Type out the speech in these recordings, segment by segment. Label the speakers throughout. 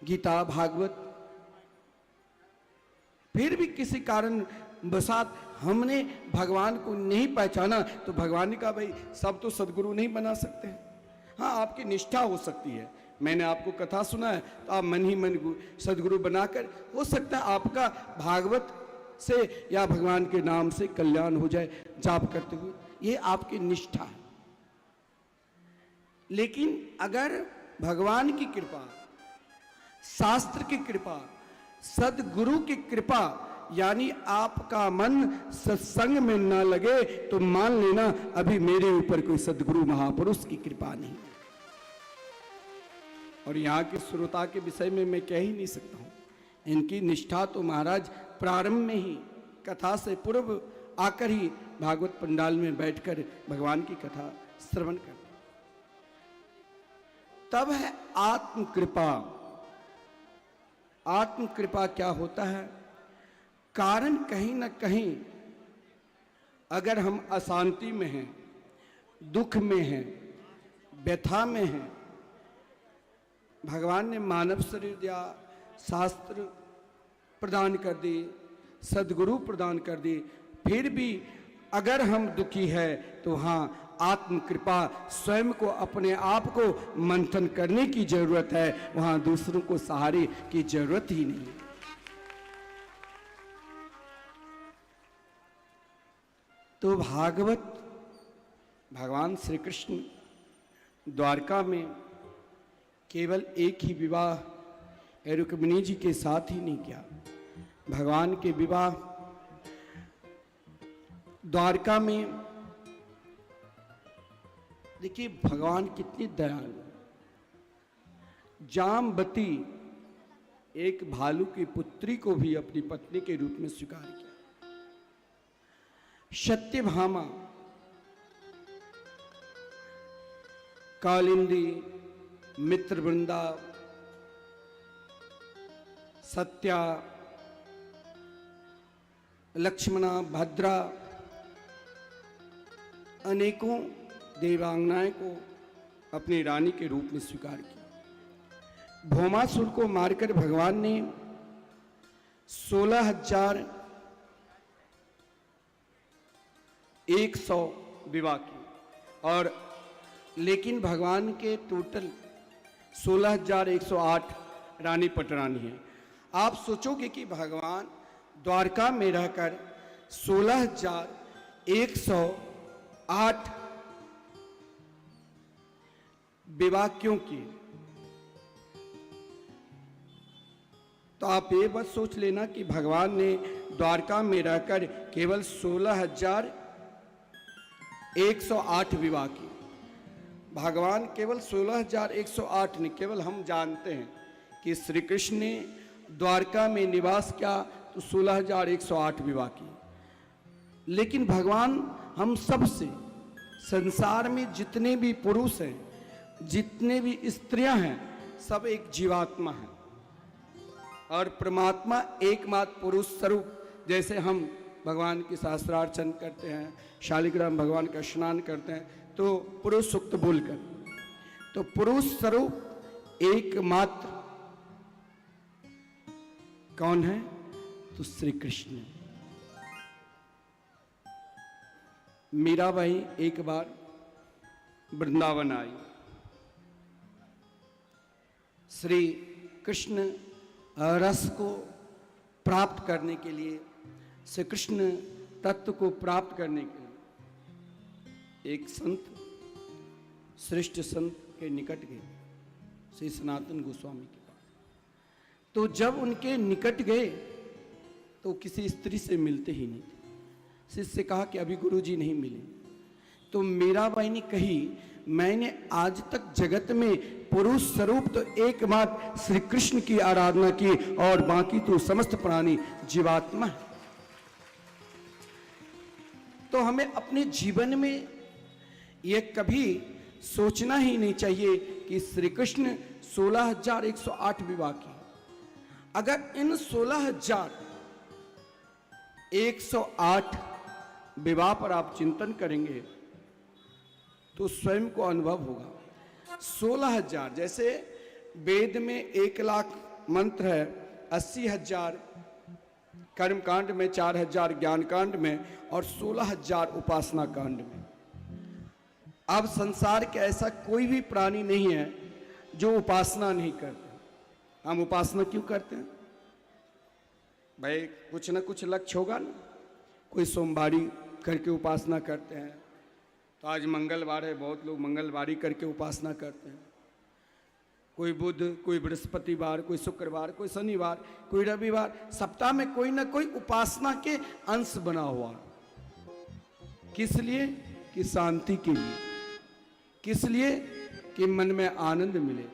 Speaker 1: गीता भागवत, फिर भी किसी कारण बसात हमने भगवान को नहीं पहचाना तो भगवान ने कहा भाई सब तो सदगुरु नहीं बना सकते हैं। हाँ, आपकी निष्ठा हो सकती है, मैंने आपको कथा सुना है तो आप मन ही मन सदगुरु बनाकर, हो सकता है आपका भागवत से या भगवान के नाम से कल्याण हो जाए जाप करते हुए, ये आपकी निष्ठा है। लेकिन अगर भगवान की कृपा, शास्त्र की कृपा, सदगुरु की कृपा, यानी आपका मन सत्संग में ना लगे तो मान लेना अभी मेरे ऊपर कोई सदगुरु महापुरुष की कृपा नहीं है। और यहाँ के श्रोता के विषय में मैं कह ही नहीं सकता हूँ, इनकी निष्ठा तो महाराज प्रारंभ में ही कथा से पूर्व आकर ही भागवत पंडाल में बैठकर भगवान की कथा श्रवण करते, तब है आत्म कृपा। आत्म कृपा क्या होता है? कारण कहीं ना कहीं अगर हम अशांति में हैं, दुख में हैं, व्यथा में हैं, भगवान ने मानव शरीर दिया, शास्त्र प्रदान कर दी, सदगुरु प्रदान कर दी, फिर भी अगर हम दुखी है तो वहाँ आत्म कृपा, स्वयं को अपने आप को मंथन करने की जरूरत है, वहाँ दूसरों को सहारे की जरूरत ही नहीं। तो भागवत, भगवान श्री कृष्ण द्वारका में केवल एक ही विवाह रुक्मिणी जी के साथ ही नहीं किया, भगवान के विवाह द्वारका में, देखिए भगवान कितनी दयालु। जामवती एक भालू की पुत्री को भी अपनी पत्नी के रूप में स्वीकार किया। सत्यभामा, कालिंदी, मित्रवृंदा, सत्या, लक्ष्मणा, भद्रा, अनेकों देवांगनाएं को अपनी रानी के रूप में स्वीकार किया। भौमासुर को मारकर भगवान ने 16,100 विवाह की, और लेकिन भगवान के टोटल 16,108 रानी पटरानी हैं। आप सोचोगे कि भगवान द्वारका में रहकर 16,108 विवाह क्यों किए? तो आप ये बात सोच लेना कि भगवान ने द्वारका में रहकर केवल 16,108 विवाह किए। भगवान केवल 16,108 नहीं, केवल हम जानते हैं कि श्री कृष्ण ने द्वारका में निवास किया तो 16,108 विवाह किए, लेकिन भगवान हम सब से, संसार में जितने भी पुरुष हैं, जितने भी स्त्रियां हैं, सब एक जीवात्मा है, और परमात्मा एकमात्र पुरुष स्वरूप। जैसे हम भगवान की शास्त्रार्चन करते हैं, शालिग्राम भगवान का स्नान करते हैं तो पुरुष सूक्त बोलकर, तो पुरुष स्वरूप एकमात्र कौन है? तो श्री कृष्ण। मीराबाई एक बार वृंदावन आई, श्री कृष्ण रस को प्राप्त करने के लिए, श्री कृष्ण तत्व को प्राप्त करने के लिए एक संत, श्रेष्ठ संत के निकट गए, श्री सनातन गोस्वामी के पास। तो जब उनके निकट गए तो किसी स्त्री से मिलते ही नहीं थे। शिष्य से कहा कि अभी गुरुजी नहीं मिले। तो मीराबाई ने कही, मैंने आज तक जगत में पुरुष स्वरूप तो एकमात्र श्री कृष्ण की आराधना की, और बाकी तो समस्त प्राणी जीवात्मा है। तो हमें अपने जीवन में यह कभी सोचना ही नहीं चाहिए कि श्री कृष्ण 16,108 विवाह की। अगर इन 16,108 विवाह पर आप चिंतन करेंगे तो स्वयं को अनुभव होगा। 16,000, जैसे वेद में 1 लाख मंत्र है 80,000 कर्म कांड में, 4,000 ज्ञान कांड में और 16,000 उपासना कांड में। अब संसार के ऐसा कोई भी प्राणी नहीं है जो उपासना नहीं करते। हम उपासना क्यों करते हैं भाई? कुछ ना कुछ लक्ष्य होगा ना। कोई सोमवारी करके उपासना करते हैं, तो आज मंगलवार है, बहुत लोग मंगलवारी करके उपासना करते हैं। कोई बुध, कोई बृहस्पतिवार, कोई शुक्रवार, कोई शनिवार, कोई रविवार, सप्ताह में कोई ना कोई उपासना के अंश बना हुआ। किस लिए? कि शांति के लिए। किस लिए? कि मन में आनंद मिले,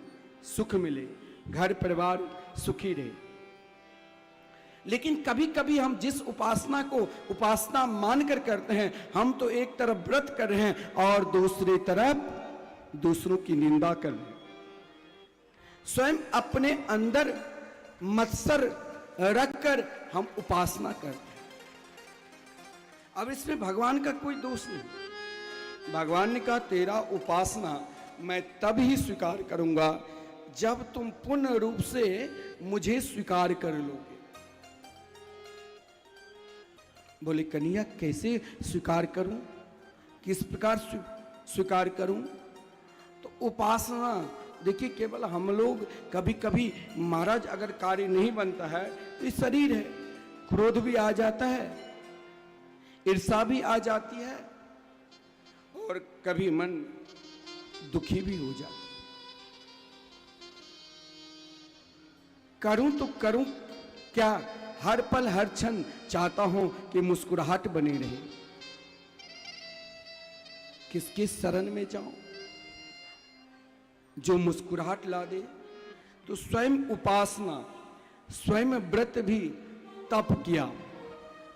Speaker 1: सुख मिले, घर परिवार सुखी रहे। लेकिन कभी कभी हम जिस उपासना को उपासना मानकर करते हैं, हम तो एक तरफ व्रत कर रहे हैं और दूसरी तरफ दूसरों की निंदा कर रहे हैं। स्वयं अपने अंदर मत्सर रखकर हम उपासना करते हैं। अब इसमें भगवान का कोई दोष नहीं। भगवान ने कहा तेरा उपासना मैं तब ही स्वीकार करूंगा जब तुम पूर्ण रूप से मुझे स्वीकार कर लोगे। बोले कन्हैया कैसे स्वीकार करूं, किस प्रकार स्वीकार करूं? तो उपासना देखिए, केवल हम लोग कभी कभी महाराज अगर कार्य नहीं बनता है तो ये शरीर है, क्रोध भी आ जाता है, ईर्ष्या भी आ जाती है और कभी मन दुखी भी हो जाता है। करूं तो करूं क्या? हर पल हर क्षण चाहता हूं कि मुस्कुराहट बनी रहे। किसके शरण में जाऊं जो मुस्कुराहट ला दे? तो स्वयं उपासना, स्वयं व्रत भी तप किया।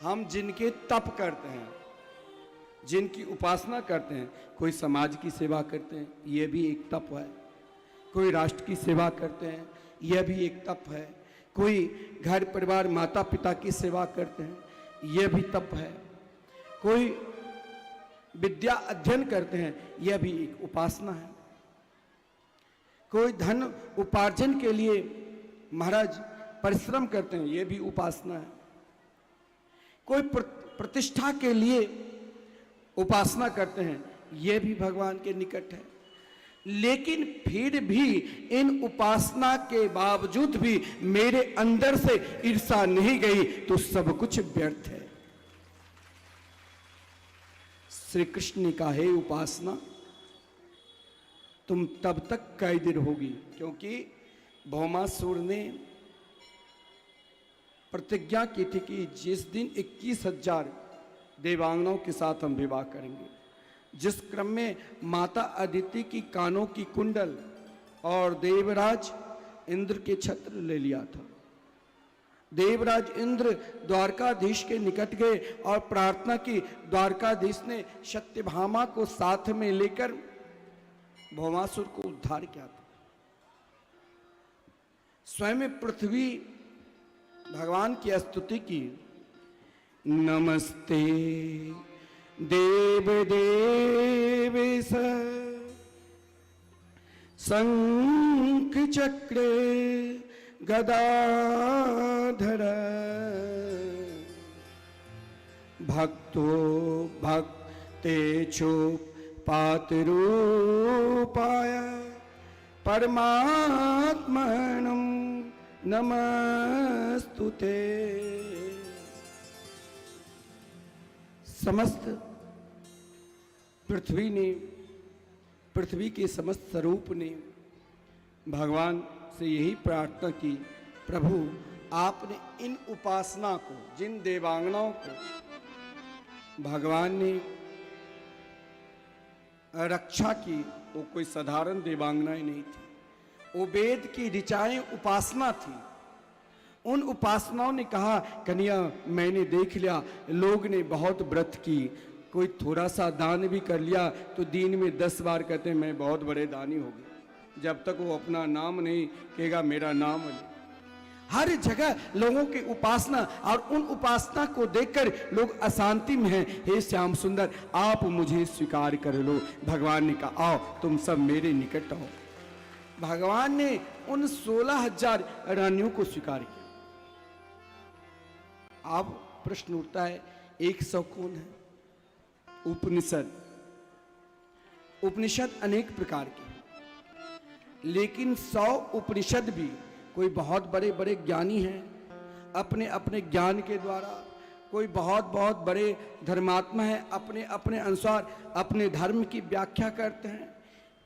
Speaker 1: हम जिनके तप करते हैं, जिनकी उपासना करते हैं, कोई समाज की सेवा करते हैं, यह भी एक तप है। कोई राष्ट्र की सेवा करते हैं, यह भी एक तप है। कोई घर परिवार माता पिता की सेवा करते हैं, यह भी तप है। कोई विद्या अध्ययन करते हैं, यह भी एक उपासना है। कोई धन उपार्जन के लिए महाराज परिश्रम करते हैं, यह भी उपासना है। कोई प्रतिष्ठा के लिए उपासना करते हैं, यह भी भगवान के निकट है। लेकिन फिर भी इन उपासना के बावजूद भी मेरे अंदर से ईर्ष्या नहीं गई तो सब कुछ व्यर्थ है। श्री कृष्ण ने कहा है उपासना तुम तब तक कैद रहोगी, क्योंकि भौमासुर ने प्रतिज्ञा की थी कि जिस दिन 21,000 देवांगनाओं के साथ हम विवाह करेंगे, जिस क्रम में माता अदिति की कानों की कुंडल और देवराज इंद्र के छत्र ले लिया था। देवराज इंद्र द्वारकाधीश के निकट गए और प्रार्थना की। द्वारकाधीश ने सत्यभामा को साथ में लेकर भौमासुर को उद्धार किया था। स्वयं पृथ्वी भगवान की स्तुति की, नमस्ते देव देवेश शंख चक्रे गदाधर भक्तो भक्तेषु पातिरूपाय परमात्मनं नमस्तुते। समस्त पृथ्वी ने, पृथ्वी के समस्त स्वरूप ने भगवान से यही प्रार्थना की, प्रभु आपने इन उपासना को, जिन देवांगनाओं को भगवान ने रक्षा की, वो कोई साधारण देवांगनाएं नहीं थी, वो वेद की ऋचाएं उपासना थी। उन उपासनाओं ने कहा कन्हैया मैंने देख लिया लोग ने बहुत व्रत की, कोई थोड़ा सा दान भी कर लिया तो दिन में 10 बार कहते हैं मैं बहुत बड़े दानी हो गए, जब तक वो अपना नाम नहीं कहेगा मेरा नाम ले। हर जगह लोगों की उपासना, और उन उपासना को देखकर लोग अशांति में हैं। हे श्याम सुंदर आप मुझे स्वीकार कर लो। भगवान ने कहा आओ तुम सब मेरे निकट आओ। भगवान ने उन 16,000 रानियों को स्वीकार किया। अब प्रश्न उठता है 100 कौन है? उपनिषद। उपनिषद अनेक प्रकार के हैं, लेकिन 100 उपनिषद भी कोई बहुत बड़े बड़े ज्ञानी हैं, अपने अपने ज्ञान के द्वारा, कोई बहुत बहुत बड़े धर्मात्मा हैं, अपने अपने अनुसार अपने धर्म की व्याख्या करते हैं।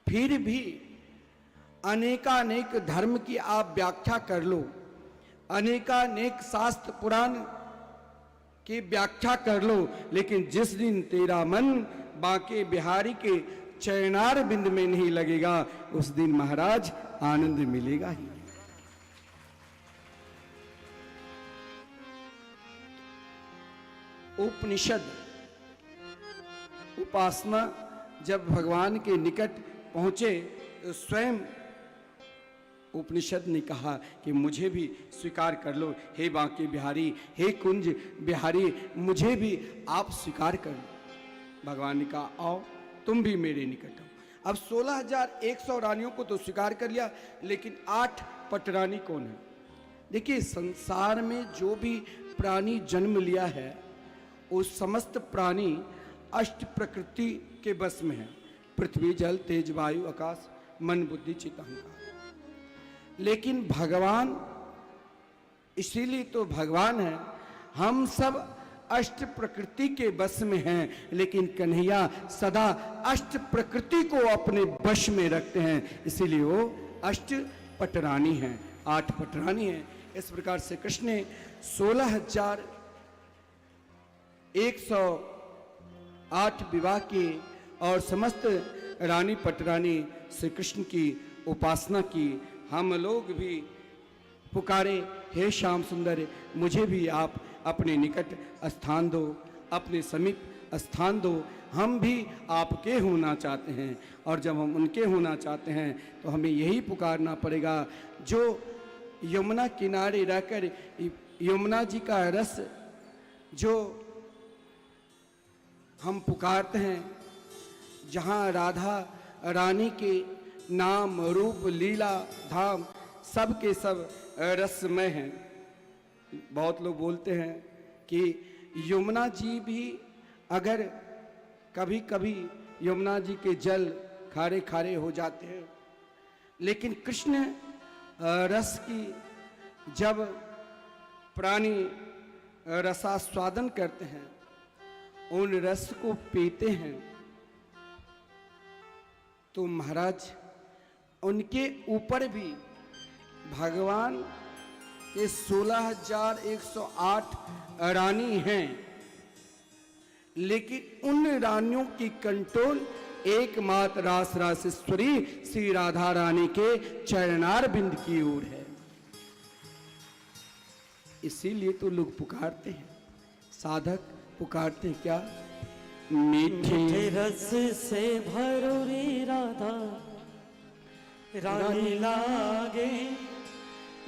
Speaker 1: फिर भी अनेकानेक धर्म की आप व्याख्या कर लो, अनेकानेक शास्त्र पुराण की व्याख्या कर लो, लेकिन जिस दिन तेरा मन बांके बिहारी के चैनार बिंद में नहीं लगेगा, उस दिन महाराज आनंद मिलेगा ही। उपनिषद उपासना जब भगवान के निकट पहुंचे तो स्वयं उपनिषद ने कहा कि मुझे भी स्वीकार कर लो, हे बांके बिहारी, हे कुंज बिहारी, मुझे भी आप स्वीकार कर लो। भगवान ने कहा आओ तुम भी मेरे निकट आओ। अब 16,100 रानियों को तो स्वीकार कर लिया, लेकिन 8 पटरानी कौन है? देखिए, संसार में जो भी प्राणी जन्म लिया है, उस समस्त प्राणी अष्ट प्रकृति के बस में है। पृथ्वी, जल, तेज, वायु, आकाश, मन, बुद्धि, चित्त, अहंकार। लेकिन भगवान, इसीलिए तो भगवान है, हम सब अष्ट प्रकृति के बस में हैं, लेकिन कन्हैया सदा अष्ट प्रकृति को अपने वश में रखते हैं, इसीलिए वो अष्ट पटरानी हैं, 8 पटरानी हैं। इस प्रकार से कृष्ण ने 16,108 विवाह किए और समस्त रानी पटरानी श्री कृष्ण की उपासना की। हम लोग भी पुकारे, हे श्याम सुंदर, मुझे भी आप अपने निकट स्थान दो, अपने समीप स्थान दो। हम भी आपके होना चाहते हैं, और जब हम उनके होना चाहते हैं तो हमें यही पुकारना पड़ेगा, जो यमुना किनारे रहकर यमुना जी का रस जो हम पुकारते हैं, जहाँ राधा रानी के नाम, रूप, लीला, धाम सब के सब रसमय हैं। बहुत लोग बोलते हैं कि यमुना जी भी अगर कभी कभी यमुना जी के जल खारे खारे हो जाते हैं, लेकिन कृष्ण रस की जब प्राणी रसास्वादन करते हैं, उन रस को पीते हैं, तो महाराज उनके ऊपर भी भगवान के 16,108 रानी हैं, लेकिन उन रानियों की कंट्रोल एकमात्र रास रासेश्वरी श्री राधा रानी के चरणार बिंद की ओर है। इसीलिए तो लोग पुकारते हैं, साधक पुकारते हैं क्या? मीठे
Speaker 2: रस से भरो रे राधा रानी लागे,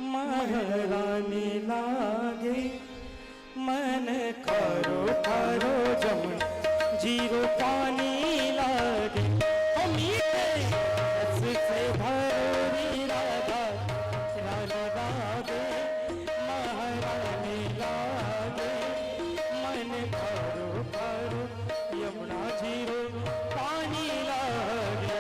Speaker 2: महारानी लागे, मन करो करो जमन जीरो पानी लागे। मीठे रस से भरो रे राधा रानी लागे, महारानी लागे, मन करो करो यमुना जीरो पानी लागे।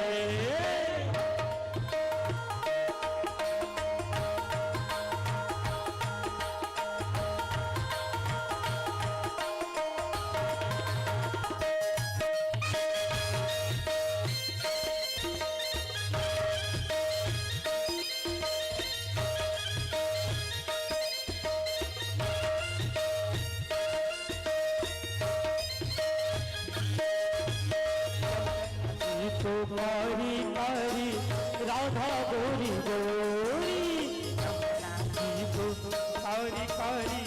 Speaker 2: तो कारी कारी राधा गोरी गोरी, तो कारी कारी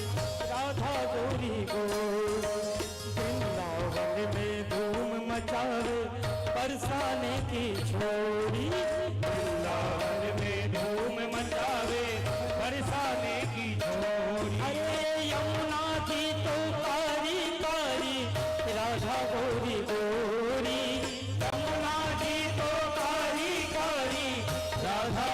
Speaker 2: राधा गोरी गोरी, वृंदावन में धूम मचावे बरसाने की छोरी, वृंदावन में धूम मचावे बरसाने की छोरी। अरे यमुना जी तो कारी कारी राधा गोरी गोरी, यमुना जी तो कारी कारी राधा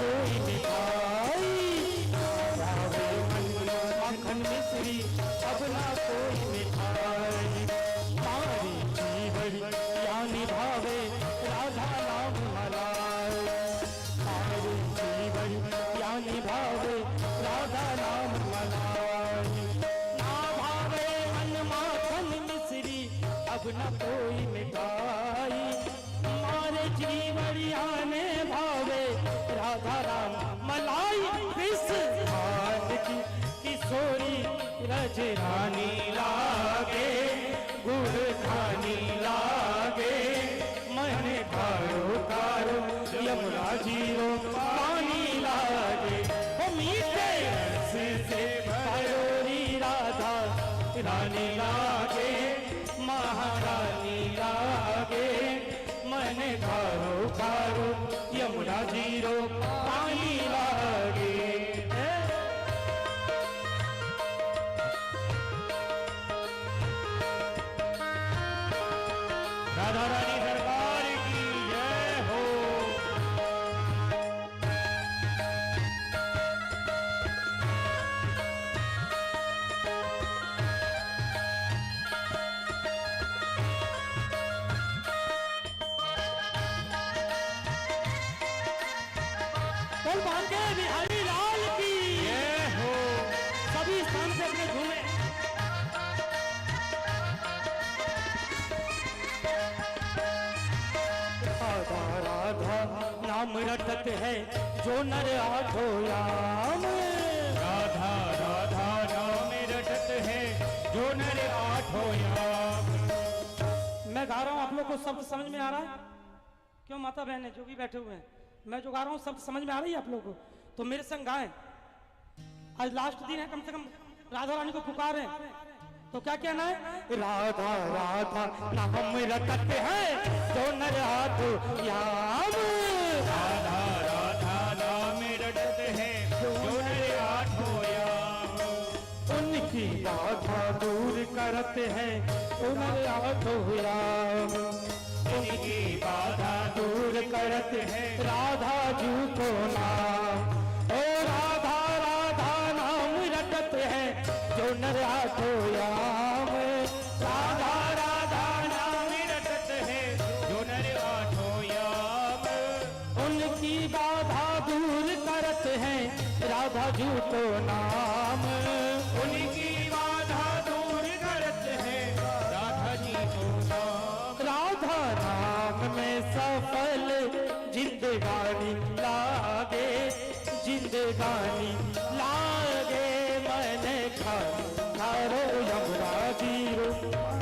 Speaker 2: कोई मिठाई, भावे मन माखन मिश्री अब ना कोई मिठाई। मारी जीवन यानी भावे राधा नाम मलाई, मारी जीवन यानी भावे राधा नाम मलाई। ना भावे मन माखन मिश्री अब न कोई मिठाई, मारे जीवन याने भावे राधा राम मलाई। कृष्ण की किशोरी रजरानी लागे, गुड़ खानी लागे, मन कारो कारो यमुना जीरो पानी लागे। ओ मीठे रस से भरोरी राधा रानी लागे, महारानी लागे, मन कारो कारो यमुना जीरो पानी लागे। राधा रानी सरकार की जय हो। बोल बांके बिहारी लाल की जय हो। सभी स्थान से अपने घूमे। राधा राधा नाम रटत है जो नर आठो याम, राधा राधा नाम रटत है जो नर आठो याम। मैं गा रहा हूँ, आप लोग को शब्द समझ में आ रहा है? क्यों माता बहन जो भी बैठे हुए हैं, मैं जो गा रहा हूँ शब्द समझ में आ रही है आप लोग को? तो मेरे संग गाएं। आज लास्ट दिन है, कम से कम राधा रानी को पुकारें। तो क्या कहना है? राधा राधा नाम रटत है जो नर आठो याम, राधा राधा नाम रटत है जो नर आठो याम। उनकी बाधा दूर करत है जो नर आठो याम, उनकी बाधा दूर करत है राधा जी को नाम। ओ राधा राधा नाम रटत है जो नर आठो याम, राधा राधा नाम रटत है जो नर आठो याम। उनकी बाधा दूर करत है राधा जी को नाम, उनकी बाधा दूर करत है राधा जी को नाम। राधा नाम में सफल जिंदगानी लागे, जिंदगानी लागे, मन खारो यमुना जीरो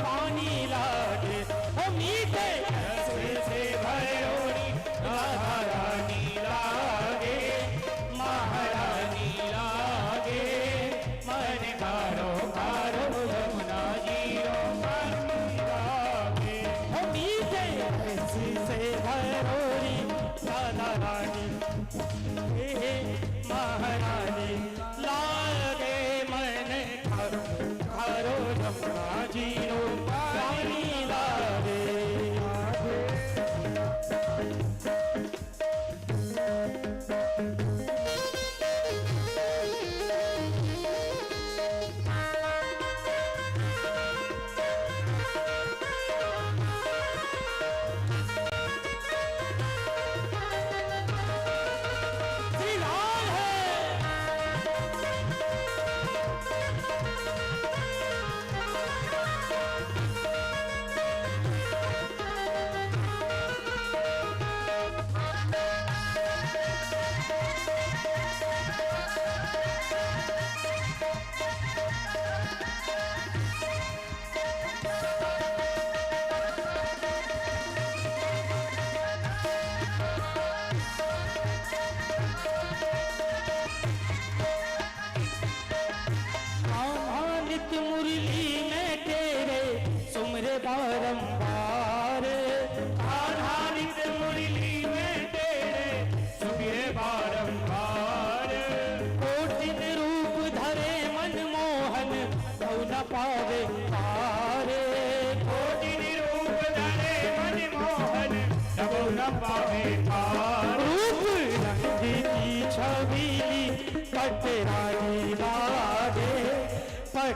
Speaker 2: पानी लागे। ओ मीठे रस से भरोरी राधा रानी लागे, महारानी लागे, मन कारो कारो यमुना जीरो पानी लागे। ओ मीठे रस से भरोरी राधा रानी महारानी लागे, मन खारो यमुना जीरो पानी लागे। श्री लाल है। नित्य मुरली में तेरे सुमरे बारंबार, आधा नित्य मुरली में तेरे सुमरे बारंबार। कोटिन रूप धरे मन मोहन भव न पावे पार, कोटिन रूप धरे मन मोहन भव न पावे पार। रूप रंग की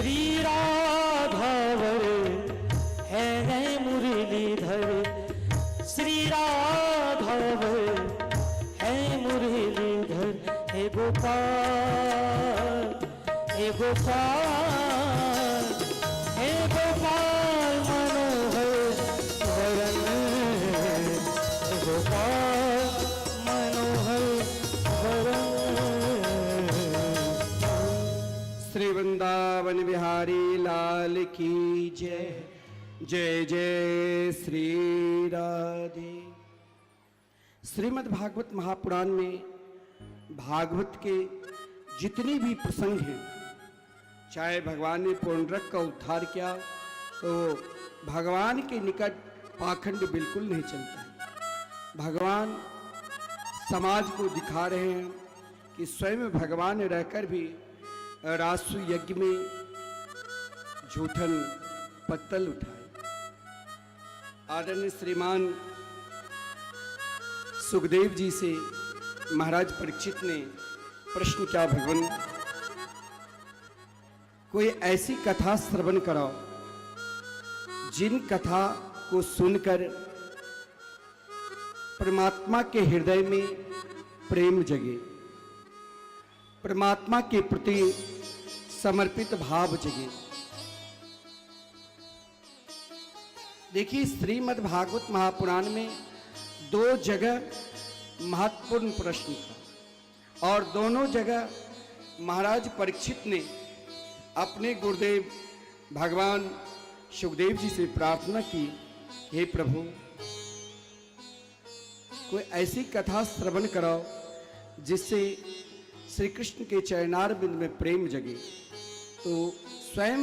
Speaker 2: श्री राघव है मुरलीधर, श्री राघव है मुरलीधर, हे गोपाल हे गोपाल हे गोपाल मनोहर वरण, हे गोपाल मनोहर वरण।
Speaker 1: श्री वृंदावन बिहारी लाल की जय। जय जय श्री राधे। श्रीमद् भागवत महापुराण में भागवत के जितने भी प्रसंग हैं, चाहे भगवान ने पुंडरक का उद्धार किया तो भगवान के निकट पाखंड बिल्कुल नहीं चलता है। भगवान समाज को दिखा रहे हैं कि स्वयं भगवान रहकर भी रासु यज्ञ में झूठन पत्तल उठाए। आदरणीय श्रीमान सुखदेव जी से महाराज परीक्षित ने प्रश्न किया, भगवान कोई ऐसी कथा श्रवण कराओ जिन कथा को सुनकर परमात्मा के हृदय में प्रेम जगे, परमात्मा के प्रति समर्पित भाव जगे। देखिए, श्रीमद् भागवत महापुराण में दो जगह महत्वपूर्ण प्रश्न था और दोनों जगह महाराज परीक्षित ने अपने गुरुदेव भगवान सुखदेव जी से प्रार्थना की, हे प्रभु कोई ऐसी कथा श्रवण कराओ जिससे श्री कृष्ण के चरणारविंद में प्रेम जगे। तो स्वयं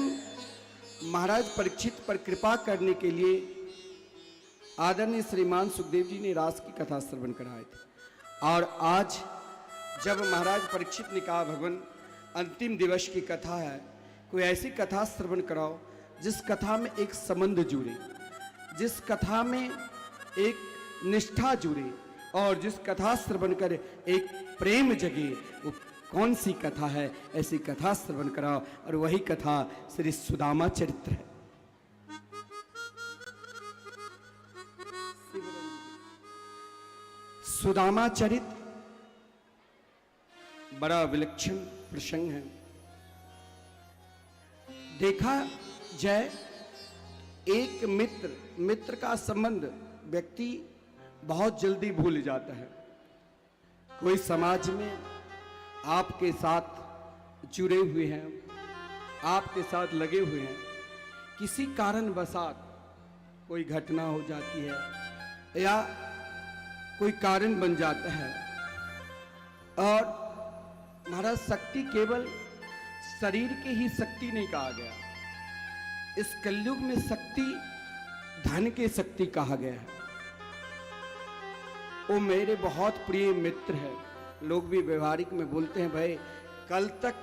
Speaker 1: महाराज परीक्षित पर कृपा करने के लिए आदरणीय श्रीमान सुखदेव जी ने रास की कथा श्रवण कराए थे। और आज जब महाराज परीक्षित ने कहा, भगवान अंतिम दिवस की कथा है, कोई ऐसी कथा श्रवण कराओ जिस कथा में एक संबंध जुड़े, जिस कथा में एक निष्ठा जुड़े और जिस कथा श्रवण कर एक प्रेम जगे, वो कौन सी कथा है? ऐसी कथा श्रवण कराओ। और वही कथा श्री सुदामा चरित्र है। सुदामा चरित्र बड़ा विलक्षण प्रसंग है। देखा जाए, एक मित्र का संबंध व्यक्ति बहुत जल्दी भूल जाता है। कोई समाज में आपके साथ जुड़े हुए हैं, आपके साथ लगे हुए हैं, किसी कारणवशात कोई घटना हो जाती है या कोई कारण बन जाता है और महाराज शक्ति केवल शरीर की ही शक्ति नहीं कहा गया, इस कलयुग में शक्ति धन की शक्ति कहा गया है। वो मेरे बहुत प्रिय मित्र है। लोग भी व्यवहारिक में बोलते हैं, भाई कल तक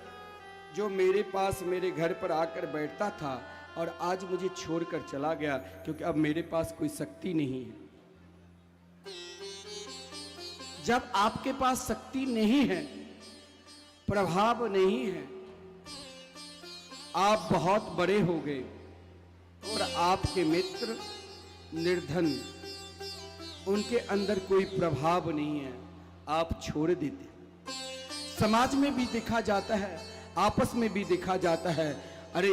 Speaker 1: जो मेरे पास मेरे घर पर आकर बैठता था और आज मुझे छोड़कर चला गया, क्योंकि अब मेरे पास कोई शक्ति नहीं है। जब आपके पास शक्ति नहीं है, प्रभाव नहीं है, आप बहुत बड़े हो गए और आपके मित्र निर्धन, उनके अंदर कोई प्रभाव नहीं है, आप छोड़ देते। समाज में भी देखा जाता है, आपस में भी देखा जाता है, अरे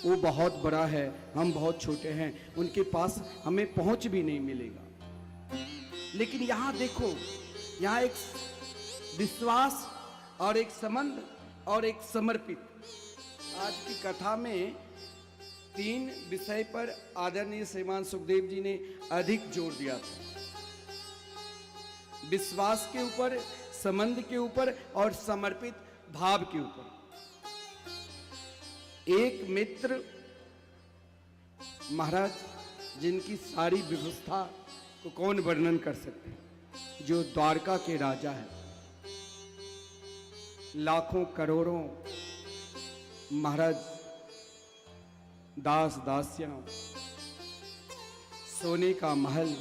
Speaker 1: वो बहुत बड़ा है, हम बहुत छोटे हैं, उनके पास हमें पहुंच भी नहीं मिलेगा। लेकिन यहां देखो, यहां एक विश्वास और एक संबंध और एक समर्पित। आज की कथा में 3 विषय पर आदरणीय श्रीमान सुखदेव जी ने अधिक जोर दिया था। विश्वास के ऊपर, संबंध के ऊपर और समर्पित भाव के ऊपर। एक मित्र महाराज, जिनकी सारी व्यवस्था को कौन वर्णन कर सकते हैं, जो द्वारका के राजा है, लाखों करोड़ों महाराज दास दासियां, सोने का महल,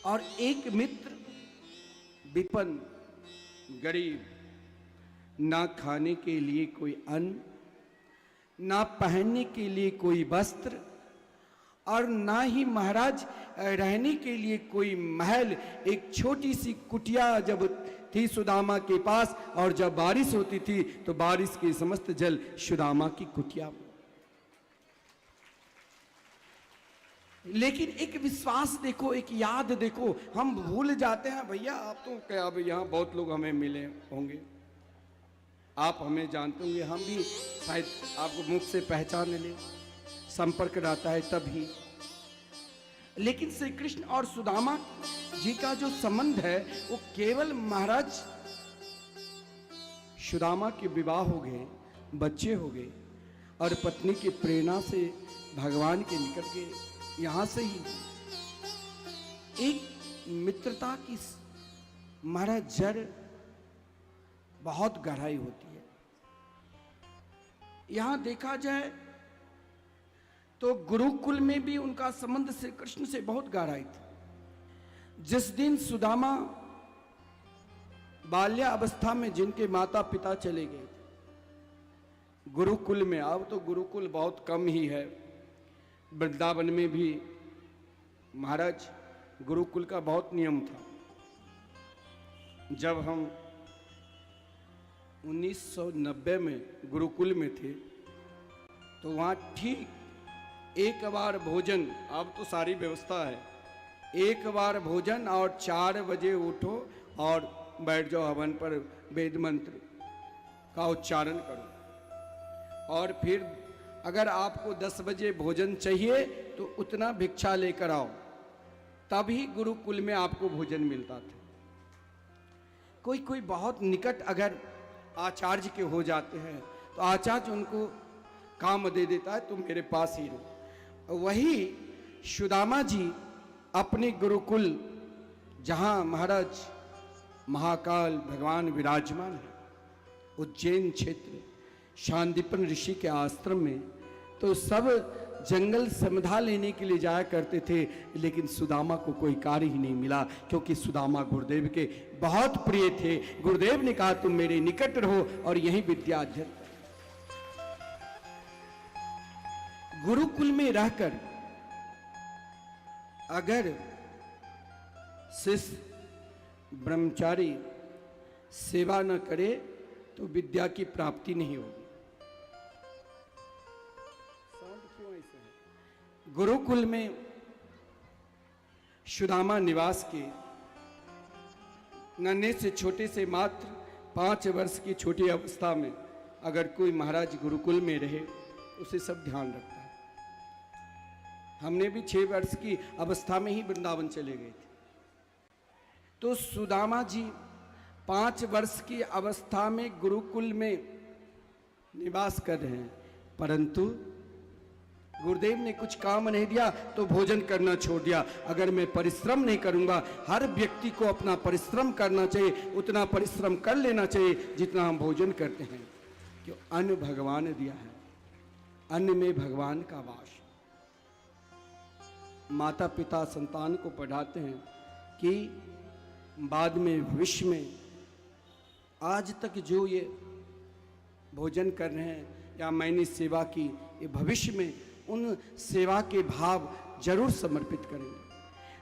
Speaker 1: और एक मित्र विपन्न गरीब, ना खाने के लिए कोई अन्न ना पहनने के लिए कोई वस्त्र, और ना ही महाराज रहने के लिए कोई महल। एक छोटी सी कुटिया जब थी सुदामा के पास, और जब बारिश होती थी तो बारिश के समस्त जल सुदामा की कुटिया में। लेकिन एक विश्वास देखो, एक याद देखो, हम भूल जाते हैं। भैया आप तो क्या, अब यहाँ बहुत लोग हमें मिले होंगे, आप हमें जानते होंगे, हम भी शायद आपको मुख से पहचान ले, संपर्क रहता है तभी। लेकिन श्री कृष्ण और सुदामा जी का जो संबंध है वो केवल महाराज सुदामा के विवाह हो गए, बच्चे हो गए, और पत्नी की प्रेरणा से भगवान के निकट के यहां से ही एक मित्रता की महाराज जड़ बहुत गहराई होती है। यहां देखा जाए तो गुरुकुल में भी उनका संबंध श्री कृष्ण से बहुत गहराई था। जिस दिन सुदामा बाल्यावस्था में जिनके माता पिता चले गए गुरुकुल में, अब तो गुरुकुल बहुत कम ही है, वृंदावन में भी महाराज गुरुकुल का बहुत नियम था। जब हम 1990 में गुरुकुल में थे तो वहाँ ठीक एक बार भोजन, अब तो सारी व्यवस्था है, एक बार भोजन और 4 बजे उठो और बैठ जाओ हवन पर, वेद मंत्र का उच्चारण करो, और फिर अगर आपको 10 बजे भोजन चाहिए तो उतना भिक्षा लेकर आओ, तभी गुरुकुल में आपको भोजन मिलता था। कोई कोई बहुत निकट अगर आचार्य के हो जाते हैं तो आचार्य उनको काम दे देता है, तुम मेरे पास ही रहो। वही सुदामा जी अपने गुरुकुल, जहां महाराज महाकाल भगवान विराजमान है, उज्जैन क्षेत्र शांतिपन ऋषि के आश्रम में, तो सब जंगल समधा लेने के लिए जाया करते थे, लेकिन सुदामा को कोई कार्य ही नहीं मिला, क्योंकि सुदामा गुरुदेव के बहुत प्रिय थे। गुरुदेव ने कहा तुम मेरे निकट रहो और यही विद्या अध्ययन। गुरुकुल में रहकर अगर शिष्य ब्रह्मचारी सेवा न करे तो विद्या की प्राप्ति नहीं होगी। गुरुकुल में सुदामा निवास के नन्हे से छोटे से मात्र 5 वर्ष की छोटी अवस्था में अगर कोई महाराज गुरुकुल में रहे, उसे सब ध्यान रखता है। हमने भी 6 वर्ष की अवस्था में ही वृंदावन चले गए थे। तो सुदामा जी 5 वर्ष की अवस्था में गुरुकुल में निवास कर रहे हैं, परंतु गुरुदेव ने कुछ काम नहीं दिया तो भोजन करना छोड़ दिया। अगर मैं परिश्रम नहीं करूंगा, हर व्यक्ति को अपना परिश्रम करना चाहिए, उतना परिश्रम कर लेना चाहिए जितना हम भोजन करते हैं, क्यों अन्न भगवान दिया है, अन्न में भगवान का वास। माता पिता संतान को पढ़ाते हैं कि बाद में भविष्य में आज तक जो ये भोजन कर रहे हैं या मैंने सेवा की, ये भविष्य में उन सेवा के भाव जरूर समर्पित करेंगे।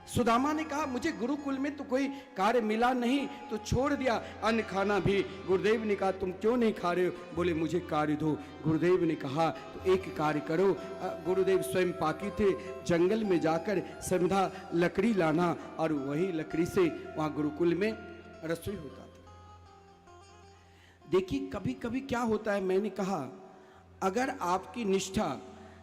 Speaker 1: सुदामा ने कहा मुझे गुरुकुल में तो कोई कार्य मिला नहीं तो छोड़ दिया अन्न खाना भी। गुरुदेव ने कहा तुम क्यों नहीं खा रहे हो? बोले मुझे कार्य दो। गुरुदेव ने कहा तो एक कार्य करो। गुरुदेव स्वयं पाकी थे, जंगल में जाकर समधा लकड़ी लाना और वही लकड़ी से वहाँ गुरुकुल में रसोई होता था। देखिए कभी कभी क्या होता है, मैंने कहा अगर आपकी निष्ठा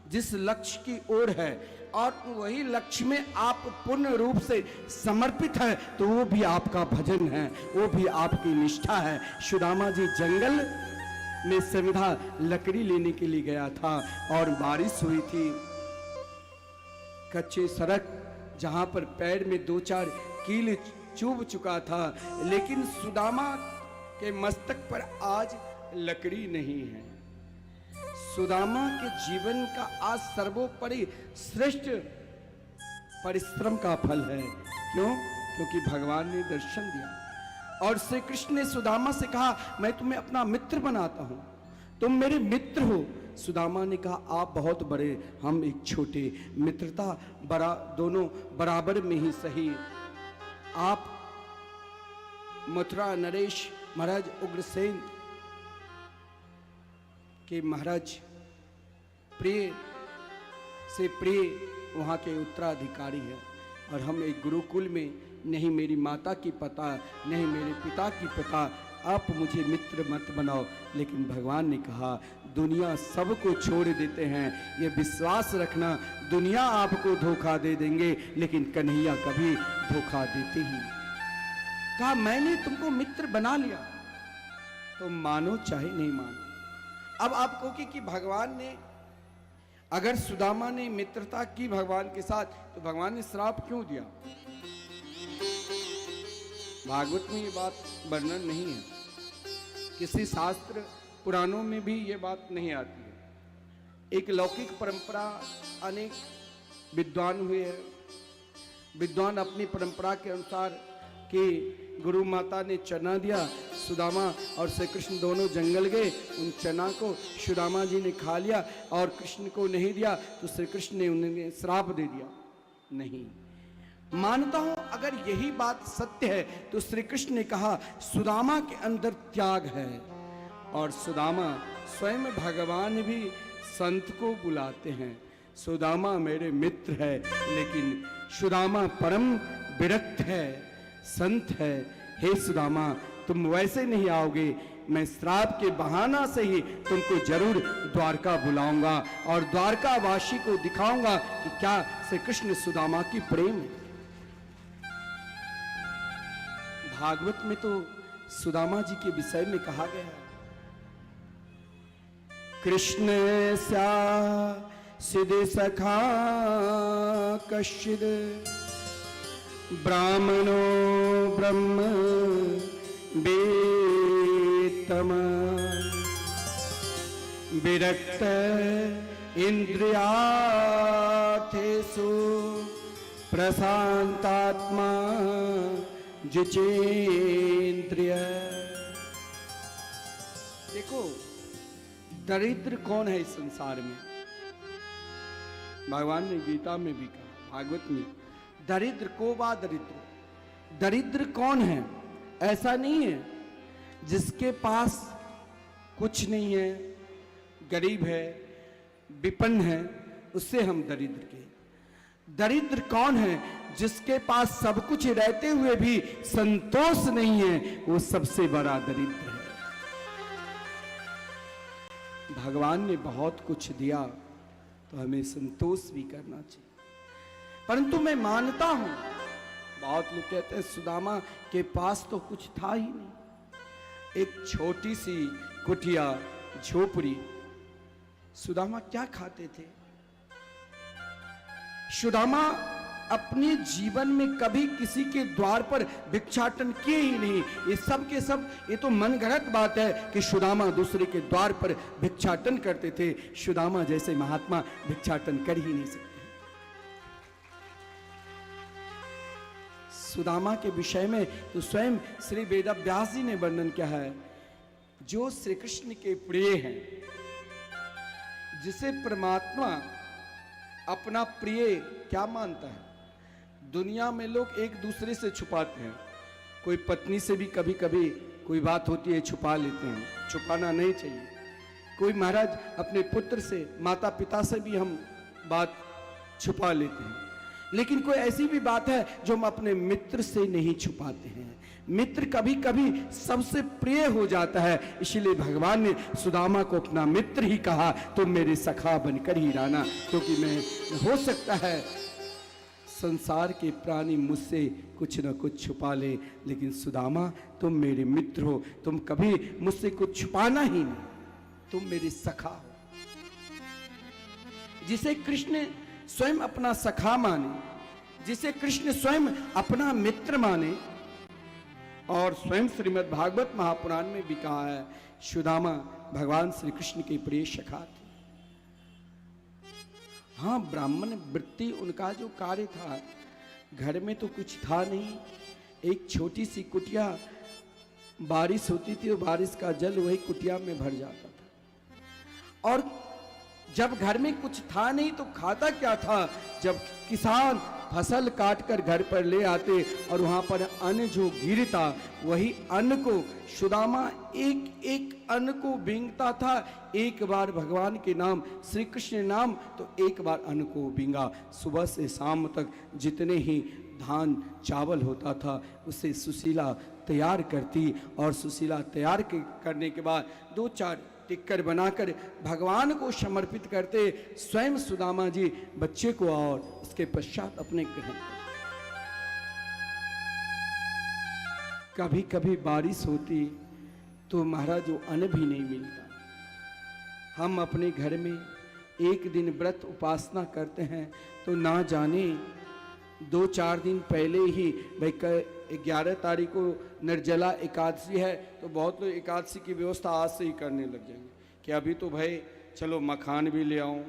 Speaker 1: जिस लक्ष्य की ओर है और वही लक्ष्य में आप पूर्ण रूप से समर्पित है तो वो भी आपका भजन है, वो भी आपकी निष्ठा है। सुदामा जी जंगल में समधा लकड़ी लेने के लिए गया था और बारिश हुई थी। कच्चे सड़क जहां पर पैर में 2-4 कील चुभ चुका था, लेकिन सुदामा के मस्तक पर आज लकड़ी नहीं है। सुदामा के जीवन का आज सर्वोपरि श्रेष्ठ परिश्रम का फल है। क्यों? क्योंकि भगवान ने दर्शन दिया और श्री कृष्ण ने सुदामा से कहा मैं तुम्हें अपना मित्र बनाता हूं, तुम मेरे मित्र हो, सुदामा ने कहा आप बहुत बड़े, हम एक छोटे, मित्रता बड़ा, दोनों बराबर में ही सही। आप मथुरा नरेश महाराज उग्रसेन के महाराज प्रिय से प्रिय वहाँ के उत्तराधिकारी हैं, और हम एक गुरुकुल में, नहीं मेरी माता की पता, नहीं मेरे पिता की पता, आप मुझे मित्र मत बनाओ। लेकिन भगवान ने कहा दुनिया सबको छोड़ देते हैं, ये विश्वास रखना दुनिया आपको धोखा दे देंगे, लेकिन कन्हैया कभी धोखा देते ही। कहा मैंने तुमको मित्र बना लिया, तो मानो चाहे नहीं मानो। अब आप कहोगे कि भगवान ने, अगर सुदामा ने मित्रता की भगवान के साथ, तो भगवान ने श्राप क्यों दिया? भागवत में ये बात वर्णन नहीं है, किसी शास्त्र पुराणों में भी ये बात नहीं आती है। एक लौकिक परंपरा, अनेक विद्वान हुए हैं, विद्वान अपनी परंपरा के अनुसार कि गुरु माता ने चना दिया, सुदामा और श्री कृष्ण दोनों जंगल गए, उन चना को सुदामा जी ने खा लिया और कृष्ण को नहीं दिया, तो श्री कृष्ण ने उन्हें श्राप दे दिया। नहीं मानता हूं अगर यही बात सत्य है, तो श्री कृष्ण ने कहा सुदामा के अंदर त्याग है, और सुदामा स्वयं भगवान भी संत को बुलाते हैं, सुदामा मेरे मित्र है, लेकिन सुदामा परम विरक्त है, संत है। हे सुदामा तुम वैसे नहीं आओगे, मैं श्राप के बहाना से ही तुमको जरूर द्वारका बुलाऊंगा और द्वारका वासी को दिखाऊंगा कि क्या श्री कृष्ण सुदामा की प्रेम है। भागवत में तो सुदामा जी के विषय में कहा गया है, कृष्ण स्या सिदे सखा कश्चिद ब्राह्मणो ब्रह्म वेत्तम विरक्त इंद्रियार्थेषु प्रशांतात्मा जितेन्द्रिय। देखो दरिद्र कौन है इस संसार में? भगवान ने गीता में भी कहा, भागवत में, दरिद्र को वा दरिद्र। दरिद्र कौन है? ऐसा नहीं है जिसके पास कुछ नहीं है, गरीब है, विपन्न है, उससे हम दरिद्र के। दरिद्र कौन है? जिसके पास सब कुछ रहते हुए भी संतोष नहीं है, वो सबसे बड़ा दरिद्र है। भगवान ने बहुत कुछ दिया तो हमें संतोष भी करना चाहिए। परंतु मैं मानता हूं, बहुत लोग कहते हैं सुदामा के पास तो कुछ था ही नहीं, एक छोटी सी कुटिया, झोपड़ी। सुदामा क्या खाते थे? सुदामा अपने जीवन में कभी किसी के द्वार पर भिक्षाटन किए ही नहीं। ये सब के सब, ये तो मनगढ़ंत बात है कि सुदामा दूसरे के द्वार पर भिक्षाटन करते थे। सुदामा जैसे महात्मा भिक्षाटन कर ही नहीं सकते। सुदामा के विषय में तो स्वयं श्री वेदव्यास जी ने वर्णन किया है, जो श्री कृष्ण के प्रिय हैं, जिसे परमात्मा अपना प्रिय क्या मानता है। दुनिया में लोग एक दूसरे से छुपाते हैं, कोई पत्नी से भी कभी कभी कोई बात होती है छुपा लेते हैं, छुपाना नहीं चाहिए। कोई महाराज अपने पुत्र से, माता पिता से भी हम बात छुपा लेते हैं, लेकिन कोई ऐसी भी बात है जो हम अपने मित्र से नहीं छुपाते हैं। मित्र कभी कभी सबसे प्रिय हो जाता है, इसलिए भगवान ने सुदामा को अपना मित्र ही कहा, तुम मेरे सखा बनकर ही रहना, क्योंकि मैं, हो सकता है संसार के प्राणी मुझसे कुछ न कुछ छुपा ले, लेकिन सुदामा तुम मेरे मित्र हो, तुम कभी मुझसे कुछ छुपाना ही नहीं, तुम मेरे सखा हो। जिसे कृष्ण स्वयं अपना सखा माने, जिसे कृष्ण स्वयं अपना मित्र माने, और स्वयं श्रीमद् भागवत महापुराण में भी कहा है, सुदामा भगवान श्री कृष्ण के प्रिय सखा थे। हाँ, ब्राह्मण वृत्ति उनका जो कार्य था, घर में तो कुछ था नहीं, एक छोटी सी कुटिया, बारिश होती थी और बारिश का जल वही कुटिया में भर जाता था, और जब घर में कुछ था नहीं तो खाता क्या था? जब किसान फसल काट कर घर पर ले आते और वहां पर अन्न जो गिरता, वही अन्न को सुदामा एक एक अन्न को बींगता था। एक बार भगवान के नाम, श्री कृष्ण नाम, तो एक बार अन्न को बींगा। सुबह से शाम तक जितने ही धान चावल होता था उसे सुशीला तैयार करती, और सुशीला तैयार करने के बाद 2-4 टिक्कर बनाकर भगवान को समर्पित करते। स्वयं सुदामा जी बच्चे को और उसके पश्चात अपने ग्रहण करते। कभी कभी बारिश होती तो महाराज वो अन्न भी नहीं मिलता। हम अपने घर में एक दिन व्रत उपासना करते हैं तो ना जाने 2-4 दिन पहले ही, भाई 11 तारीख को निर्जला एकादशी है तो बहुत लोग एकादशी की व्यवस्था आज से ही करने लग जाएंगे कि अभी तो भाई चलो मखान भी ले आऊं,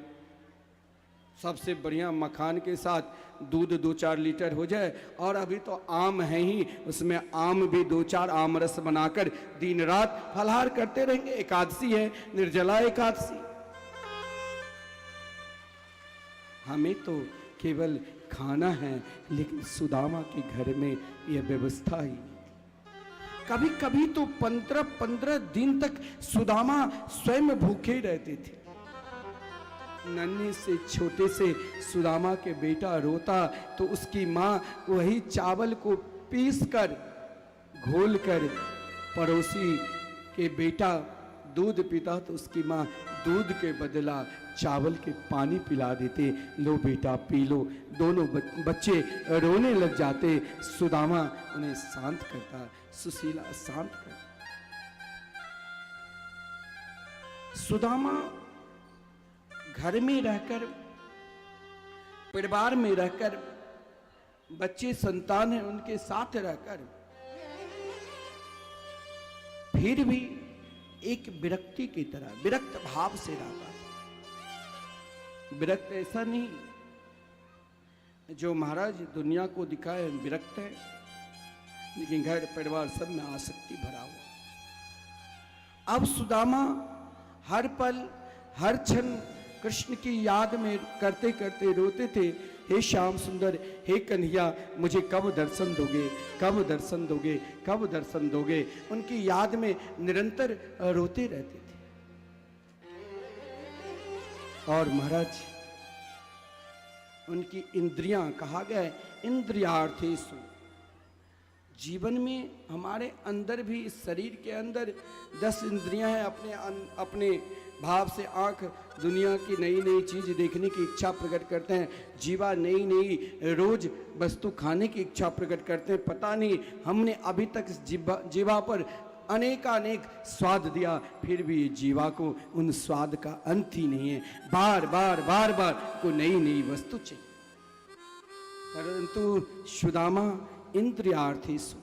Speaker 1: सबसे बढ़िया मखान के साथ दूध 2-4 लीटर हो जाए, और अभी तो आम है ही, उसमें आम भी 2-4 आम रस बनाकर दिन रात फलाहार करते रहेंगे। एकादशी है, निर्जला एकादशी। हमें तो केवल खाना है, लेकिन सुदामा के घर में यह व्यवस्था ही नहीं। कभी कभी तो 15-15 दिन तक सुदामा स्वयं भूखे रहते थे। नन्हे से छोटे से सुदामा के बेटा रोता तो उसकी माँ वही चावल को पीस कर घोल कर, पड़ोसी के बेटा दूध पीता तो उसकी माँ दूध के बदला चावल के पानी पिला देते, लो बेटा पी लो। दोनों बच्चे रोने लग जाते, सुदामा उन्हें शांत करता, सुशीला शांत करता। सुदामा घर में रहकर, परिवार में रहकर, बच्चे संतान है उनके साथ रहकर, फिर भी एक विरक्ति की तरह, विरक्त भाव से रहता था। विरक्त ऐसा नहीं जो महाराज दुनिया को दिखाए विरक्त है, लेकिन घर परिवार सब में आसक्ति भरा हुआ। अब सुदामा हर पल हर क्षण कृष्ण की याद में करते करते रोते थे, हे श्याम सुंदर, हे कन्हैया, मुझे कब दर्शन दोगे, कब दर्शन दोगे, कब दर्शन दोगे। उनकी याद में निरंतर रोते रहते थे। और महाराज उनकी इंद्रियां, कहा गया है इंद्रियार्थेषु, जीवन में हमारे अंदर भी, इस शरीर के अंदर 10 इंद्रियां हैं। अपने भाव से आंख दुनिया की नई नई चीज देखने की इच्छा प्रकट करते हैं, जीवा नई नई रोज वस्तु खाने की इच्छा प्रकट करते हैं। पता नहीं हमने अभी तक जीवा पर अनेकानेक स्वाद दिया, फिर भी ये जीवा को उन स्वाद का अंत ही नहीं है। बार बार बार बार को नई नई वस्तु चाहिए। परंतु सुदामा इंद्रियार्थेषु,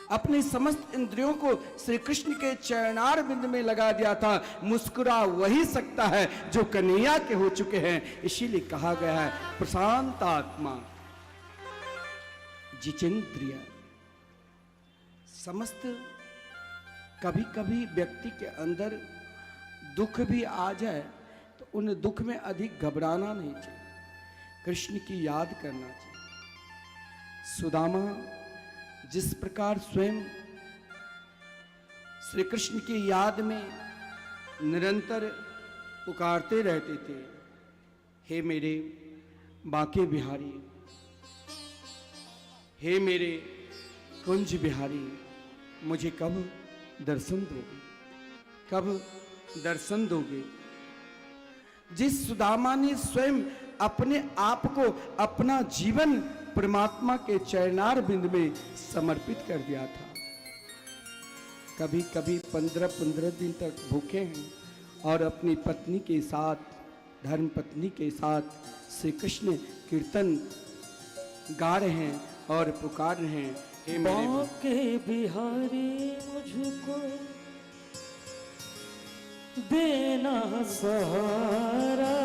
Speaker 1: अपने समस्त इंद्रियों को श्री कृष्ण के चरणार बिंद में लगा दिया था। मुस्कुरा वही सकता है जो कन्हैया के हो चुके हैं। इसीलिए कहा गया है प्रशांत आत्मा जितेंद्रिय। समस्त, कभी कभी व्यक्ति के अंदर दुख भी आ जाए तो उन दुख में अधिक घबराना नहीं चाहिए, कृष्ण की याद करना चाहिए। सुदामा जिस प्रकार स्वयं श्री कृष्ण की याद में निरंतर पुकारते रहते थे, हे मेरे बांके बिहारी, हे मेरे कुंज बिहारी, मुझे कब दर्शन दोगे, कब दर्शन दोगे। जिस सुदामा ने स्वयं अपने आप को, अपना जीवन परमात्मा के चरणार बिंद में समर्पित कर दिया था, कभी कभी 15-15 दिन तक भूखे हैं और अपनी पत्नी के साथ, धर्म पत्नी के साथ श्री कृष्ण कीर्तन गा रहे हैं और पुकार रहे हैं, हे
Speaker 2: बांके बिहारी मुझको देना सहारा,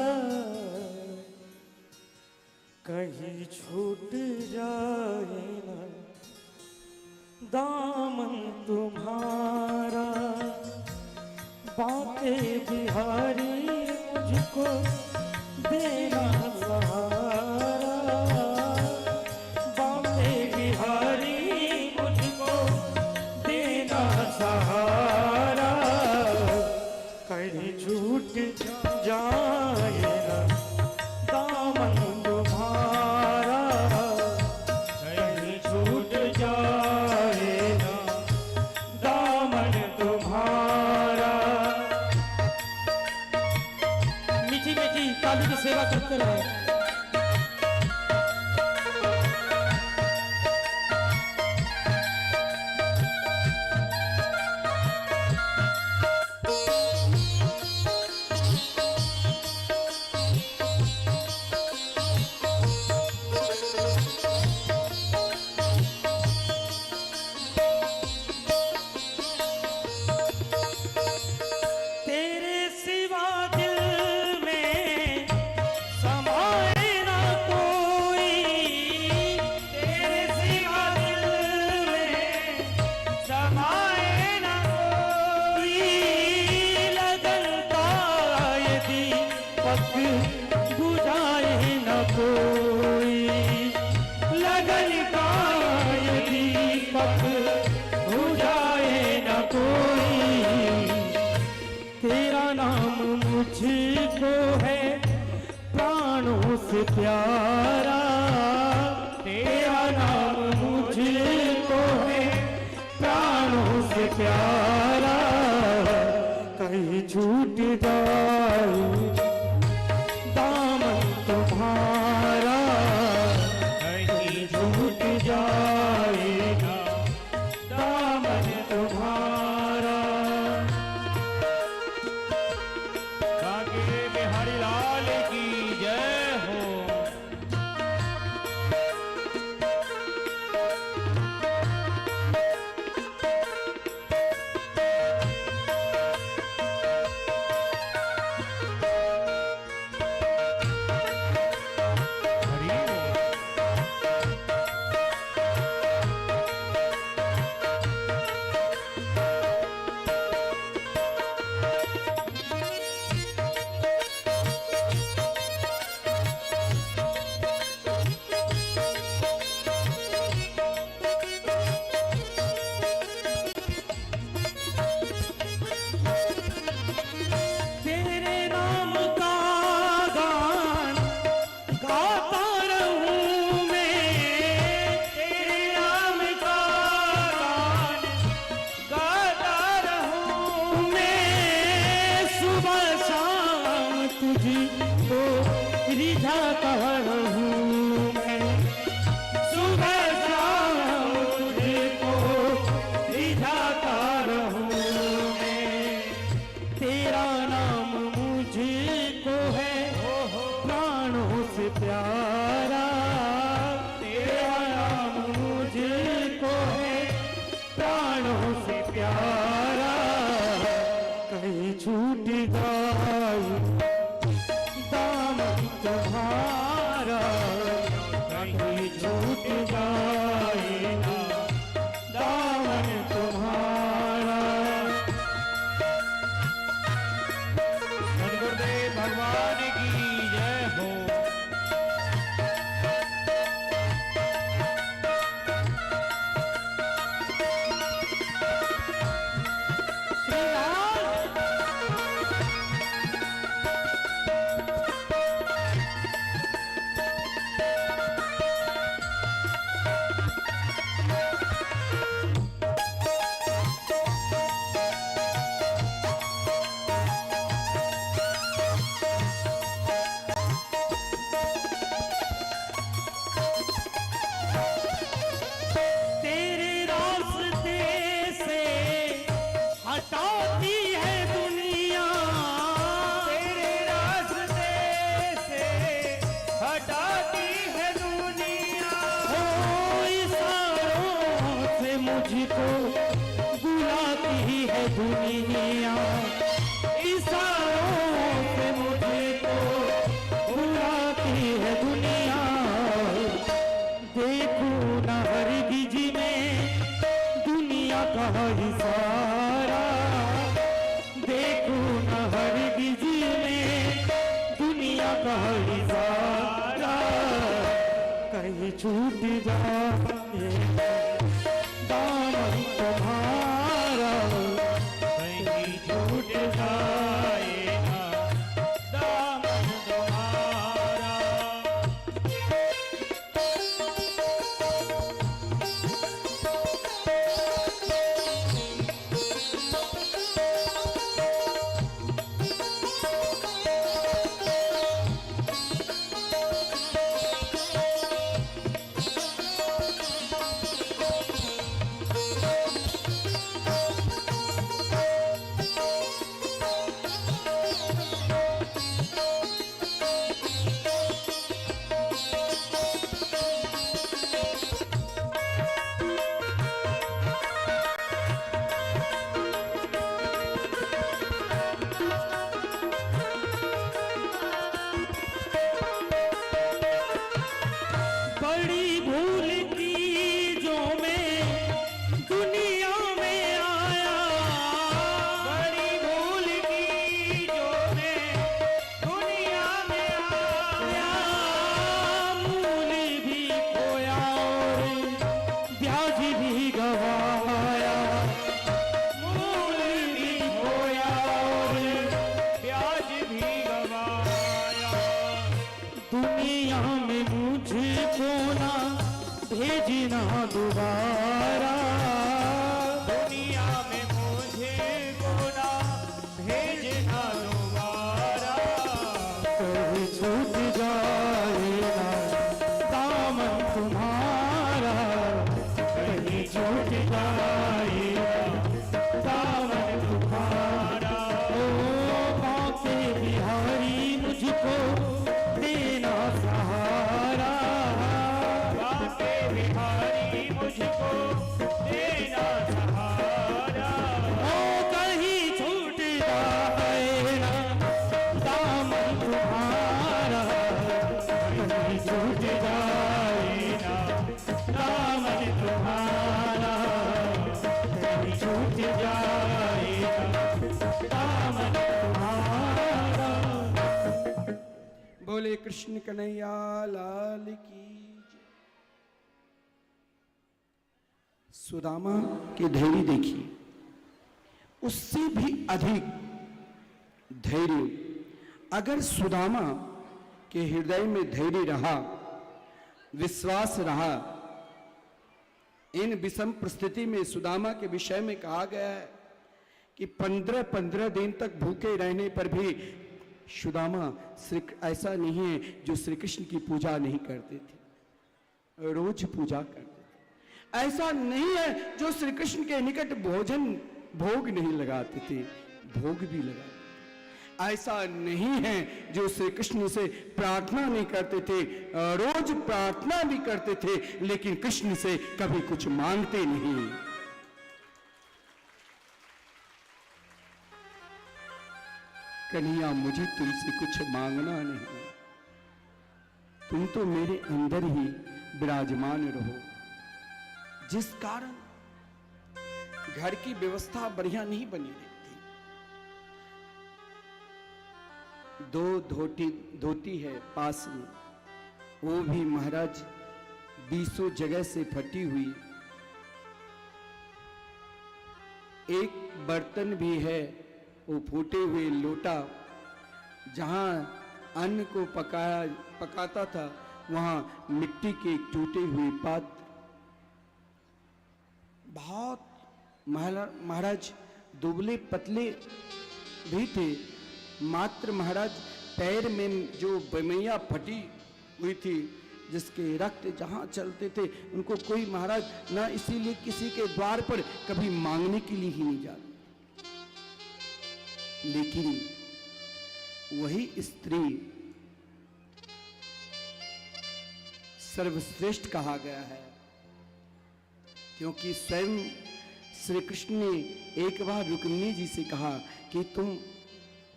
Speaker 2: कहीं छूट जाए ना दामन तुम्हारा। बांके बिहारी मुझको देना सहारा, बॉम्बे बिहारी मुझको देना सहारा, कहीं छूट जाए ना दामन तुम्हारा, कहीं छूट जाए ना दामन तुम्हारा। मीठी मीठी काली की सेवा करते रहे। तेरे सिवा दिल में समाए ना कोई, तेरे सिवा दिल में समाए ना कोई, लगन का ये दीपक बुझाए ना कोई, लगन का ये दीपक बुझाए ना कोई। तेरा नाम मुझको है प्राणों से प्यारा, तेरा नाम मुझको है प्राणों से प्यारा, कहीं छूट जाए दामन तुम्हारा, कहीं छूट जाए ना दामन तुम्हारा। बांके बिहारी लाल की जय हो। हरि बोल। तेरे नाम का गान गाता रहूं मैं, तेरे नाम का गान गाता रहूं मैं, सुबह शाम तुझको रिझाता रहूं मैं, सुबह शाम तुझको रिझाता रहूं मैं। तेरा नाम मुझको है प्राणों से प्यारा, तेरा नाम मुझको है प्राणों से प्यारा, कहीं छूट जाए दामन तुम्हारा, कहीं छूट जाए ना दामन तुम्हारा। सद्गुरुदेव भगवान की जय हो। श्री राम। तेरे रास्ते से हटाती है दुनिया, तेरे रास्ते से हटाती है दुनिया, हो इशारों से मुझको बुलाती है दुनिया, इशारों से मुझको बुलाती है दुनिया। देखूं न हरगिज में दुनिया का इशारा, देखूं न हरगिज में कहीं छूट जाए दामन तुम्हारा, कहीं छूट जाए ना दामन तुम्हारा। बड़ी भूल की जो मैं दुनिया में आया, बड़ी भूल की जो मैं दुनिया में आया, मूल भी खोया और ब्याज भी गवाया, मूल भी खोया और ब्याज भी गवाया। दुनिया में मुझको ना भेजना दोबारा, दुनिया में मुझे को ना भेजना दोबारा। कहीं छूट जाए ना दामन तुम्हारा, कहीं छूट जाए ना दामन तुम्हारा। ओ बांके बिहारी मुझको देना सहारा, बांके बिहारी मुझको देना सहारा। ओ कहीं छूट जाए ना दामन तुम्हारा, कहीं छूट जाए ना दामन तुम्हारा, कहीं छूट जाए ना दामन तुम्हारा।
Speaker 1: बोले कृष्ण कन्हैया लाल की जय। सुदामा की धैर्य देखिए, उससे भी अधिक धैर्य अगर सुदामा के हृदय में धैर्य रहा, विश्वास रहा। इन विषम परिस्थिति में सुदामा के विषय में कहा गया है कि 15 दिन तक भूखे रहने पर भी सुदामा ऐसा नहीं है जो श्री कृष्ण की पूजा नहीं करते थे, रोज पूजा करते थे। ऐसा नहीं है जो श्री कृष्ण के निकट भोजन भोग नहीं लगाते थे, भोग भी लगाते थे। ऐसा नहीं है जो श्री कृष्ण से प्रार्थना नहीं करते थे, रोज प्रार्थना भी करते थे, लेकिन कृष्ण से कभी कुछ मांगते नहीं। कन्हैया मुझे तुमसे कुछ मांगना नहीं, तुम तो मेरे अंदर ही विराजमान रहो। जिस कारण घर की व्यवस्था बढ़िया नहीं बनी रहती। 2 धोती है पास में, वो भी महाराज 20 जगह से फटी हुई। एक बर्तन भी है, वो फूटे हुए लोटा, जहां अन्न को पकाता था वहां मिट्टी के टूटे हुए पात्र। बहुत महाराज दुबले पतले भी थे। मात्र महाराज पैर में जो बमैया फटी हुई थी, जिसके रक्त जहां चलते थे, उनको कोई महाराज ना इसीलिए किसी के द्वार पर कभी मांगने के लिए ही नहीं जाते। लेकिन वही स्त्री सर्वश्रेष्ठ कहा गया है, क्योंकि स्वयं श्री कृष्ण ने एक बार रुक्मिणी जी से कहा कि तुम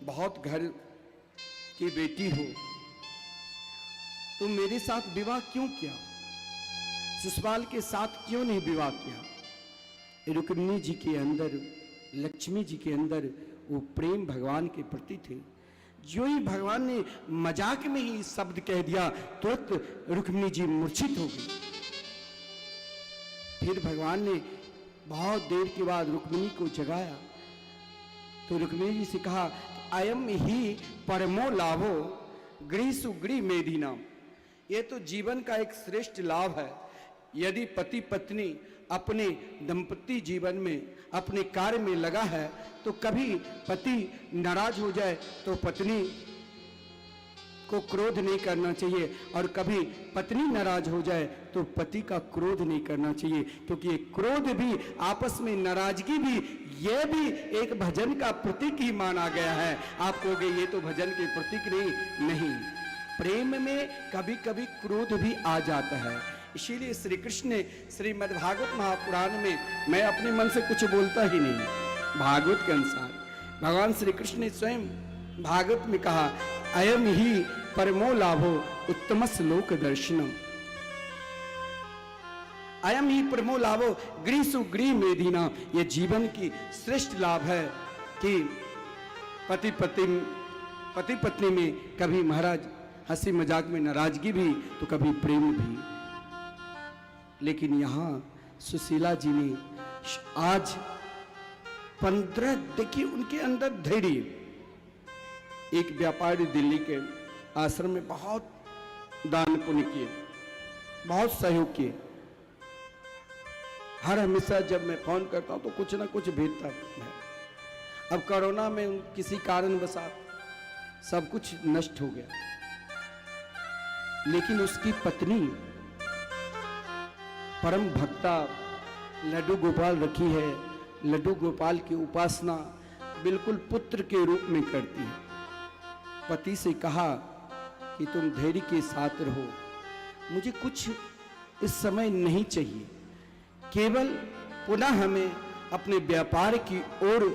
Speaker 1: बहुत घर की बेटी हो, तुम मेरे साथ विवाह क्यों किया, शिशुपाल के साथ क्यों नहीं विवाह किया। रुक्मिणी जी के अंदर, लक्ष्मी जी के अंदर वो प्रेम भगवान के प्रति थे। जो ही भगवान ने मजाक में ही शब्द कह दिया, तुरंत रुक्मिणी जी मूर्छित हो गई। फिर भगवान ने बहुत देर के बाद रुक्मिणी को जगाया, तो रुक्मिणी जी से कहा, अयम ही परमो लाभो गृहीसु गृह मेधिनाम। ये तो जीवन का एक श्रेष्ठ लाभ है। यदि पति पत्नी अपने दंपति जीवन में अपने कार्य में लगा है, तो कभी पति नाराज हो जाए तो पत्नी को क्रोध नहीं करना चाहिए, और कभी पत्नी नाराज हो जाए तो पति का क्रोध नहीं करना चाहिए, क्योंकि ये क्रोध भी, आपस में नाराजगी भी, ये भी एक भजन का प्रतीक ही माना गया है। आप कहोगे ये तो भजन के प्रतीक नहीं, प्रेम में कभी कभी क्रोध भी आ जाता है। इसीलिए श्री कृष्ण ने श्रीमद् भागवत महापुराण में, मैं अपने मन से कुछ बोलता ही नहीं, भागवत के अनुसार भगवान श्री कृष्ण ने स्वयं भागवत में कहा, अयम ही परमो लाभो उत्तमस लोक दर्शनम। अयम ही परमो लाभो गृहीसु गृह मेधिना। ये जीवन की श्रेष्ठ लाभ है कि पति पत्नी में कभी महाराज हंसी मजाक में नाराजगी भी, तो कभी प्रेम भी। लेकिन यहां सुशीला जी ने आज 15, देखिए उनके अंदर धैर्य। एक व्यापारी दिल्ली के आश्रम में बहुत दान पुण्य किए, बहुत सहयोग किए। हर हमेशा जब मैं फोन करता हूं तो कुछ ना कुछ भेजता है। अब कोरोना में किसी कारणवशात सब कुछ नष्ट हो गया, लेकिन उसकी पत्नी परम भक्ता लड्डू गोपाल रखी है। लड्डू गोपाल की उपासना बिल्कुल पुत्र के रूप में करती है। पति से कहा कि तुम धैर्य के साथ रहो, मुझे कुछ इस समय नहीं चाहिए, केवल पुनः हमें अपने व्यापार की ओर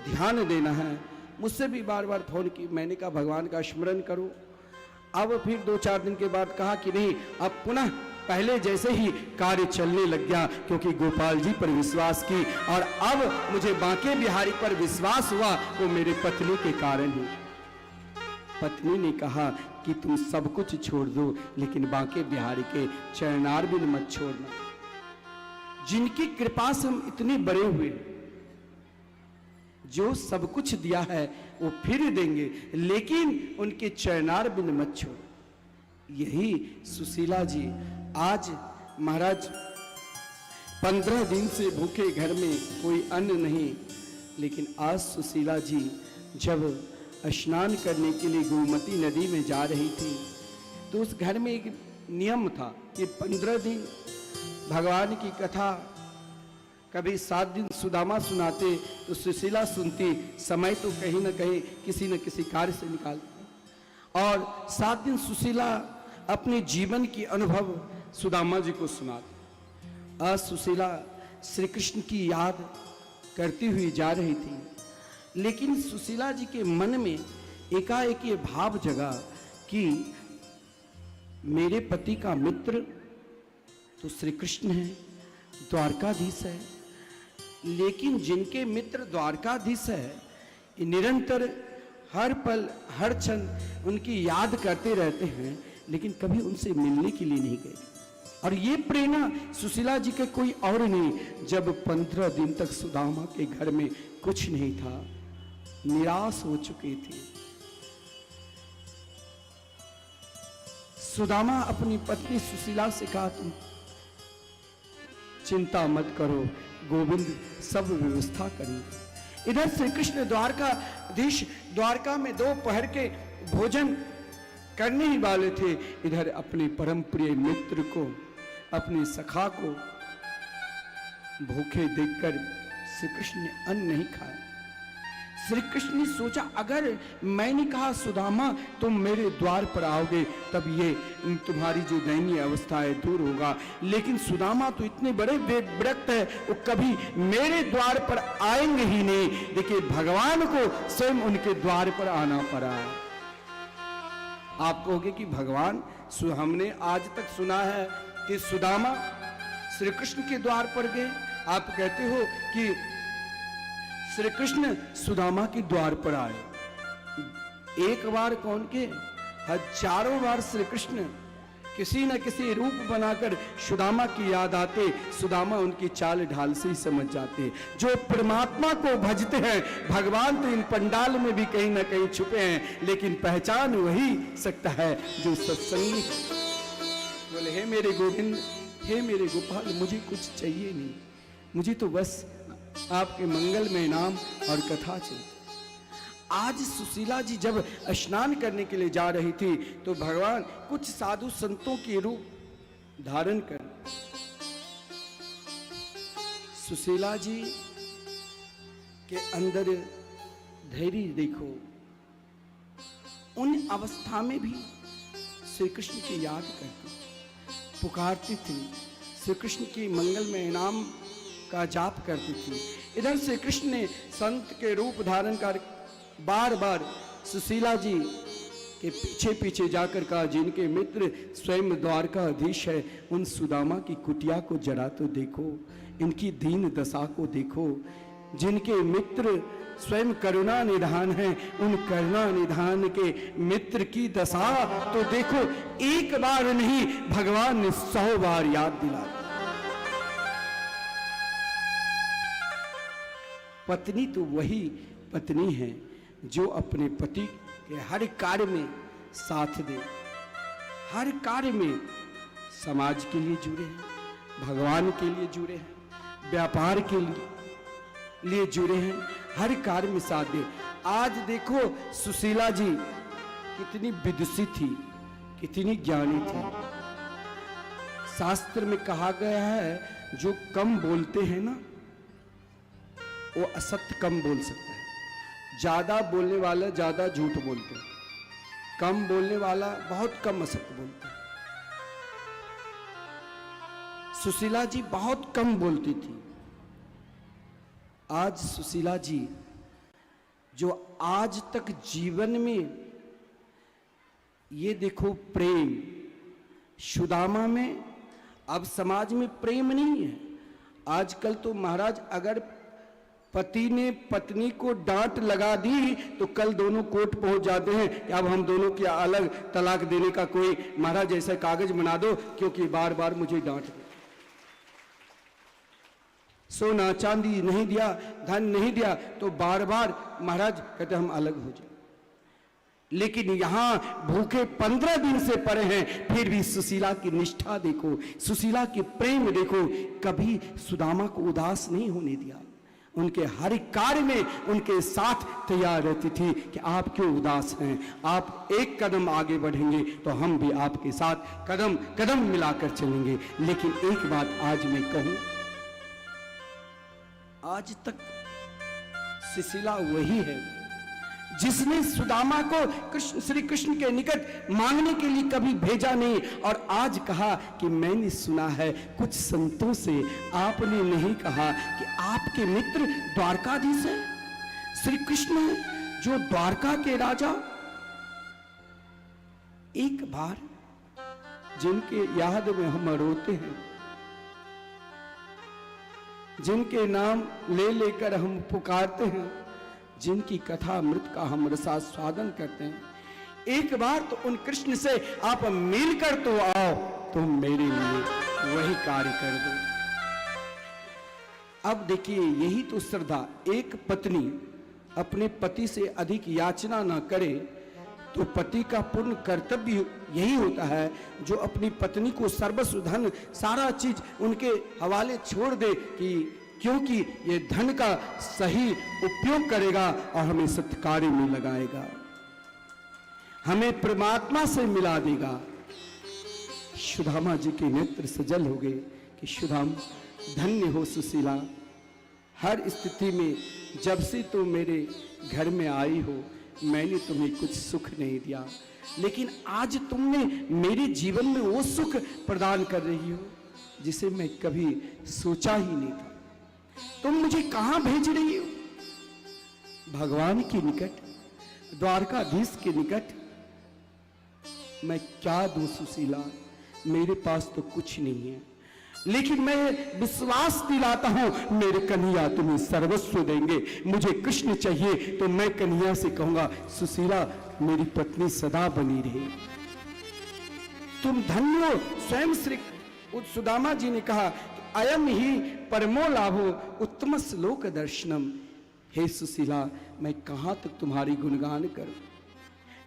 Speaker 1: ध्यान देना है। मुझसे भी बार बार फोन की, मैंने कहा भगवान का स्मरण करो। अब फिर 2-4 दिन के बाद कहा कि नहीं, अब पुनः पहले जैसे ही कार्य चलने लग गया, क्योंकि गोपाल जी पर विश्वास की, और अब मुझे बांके बिहारी पर विश्वास हुआ, वो मेरे पत्नी के कारण ही। पत्नी ने कहा कि तुम सब कुछ छोड़ दो, लेकिन बांके बिहारी के चरणार भी मत छोड़ना, जिनकी कृपा से हम इतने बड़े हुए। जो सब कुछ दिया है वो फिर देंगे, लेकिन उनके चरणार बिन मत छोड़ो। यही सुशीला जी आज महाराज 15 दिन से भूखे, घर में कोई अन्न नहीं, लेकिन आज सुशीला जी जब स्नान करने के लिए गोमती नदी में जा रही थी, तो उस घर में एक नियम था कि 15 दिन भगवान की कथा, कभी 7 दिन सुदामा सुनाते तो सुशीला सुनती, समय तो कहीं ना कहीं किसी न किसी कार्य से निकालती, और 7 दिन सुशीला अपने जीवन की अनुभव सुदामा जी को सुनाती। आज सुशीला श्री कृष्ण की याद करती हुई जा रही थी, लेकिन सुशीला जी के मन में एकाएक ये भाव जगा कि मेरे पति का मित्र तो श्री कृष्ण है, द्वारकाधीश है, लेकिन जिनके मित्र द्वारकाधीश है, निरंतर हर पल हर क्षण उनकी याद करते रहते हैं, लेकिन कभी उनसे मिलने के लिए नहीं गए। और ये प्रेरणा सुशीला जी के कोई और नहीं। जब 15 दिन तक सुदामा के घर में कुछ नहीं था, निराश हो चुके थे, सुदामा अपनी पत्नी सुशीला से कहा, तुम चिंता मत करो, गोविंद सब व्यवस्था करेंगे। इधर श्री कृष्ण द्वारकाधीश द्वारका में दोपहर के भोजन करने ही वाले थे। इधर अपने परम प्रिय मित्र को, अपने सखा को भूखे देखकर श्री कृष्ण ने अन्न नहीं खाया। श्री कृष्ण ने सोचा, अगर मैंने कहा सुदामा तुम मेरे द्वार पर आओगे, तब ये तुम्हारी जो दयनीय अवस्था है दूर होगा, लेकिन सुदामा तो इतने बड़े विरक्त है, वो कभी मेरे द्वार पर आएंगे ही नहीं। देखिए भगवान को स्वयं उनके द्वार पर आना पड़ा। आप कहोगे कि भगवान, हमने आज तक सुना है कि सुदामा श्री कृष्ण के द्वार पर गए, आप कहते हो कि श्री कृष्ण सुदामा के द्वार पर आए। एक बार कौन के हजारों बार श्री कृष्ण किसी न किसी रूप बनाकर सुदामा की याद आते, सुदामा उनकी चाल ढाल से ही समझ जाते। जो परमात्मा को भजते हैं, भगवान तो इन पंडाल में भी कहीं ना कहीं छुपे हैं, लेकिन पहचान वही सकता है जो सत्संगी। बोले हे मेरे गोविंद, हे मेरे गोपाल, मुझे कुछ चाहिए नहीं, मुझे तो बस आपके मंगल में नाम और कथा चाहिए। आज सुशीला जी जब स्नान करने के लिए जा रही थी तो भगवान कुछ साधु संतों के रूप धारण कर सुशीला जी के अंदर धैर्य देखो। उन अवस्था में भी श्री कृष्ण की याद करती, पुकारती थी, श्री कृष्ण की मंगल में नाम का जाप करती थी। इधर श्री कृष्ण ने संत के रूप धारण कर बार बार सुशीला जी के पीछे पीछे जाकर कहा, जिनके मित्र स्वयं द्वारकाधीश है, उन सुदामा की कुटिया को जरा तो देखो, इनकी दीन दशा को देखो। जिनके मित्र स्वयं करुणा निधान है, उन करुणा निधान के मित्र की दशा तो देखो। एक बार नहीं, भगवान ने 100 बार याद दिला। पत्नी तो वही पत्नी है जो अपने पति के हर कार्य में साथ दे, हर कार्य में समाज के लिए जुड़े हैं, भगवान के लिए जुड़े हैं, व्यापार के लिए जुड़े हैं, हर कार्य में साथ दे। आज देखो सुशीला जी कितनी विदुषी थी, कितनी ज्ञानी थी। शास्त्र में कहा गया है, जो कम बोलते हैं ना, वो असत्य कम बोल सकता है। ज्यादा बोलने वाला ज्यादा झूठ बोलते हैं, कम बोलने वाला बहुत कम असत्य बोलते हैं। सुशीला जी बहुत कम बोलती थी। आज सुशीला जी जो आज तक जीवन में, ये देखो प्रेम, सुदामा में, अब समाज में प्रेम नहीं है। आजकल तो महाराज अगर पति ने पत्नी को डांट लगा दी तो कल दोनों कोर्ट पहुंच जाते हैं कि अब हम दोनों की अलग तलाक देने का कोई महाराज ऐसा कागज बना दो, क्योंकि बार बार मुझे डांट दे। सोना चांदी नहीं दिया, धन नहीं दिया, तो बार बार महाराज कहते हम अलग हो जाए। लेकिन यहां भूखे 15 दिन से पड़े हैं, फिर भी सुशीला की निष्ठा देखो, सुशीला की प्रेम देखो, कभी सुदामा को उदास नहीं होने दिया। उनके हर कार्य में उनके साथ तैयार रहती थी कि आप क्यों उदास हैं, आप एक कदम आगे बढ़ेंगे तो हम भी आपके साथ कदम कदम मिलाकर चलेंगे। लेकिन एक बात आज मैं कहूं, आज तक सुशीला वही है जिसने सुदामा को श्री कृष्ण के निकट मांगने के लिए कभी भेजा नहीं। और आज कहा कि मैंने सुना है कुछ संतों से, आपने नहीं कहा कि आपके मित्र द्वारकाधीश है, श्री कृष्ण है जो द्वारका के राजा। एक बार जिनके याद में हम रोते हैं, जिनके नाम ले लेकर हम पुकारते हैं, जिनकी कथा अमृत का हम रसास्वादन करते हैं, एक बार तो उन कृष्ण से आप मिलकर तो आओ, तुम मेरे लिए वही कार्य कर दो। अब देखिए, यही तो श्रद्धा। एक पत्नी अपने पति से अधिक याचना ना करे तो पति का पूर्ण कर्तव्य यही होता है, जो अपनी पत्नी को सर्वस्व धन सारा चीज उनके हवाले छोड़ दे, कि क्योंकि ये धन का सही उपयोग करेगा और हमें सत्कार्य में लगाएगा, हमें परमात्मा से मिला देगा। सुदामा जी के नेत्र सजल हो गए कि सुदाम धन्य हो सुशीला, हर स्थिति में जब से तुम मेरे घर में आई हो मैंने तुम्हें कुछ सुख नहीं दिया, लेकिन आज तुमने मेरे जीवन में वो सुख प्रदान कर रही हो जिसे मैं कभी सोचा ही नहीं था। तुम मुझे कहां भेज रही हो? भगवान के निकट, द्वारकाधीश के निकट। मैं क्या दूं सुशीला, मेरे पास तो कुछ नहीं है, लेकिन मैं विश्वास दिलाता हूं मेरे कन्हैया तुम्हें सर्वस्व देंगे। मुझे कृष्ण चाहिए तो मैं कन्हैया से कहूंगा सुशीला मेरी पत्नी सदा बनी रहे। तुम धन्य हो। स्वयं श्री सुदामा जी ने कहा कि अयम ही परमो लाभो उत्तम श्लोक दर्शनम। हे सुशीला, मैं कहां तक तुम्हारी गुणगान करूं,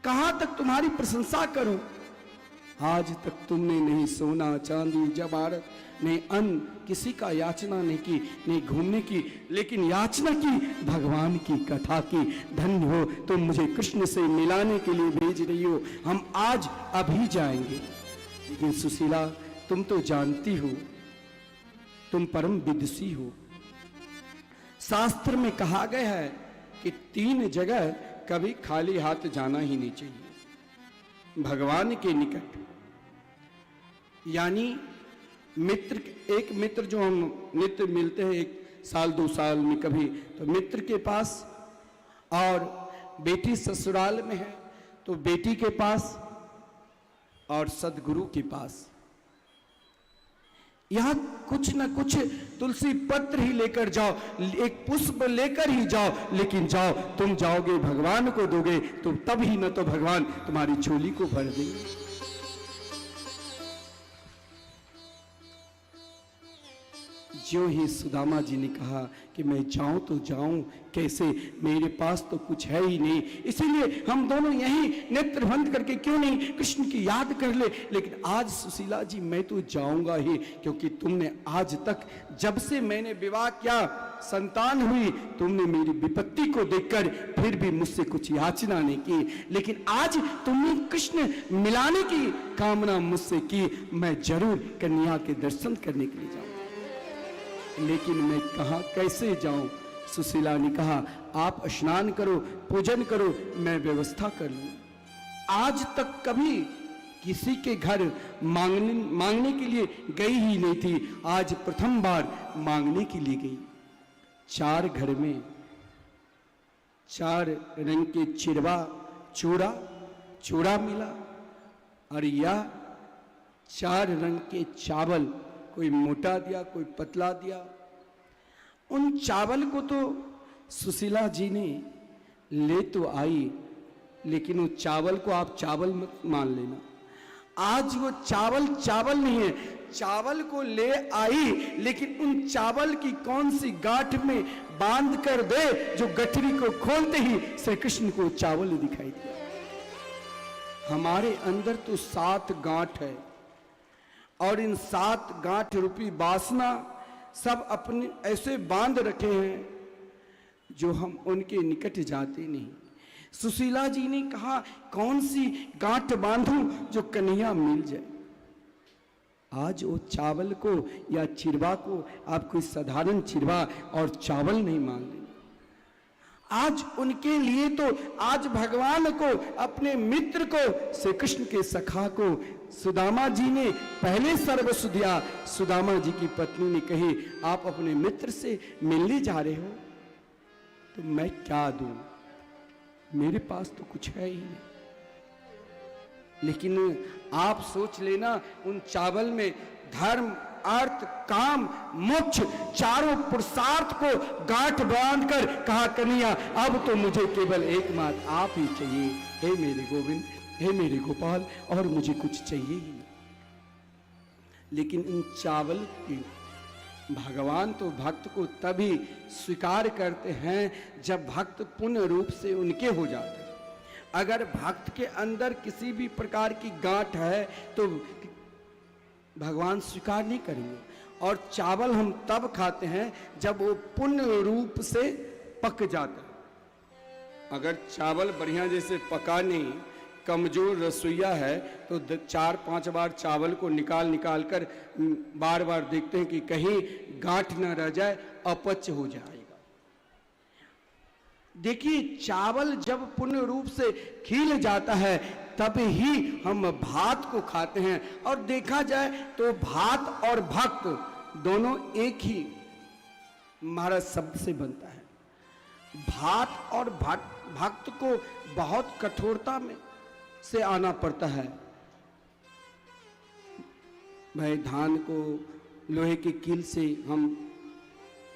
Speaker 1: कहां तक तुम्हारी प्रशंसा करूं। आज तक तुमने नहीं सोना चांदी जवाहरत, नहीं अन्न किसी का याचना नहीं की, नहीं घूमने की, लेकिन याचना की भगवान की कथा की। धन्य हो, तुम मुझे कृष्ण से मिलाने के लिए भेज रही हो। हम आज अभी जाएंगे। लेकिन सुशीला, तुम तो जानती हो, तुम परम विदुषी हो। शास्त्र में कहा गया है कि 3 जगह कभी खाली हाथ जाना ही नहीं चाहिए। भगवान के निकट, यानी मित्र, एक मित्र जो हम नित्य मिलते हैं 1 साल 2 साल में कभी, तो मित्र के पास, और बेटी ससुराल में है तो बेटी के पास, और सदगुरु के पास। यहां कुछ न कुछ तुलसी पत्र ही लेकर जाओ, एक पुष्प लेकर ही जाओ, लेकिन जाओ, तुम जाओगे भगवान को दोगे तो तब ही, न तो भगवान तुम्हारी झोली को भर देंगे। ज्यों ही सुदामा जी ने कहा कि मैं जाऊं तो जाऊं कैसे, मेरे पास तो कुछ है ही नहीं, इसीलिए हम दोनों यहीं नेत्र बंद करके क्यों नहीं कृष्ण की याद कर ले। लेकिन आज सुशीला जी मैं तो जाऊंगा ही, क्योंकि तुमने आज तक, जब से मैंने विवाह किया, संतान हुई, तुमने मेरी विपत्ति को देखकर फिर भी मुझसे कुछ याचना नहीं की, लेकिन आज तुमने कृष्ण मिलाने की कामना मुझसे की। मैं जरूर कन्या के दर्शन करने के लिए जाऊंगा, लेकिन मैं कहां कैसे जाऊं। सुशीला ने कहा आप स्नान करो, पूजन करो, मैं व्यवस्था कर लूं। आज तक कभी किसी के घर मांगने के लिए गई ही नहीं थी, आज प्रथम बार मांगने के लिए गई। 4 घर में 4 रंग के चिरवा चूड़ा मिला, और यह 4 रंग के चावल, कोई मोटा दिया, कोई पतला दिया। उन चावल को तो सुशीला जी ने ले तो आई, लेकिन उस चावल को आप चावल मत मान लेना। आज वो चावल नहीं है, चावल को ले आई, लेकिन उन चावल की कौन सी गांठ में बांध कर दे, जो गठरी को खोलते ही श्री कृष्ण को चावल दिखाई दिया। हमारे अंदर तो 7 गांठ है, और इन 7 गांठ रूपी वासना सब अपने ऐसे बांध रखे हैं, जो हम उनके निकट जाते नहीं। सुशीला जी ने कहा कौन सी गांठ बांधूं जो कन्हैया मिल जाए। आज वो चावल को या चिरवा को आप कोई साधारण चिरवा और चावल नहीं मान लेंगे। आज उनके लिए तो, आज भगवान को, अपने मित्र को, श्री कृष्ण के सखा को सुदामा जी ने पहले सर्वस्व दिया। सुदामा जी की पत्नी ने कही आप अपने मित्र से मिलने जा रहे हो, तो मैं क्या दूं, मेरे पास तो कुछ है ही नहीं। लेकिन आप सोच लेना, उन चावल में धर्म, अर्थ, काम, मोक्ष, चारों पुरुषार्थ को गांठ बांधकर कहा कन्हैया अब तो मुझे केवल एकमात्र आप ही चाहिए। हे मेरे गोविंद, हे मेरे गोपाल, और मुझे कुछ चाहिए ही नहीं। लेकिन इन चावल की भगवान तो भक्त को तभी स्वीकार करते हैं जब भक्त पूर्ण रूप से उनके हो जाते हैं। अगर भक्त के अंदर किसी भी प्रकार की गांठ है तो भगवान स्वीकार नहीं करेंगे। और चावल हम तब खाते हैं जब वो पूर्ण रूप से पक जाता है। अगर चावल बढ़िया जैसे पका नहीं, कमजोर रसोईया है, तो 4-5 बार चावल को निकाल कर बार बार देखते हैं कि कहीं गांठ न रह जाए, अपच हो जाएगा। देखिए, चावल जब पूर्ण रूप से खिल जाता है तब ही हम भात को खाते हैं। और देखा जाए तो भात और भक्त दोनों एक ही महाराज शब्द से बनता है। भात और भक्त को बहुत कठोरता में से आना पड़ता है। भाई धान को लोहे के कील से हम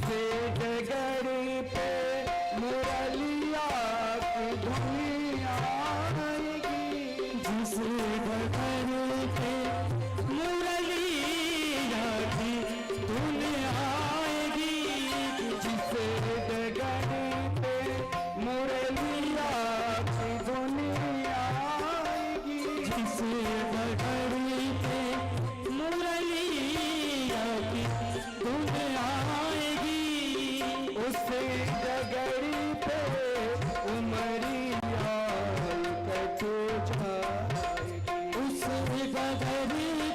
Speaker 1: जिसे डगर पे मुरलिया की दुनिया आएगी,
Speaker 2: जिस डगर पे मुरलिया की धुन आएगी,
Speaker 1: जिसे डगर पे मुरलिया की दुनिया आएगी,
Speaker 2: जिस डगर पे मुरलिया की धुन आएगी,
Speaker 1: उस डगर पे उमरिया कचो जाएगी,
Speaker 2: उस डगर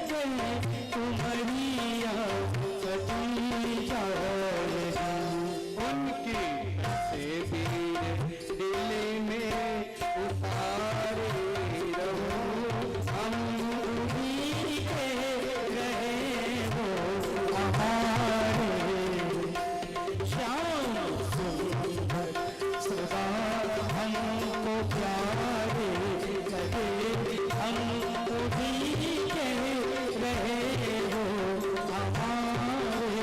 Speaker 2: पे उमरिया कटी जाएगी।
Speaker 1: उनकी से वीर दिल में उतारे रहो,
Speaker 2: हम उन्हीं के रहे वो हमारे, श्याम सुंदर सदा हमको प्यारे लगे, हम उन्हीं के रहे वो हमारे,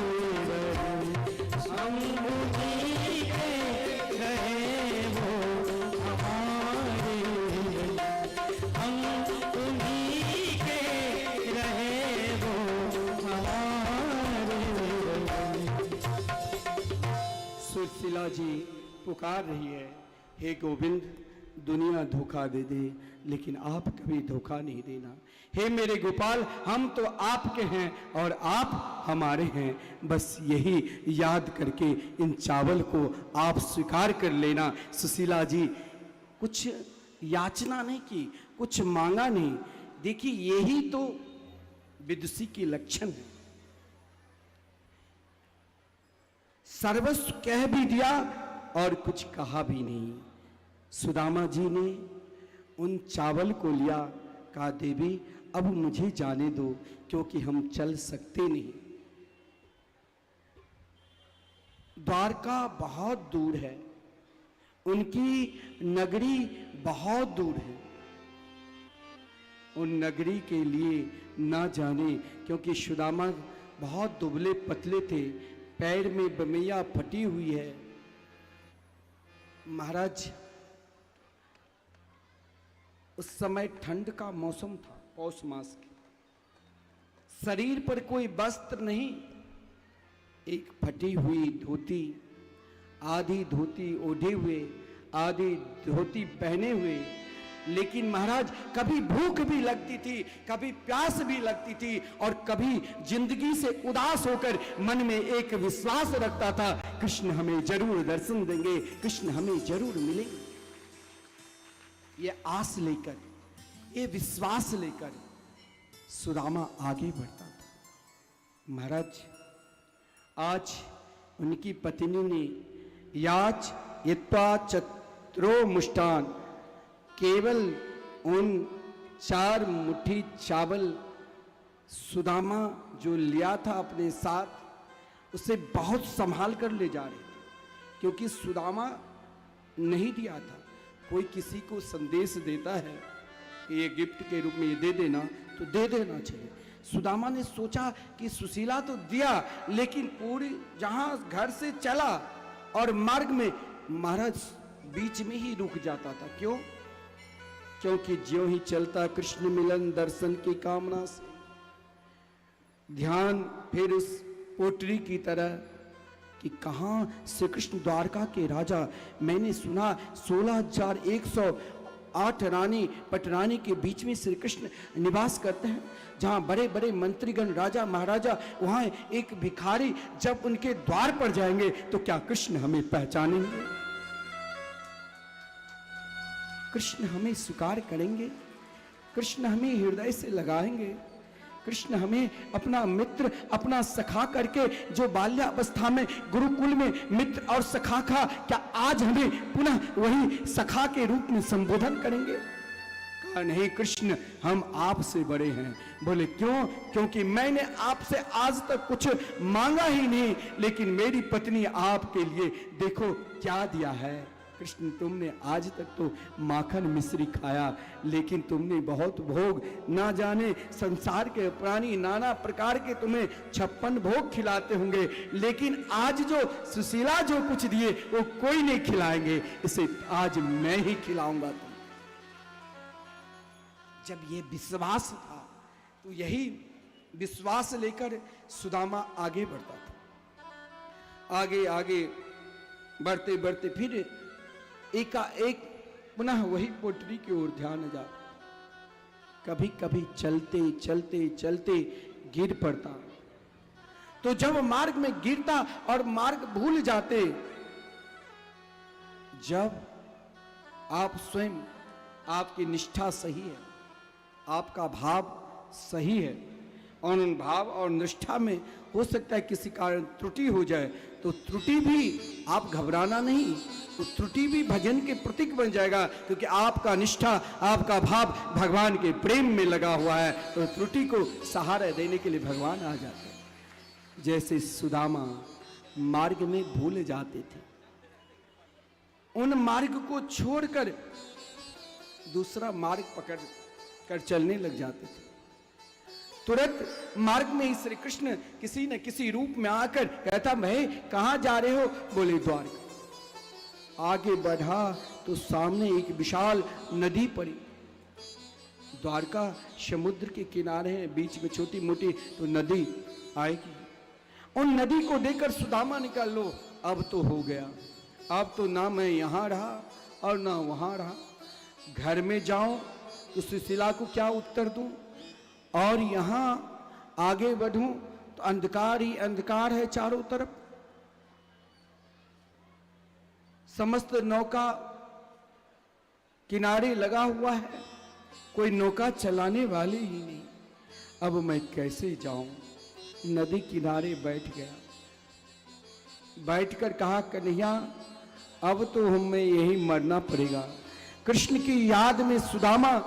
Speaker 2: हम उन्हीं के रहे वो हमारे, हम उन्हीं के रहे वो हमारे।
Speaker 1: सुशीला जी पुकार रही है, हे गोविंद, दुनिया धोखा दे दे लेकिन आप कभी धोखा नहीं देना। हे मेरे गोपाल, हम तो आपके हैं और आप हमारे हैं, बस यही याद करके इन चावल को आप स्वीकार कर लेना। सुशीला जी कुछ याचना नहीं की, कुछ मांगा नहीं। देखिए यही तो विदुषी के लक्षण है। सर्वस्व कह भी दिया और कुछ कहा भी नहीं। सुदामा जी ने उन चावल को लिया, कहा देवी अब मुझे जाने दो क्योंकि हम चल सकते नहीं। द्वारका बहुत दूर है, उनकी नगरी बहुत दूर है। उन नगरी के लिए ना जाने, क्योंकि सुदामा बहुत दुबले पतले थे, पैर में बमैया फटी हुई है। महाराज उस समय ठंड का मौसम था, पौष मास की, शरीर पर कोई वस्त्र नहीं, एक फटी हुई धोती, आधी धोती ओढ़े हुए, आधी धोती पहने हुए। लेकिन महाराज कभी भूख भी लगती थी, कभी प्यास भी लगती थी, और कभी जिंदगी से उदास होकर मन में एक विश्वास रखता था, कृष्ण हमें जरूर दर्शन देंगे, कृष्ण हमें जरूर मिलेंगे। ये आस लेकर, ये विश्वास लेकर सुदामा आगे बढ़ता था। महाराज आज उनकी पत्नी ने याच यत्वा चत्रो मुष्टान, केवल उन 4 मुट्ठी चावल सुदामा जो लिया था अपने साथ, उसे बहुत संभाल कर ले जा रहे थे, क्योंकि सुदामा नहीं दिया था। कोई किसी को संदेश देता है कि ये गिफ्ट के रूप में ये दे देना, तो दे देना चाहिए। सुदामा ने सोचा कि सुशीला तो दिया, लेकिन पूरी जहां घर से चला और मार्ग में महाराज बीच में ही रुक जाता था। क्यों? क्योंकि ज्यों ही चलता कृष्ण मिलन दर्शन की कामना से, ध्यान फिर उस पोटरी की तरह कि कहाँ श्री कृष्ण द्वारका के राजा, मैंने सुना 16,108 रानी पटरानी के बीच में श्री कृष्ण निवास करते हैं, जहाँ बड़े बड़े मंत्रीगण, राजा महाराजा, वहाँ एक भिखारी जब उनके द्वार पर जाएंगे तो क्या कृष्ण हमें पहचानेंगे? कृष्ण हमें स्वीकार करेंगे? कृष्ण हमें हृदय से लगाएंगे? कृष्ण हमें अपना मित्र, अपना सखा करके, जो बाल्यावस्था में गुरुकुल में मित्र और सखा का, क्या आज हमें पुनः वही सखा के रूप में संबोधन करेंगे? कहा नहीं कृष्ण, हम आपसे बड़े हैं। बोले क्यों? क्योंकि मैंने आपसे आज तक कुछ मांगा ही नहीं, लेकिन मेरी पत्नी आपके लिए देखो क्या दिया है। कृष्ण तुमने आज तक तो माखन मिश्री खाया, लेकिन तुमने बहुत भोग, ना जाने संसार के प्राणी नाना प्रकार के तुम्हें 56 भोग खिलाते होंगे, लेकिन आज जो सुशीला जो कुछ दिए वो कोई नहीं खिलाएंगे, इसे आज मैं ही खिलाऊंगा तुम। जब ये विश्वास था तो यही विश्वास लेकर सुदामा आगे बढ़ता था। आगे आगे बढ़ते बढ़ते फिर एकाएक पुनः वही पोटरी की ओर ध्यान जाता। कभी कभी चलते चलते चलते गिर पड़ता, तो जब मार्ग में गिरता और मार्ग भूल जाते, जब आप स्वयं, आपकी निष्ठा सही है, आपका भाव सही है, और उन भाव और निष्ठा में हो सकता है किसी कारण त्रुटि हो जाए, तो त्रुटि भी आप घबराना नहीं, तो त्रुटि भी भजन के प्रतीक बन जाएगा, क्योंकि आपका निष्ठा, आपका भाव भगवान के प्रेम में लगा हुआ है, तो त्रुटि को सहारा देने के लिए भगवान आ जाते हैं। जैसे सुदामा मार्ग में भूल जाते थे, उन मार्ग को छोड़कर दूसरा मार्ग पकड़ कर चलने लग जाते थे। तुरंत मार्ग में ही श्री कृष्ण किसी न किसी रूप में आकर कहता, भाई कहां जा रहे हो? बोले द्वारका। आगे बढ़ा तो सामने एक विशाल नदी पड़ी। द्वारका समुद्र के किनारे है, बीच में छोटी मोटी तो नदी आएगी। उन नदी को देखकर सुदामा ने कहा, लो अब तो हो गया, अब तो ना मैं यहां रहा और ना वहां रहा, घर में जाऊं तो सुशीला को क्या उत्तर दूं, और यहां आगे बढ़ूं तो अंधकार ही अंधकार है चारों तरफ, समस्त नौका किनारे लगा हुआ है, कोई नौका चलाने वाले ही नहीं, अब मैं कैसे जाऊं? नदी किनारे बैठ गया, बैठकर कहा, कन्हैया अब तो हमें यही मरना पड़ेगा। कृष्ण की याद में सुदामा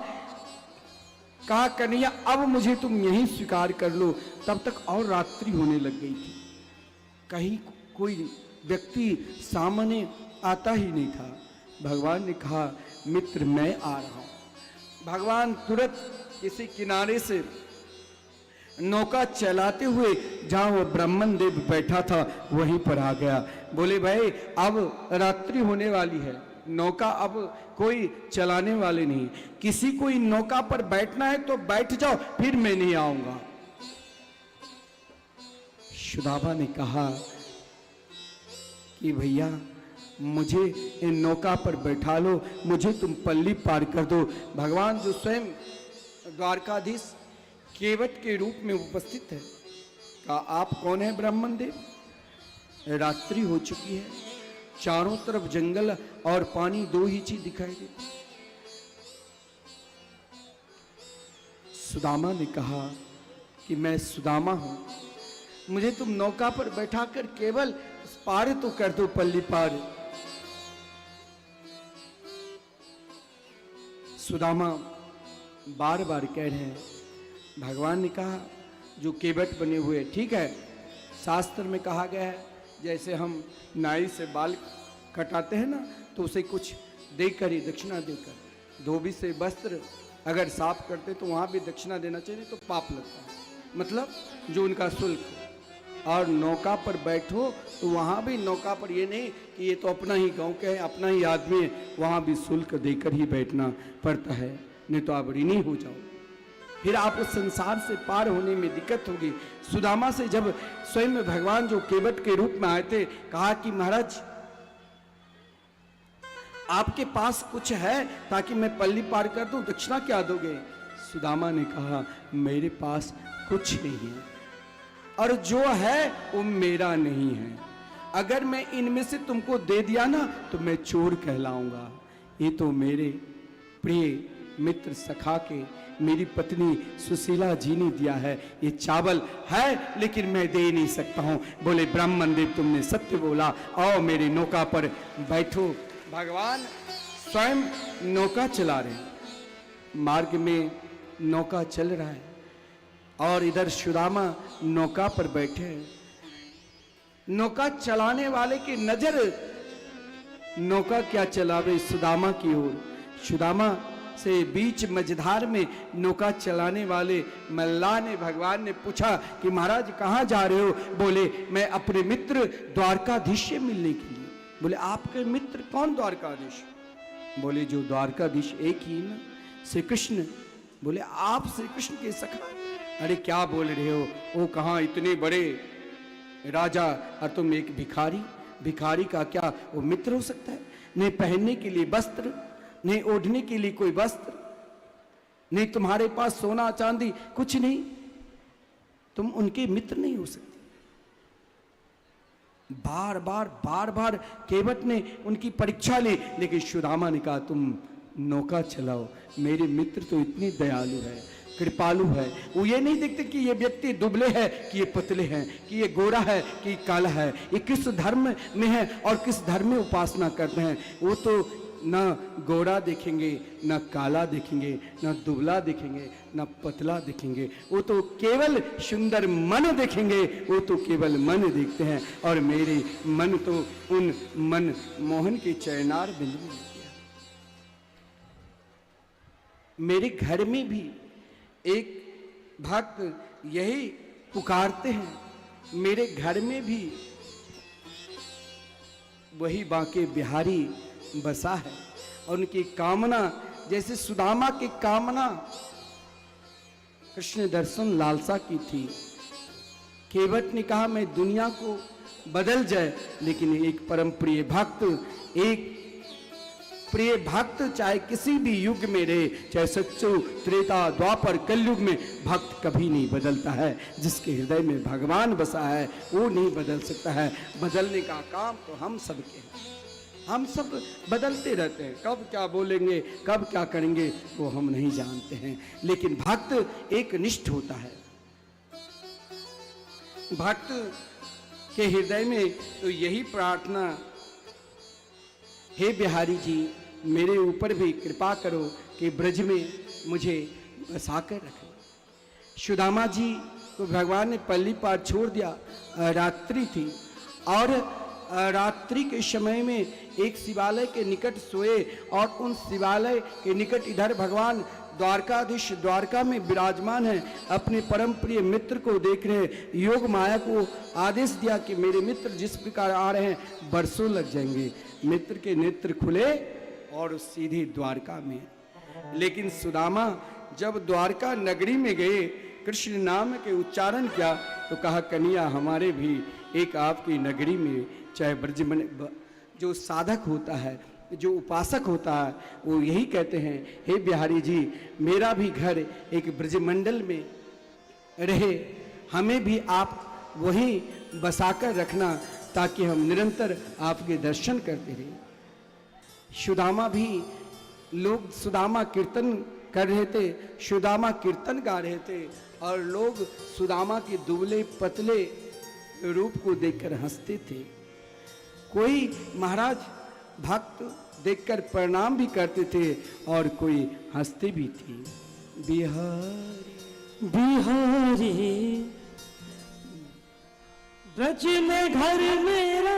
Speaker 1: कहा, कन्हैया अब मुझे तुम यहीं स्वीकार कर लो। तब तक और रात्रि होने लग गई थी, कहीं कोई व्यक्ति सामने आता ही नहीं था। भगवान ने कहा, मित्र मैं आ रहा हूं। भगवान तुरंत किसी किनारे से नौका चलाते हुए जहां वो ब्राह्मण देव बैठा था वहीं पर आ गया। बोले, भाई अब रात्रि होने वाली है, नौका अब कोई चलाने वाले नहीं, किसी को इन नौका पर बैठना है तो बैठ जाओ, फिर मैं नहीं आऊंगा। सुदामा ने कहा कि भैया मुझे इन नौका पर बैठा लो, मुझे तुम पल्ली पार कर दो। भगवान जो स्वयं द्वारकाधीश केवट के रूप में उपस्थित है, कहा, आप कौन है ब्राह्मण देव? रात्रि हो चुकी है, चारों तरफ जंगल और पानी, दो ही चीज दिखाई देती। सुदामा ने कहा कि मैं सुदामा हूं, मुझे तुम नौका पर बैठाकर केवल उस पार तो कर दो, पल्ली पार। सुदामा बार बार कह रहे हैं। भगवान ने कहा, जो केवट बने हुए, ठीक है, शास्त्र में कहा गया है जैसे हम नाई से बाल कटाते हैं ना, तो उसे कुछ देकर ही, दक्षिणा देकर, धोबी से वस्त्र अगर साफ करते तो वहाँ भी दक्षिणा देना चाहिए, तो पाप लगता है, मतलब जो उनका शुल्क। और नौका पर बैठो तो वहाँ भी नौका पर ये नहीं कि ये तो अपना ही गांव के है, अपना ही आदमी है, वहाँ भी शुल्क देकर ही बैठना पड़ता है, नहीं तो आप ऋणी हो जाओ, फिर आप उस संसार से पार होने में दिक्कत होगी। सुदामा से जब स्वयं भगवान जो केवट के रूप में आए थे, कहा कि महाराज आपके पास कुछ है ताकि मैं पल्ली पार कर दूं, दक्षिणा क्या दोगे? सुदामा ने कहा, मेरे पास कुछ नहीं है, और जो है वो मेरा नहीं है, अगर मैं इनमें से तुमको दे दिया ना तो मैं चोर कहलाऊंगा। ये तो मेरे प्रिय मित्र सखा के, मेरी पत्नी सुशीला जी ने दिया है, ये चावल है लेकिन मैं दे नहीं सकता हूं। बोले, ब्राह्मण देव तुमने सत्य बोला, आओ मेरी नौका पर बैठो। भगवान स्वयं नौका चला रहे हैं, मार्ग में नौका चल रहा है, और इधर सुदामा नौका पर बैठे हैं। नौका चलाने वाले की नजर नौका क्या चलावे सुदामा की ओर। सुदामा से बीच मझधार में नौका चलाने वाले मल्लाह ने, भगवान ने पूछा कि महाराज कहाँ जा रहे हो? बोले मैं अपने मित्र द्वारकाधीश से मिलने के लिए। बोले आपके मित्र कौन द्वारकाधीश? बोले जो द्वारकाधीश एक ही ना, श्री कृष्ण। बोले आप श्री कृष्ण के सखा? अरे क्या बोल रहे हो, वो कहाँ इतने बड़े राजा और तुम एक भिखारी। भिखारी का क्या वो मित्र हो सकता है? नहीं पहनने के लिए वस्त्र, नहीं ओढ़ने के लिए कोई वस्त्र, नहीं तुम्हारे पास सोना चांदी कुछ नहीं, तुम उनके मित्र नहीं हो सकते। बार बार केवट ने उनकी परीक्षा ली, लेकिन सुदामा ने कहा तुम नौका चलाओ, मेरे मित्र तो इतने दयालु है, कृपालु है। वो ये नहीं देखते कि ये व्यक्ति दुबले है कि ये पतले हैं, कि ये गोरा है कि काला है, ये किस धर्म में है और किस धर्म में उपासना करते हैं। वो तो ना गोरा देखेंगे, ना काला देखेंगे, ना दुबला देखेंगे, ना पतला देखेंगे, वो तो केवल सुंदर मन देखेंगे। वो तो केवल मन देखते हैं, और मेरे मन तो उन मन मोहन के चरणार बिंद में किया। मेरे घर में भी एक भक्त यही पुकारते हैं, मेरे घर में भी वही बांके बिहारी बसा है। और उनकी कामना जैसे सुदामा की कामना कृष्ण दर्शन लालसा की थी। केवट ने कहा मैं दुनिया को बदल जाए, लेकिन एक परम प्रिय भक्त, एक प्रिय भक्त चाहे किसी भी युग में रहे, चाहे सच्चो त्रेता द्वापर कलयुग में, भक्त कभी नहीं बदलता है। जिसके हृदय में भगवान बसा है वो नहीं बदल सकता है। बदलने का काम तो हम सबके हैं, हम सब बदलते रहते हैं। कब क्या बोलेंगे, कब क्या करेंगे वो हम नहीं जानते हैं, लेकिन भक्त एक निष्ठ होता है। भक्त के हृदय में तो यही प्रार्थना, हे बिहारी जी मेरे ऊपर भी कृपा करो कि ब्रज में मुझे बसाकर रखें। सुदामा जी को भगवान ने पल्ली पार छोड़ दिया, रात्रि थी, और रात्रि के समय में एक शिवालय के निकट सोए, और उन शिवालय के निकट इधर भगवान द्वारकाधीश द्वारका में विराजमान है, अपने परम प्रिय मित्र को देख रहे। योग माया को आदेश दिया कि मेरे मित्र जिस प्रकार आ रहे हैं बरसों लग जाएंगे। मित्र के नेत्र खुले और सीधे द्वारका में। लेकिन सुदामा जब द्वारका नगरी में गए, कृष्ण नाम के उच्चारण किया तो कहा कन्या हमारे भी एक आपकी नगरी में, चाहे ब्रजमन जो साधक होता है, जो उपासक होता है, वो यही कहते हैं हे बिहारी जी मेरा भी घर एक ब्रजमंडल में रहे, हमें भी आप वहीं बसाकर रखना ताकि हम निरंतर आपके दर्शन करते रहें। सुदामा भी, लोग सुदामा कीर्तन कर रहे थे, सुदामा कीर्तन गा रहे थे, और लोग सुदामा के दुबले पतले रूप को देखकर हंसते थे। कोई महाराज भक्त देखकर प्रणाम भी करते थे और कोई हंसते भी थे। बिहारी
Speaker 2: बिहारी ब्रज में घर मेरा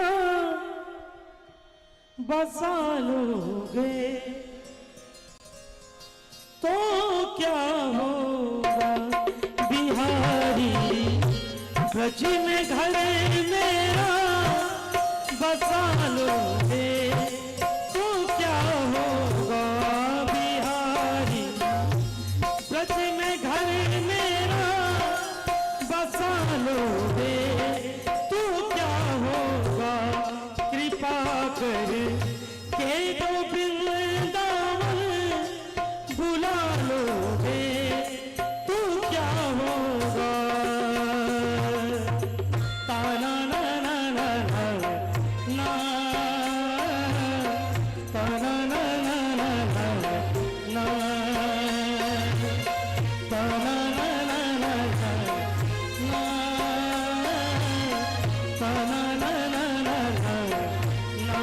Speaker 2: बसा लोगे तो क्या होगा। बिहारी ब्रज में घर मेरा बसा लोगे तो क्या होगा। बिहारी ब्रज में घर मेरा बसा लोगे तो क्या होगा। कृपा कर के वृंदावन बुला लोगे तो क्या होगा। ताना ना ना ना ना ताना ना ना ना ना ताना ना ना ना ना ताना ना ना ना ना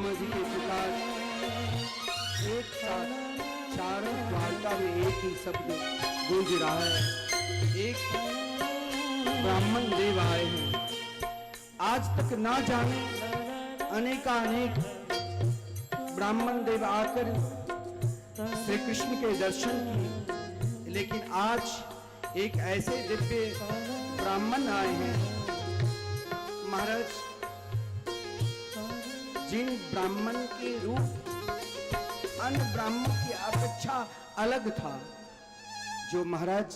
Speaker 1: सुदामा जी के पुकार एक साथ चारों द्वारका में एक ही शब्द गूंज रहा है। एक ब्राह्मण देव आए हैं। आज तक ना जाने अनेकानेक ब्राह्मण देव आकर श्री कृष्ण के दर्शन किए, लेकिन आज एक ऐसे दिव्य ब्राह्मण आए हैं महाराज, जिन ब्राह्मण के रूप अन्य ब्राह्मण की अपेक्षा अलग था, जो महाराज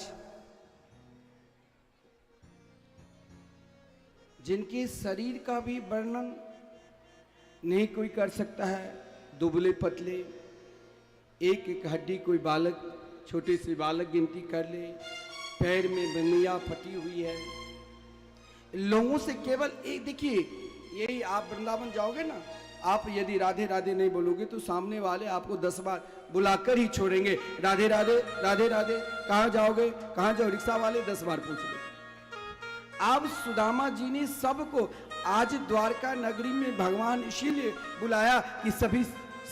Speaker 1: जिनके शरीर का भी वर्णन नहीं कोई कर सकता है। दुबले पतले, एक एक हड्डी कोई बालक, छोटे से बालक गिनती कर ले, पैर में बनिया फटी हुई है। लोगों से केवल एक, देखिए यही आप वृंदावन जाओगे ना, आप यदि राधे राधे नहीं बोलोगे तो सामने वाले आपको 10 बार बुलाकर ही छोड़ेंगे। राधे राधे राधे राधे, कहाँ जाओगे, कहाँ जाओ, रिक्शा वाले 10 बार पूछ ले। अब सुदामा जी ने सबको आज द्वारका नगरी में भगवान इसीलिए बुलाया कि सभी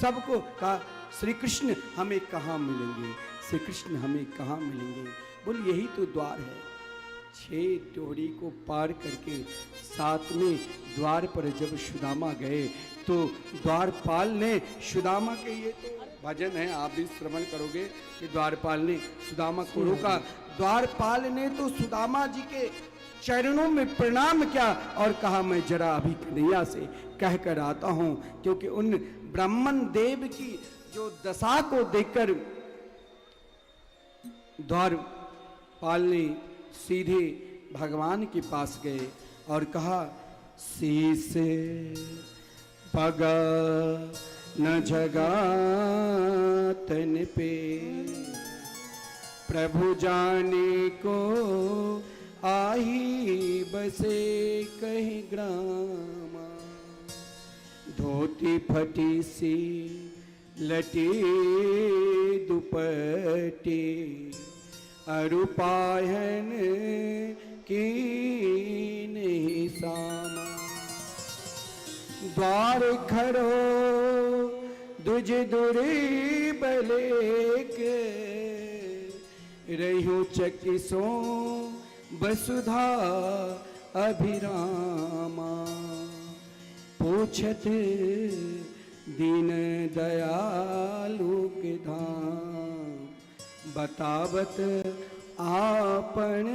Speaker 1: सबको कहा, श्री कृष्ण हमें कहाँ मिलेंगे, श्री कृष्ण हमें कहाँ मिलेंगे। बोल यही तो द्वार है। 6 डोरी को पार करके 7वें द्वार पर जब सुदामा गए तो द्वारपाल ने सुदामा के, ये तो भजन है, आप भी श्रवण करोगे कि द्वारपाल ने सुदामा को रोका। द्वारपाल ने तो सुदामा जी के चरणों में प्रणाम किया और कहा मैं जरा अभी कन्हैया से कह कर आता हूं, क्योंकि उन ब्राह्मण देव की जो दशा को देखकर द्वारपाल ने सीधे भगवान के पास गए और कहा, शीस पगा न जगा तन पे, प्रभु जाने को आई बसे कहीं ग्रामा, धोती फटी सी लटी दुपट्टी, अरुपायन की नहीं सामा, द्वार खड़ो दुज दुरी बलेक, रहो चकिसो वसुधा अभिरामा, पूछत दीन दयालु के धाम, बतावत आपन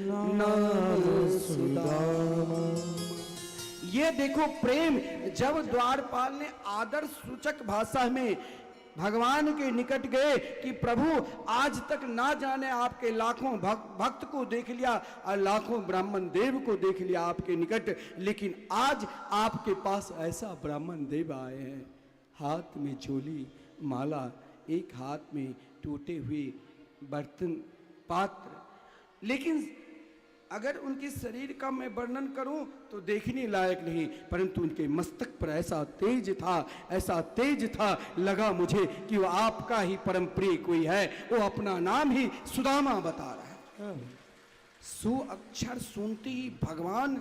Speaker 1: नाम सुदामा। ये देखो प्रेम, जब द्वारपाल ने आदर सूचक भाषा में भगवान के निकट गए कि प्रभु आज तक ना जाने आपके लाखों भक्त को देख लिया और लाखों ब्राह्मण देव को देख लिया आपके निकट, लेकिन आज आपके पास ऐसा ब्राह्मण देव आए हैं, हाथ में झोली माला, एक हाथ में टूटे हुए बर्तन पात्र। लेकिन अगर उनके शरीर का मैं वर्णन करूं तो देखने लायक नहीं, परंतु उनके मस्तक पर ऐसा तेज था, लगा मुझे कि वो आपका ही परम प्रिय कोई है। वो अपना नाम ही सुदामा बता रहा है। सु अक्षर सुनते ही भगवान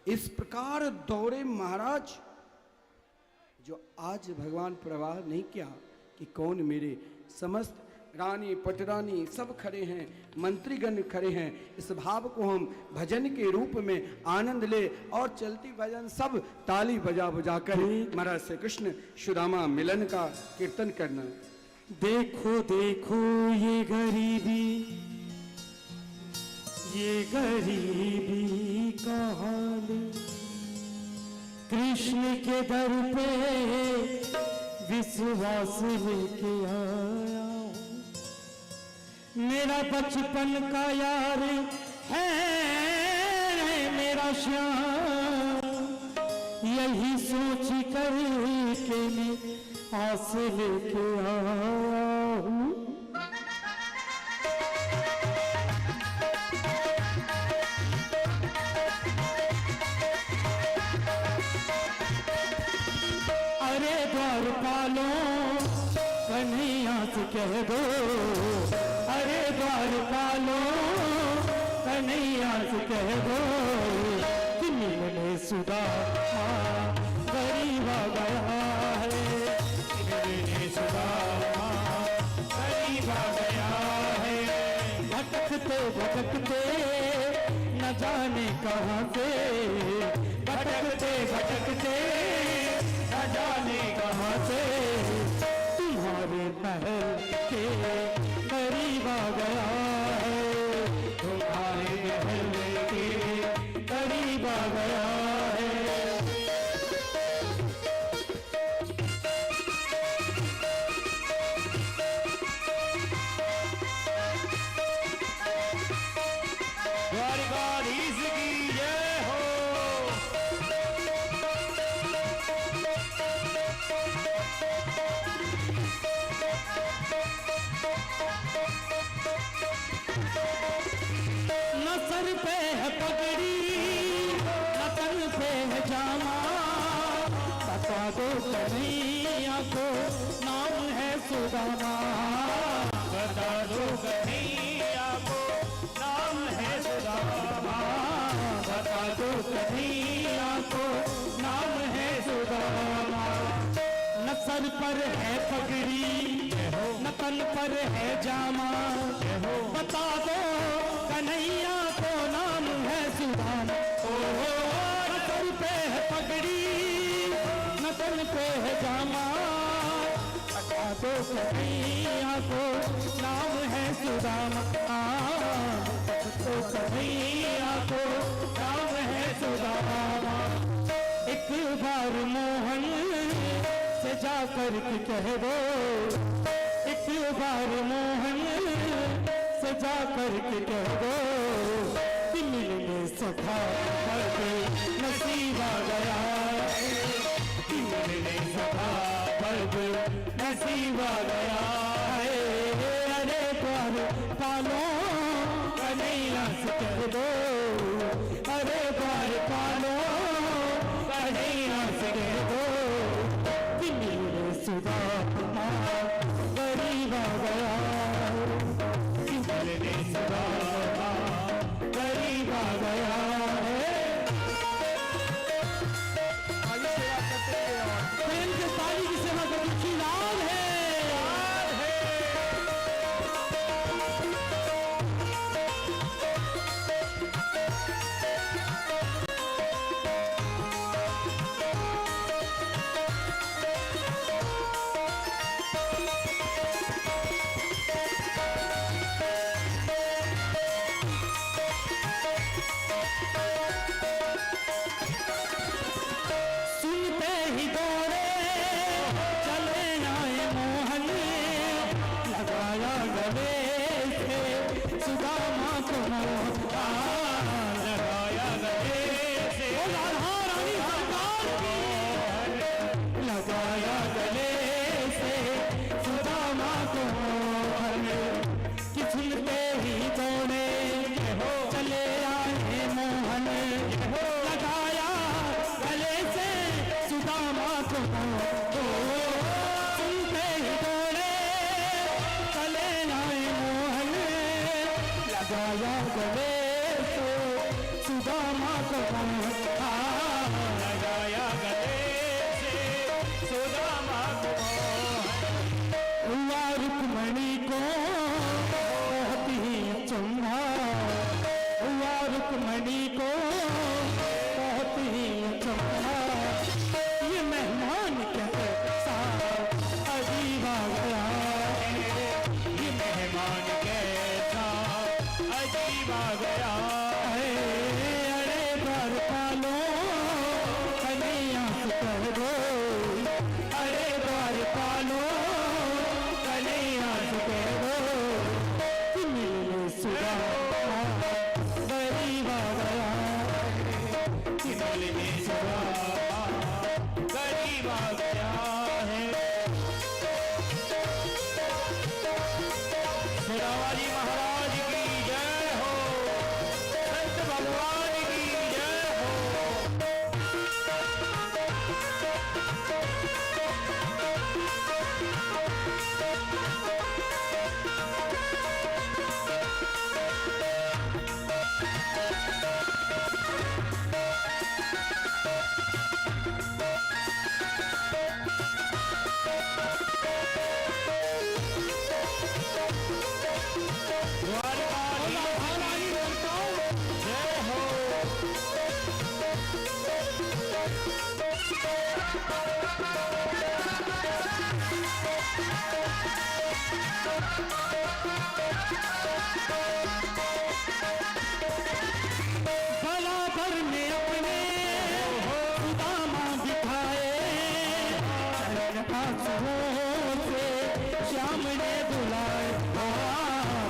Speaker 1: इस प्रकार दौड़े महाराज, जो आज भगवान प्रवाह नहीं किया कि कौन मेरे, समस्त रानी पटरानी सब खड़े हैं, मंत्रीगण खड़े हैं। इस भाव को हम भजन के रूप में आनंद ले और चलती भजन सब ताली बजा बजा कर महाराज श्री कृष्ण सुदामा मिलन का कीर्तन करना।
Speaker 2: देखो देखो ये गरीबी का हाल, कृष्ण के दर पे विश्वास लेके आया, मेरा बचपन का यार है मेरा श्याम, यही सोच कर के मैं आस लेके आया हूँ। अरे द्वारपालो कन्हैया से कह दो, अरे द्वारपालो कन्हैया से कह दो कि मिलने सुदामा गरीबा भटकते न जाने कहाँ से, भटकते भटकते न जाने कहाँ से, तुम्हारे महल के करीब आ गया है, तुम्हारे महल के करीब आ गया है। द्वारिकाधीश की जय हो। न सर पे है पगड़ी न तन पे है जामा, बता दो कन्हैया को नाम है सुदामा, बता दो कन्हैया को नाम है सुदामा, बता दो कन्हैया को नाम है सुदामा। न सर पर है पगड़ी न तन पर है जामा, बता दो कन्हैया को नाम है सुदामा। ओ न सर पे है पगड़ी न तन पे है जामा, बता दो कन्हैया को नाम है सुदामा, तो कन्हैया को नाम है सुदामा। एक बार मोहन से जाकर के कह दो, एक बार मोहन से जाकर के कह दो कि मिलने सखा पर नसीब आ गया, कि मिलने सखा पर नसीब आ गया है। अरे द्वार पालो कन्हैया से कह दो, अरे द्वार पालो कन्हैया से कह दो कि मिलने सुदामा गरीब आ गया, कि मिलने सुदामा गरीब आ गया है। प्रेम के ताली की सेवा कर दुखी लाल है। सुनते ही दौड़े चले आए मोहन, लगाया गले से सुदामा को मोहा, लगाया गले से राधा रानी सरकार की, लगाया गले से सुदामा को मोहन, कि सुनते ही दौड़े चले आए मोहन, लगाया गले से सुदामा को सुनते ही दौड़े चले आए मोहन, लगाया गले से सुदामा को, लगाया गले से सुदामा को। हुआ रुक्मणी को बहुत ही अचंभा, हुआ रुक्मणी को बहुत ही अचंभा, ये मेहमान कैसा अजीब आ गया, ये मेहमान कैसा अजीब आ गया है। अरे द्वार पालो कन्हैया से कह दो, अरे द्वार पालो कन्हैया से कह दो कि मिलने सुदामा गरीब आ गया, कि मिलने सुदामा गरीब आ गया है। शेरावाली महाराज की जय हो, संत भगवान की जय हो। बराबर में अपने सुदामा बिठाए, चरण आंसुओं से श्याम ने धुलाए,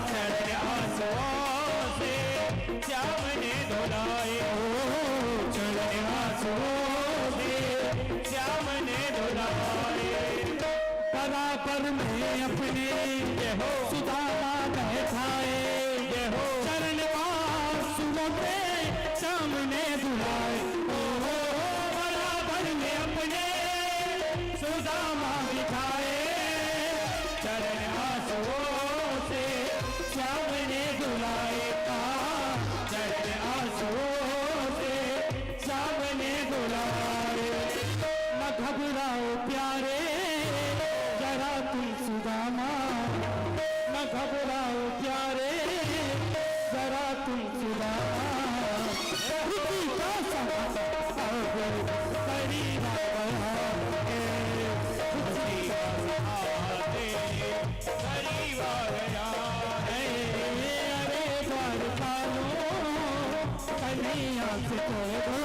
Speaker 2: चरण आंसुओं से श्याम ने धुलाए, चरण आंसुओं से श्याम ने धुलाए। बराबर में अपने सुदामा बैठाए, चरण आंसुओं से श्याम ने धुलाए, बराबर में अपने सुदामा बिठाए, चरण आंसुओं से श्याम ने धुलाए, चरण आंसुओं से श्याम ने धुलाए। न घबराओ प्यारे जरा तुम सुदामा, न घबराओ प्यारे जरा तुम सुदामा, खुदी का सहारा करीब आया है, खुदी का सहारा करीब आया है। अरे द्वारपालो कन्हैया से कह दो,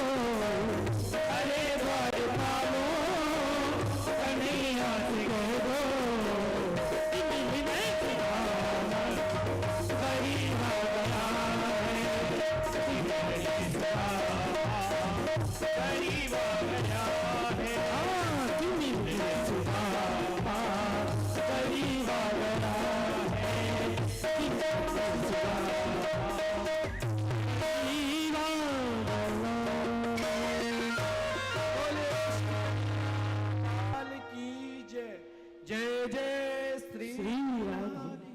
Speaker 2: अरे द्वारपालो कन्हैया से कह दो, इन्हीं सुदामा करीब आ गया है, इन्हीं सुदामा करीब आ गया है, इन्हीं सुदामा करीब आ गया है, इन्हीं सुदामा करीब आ
Speaker 1: लाल की जय। जय जय श्री राधे।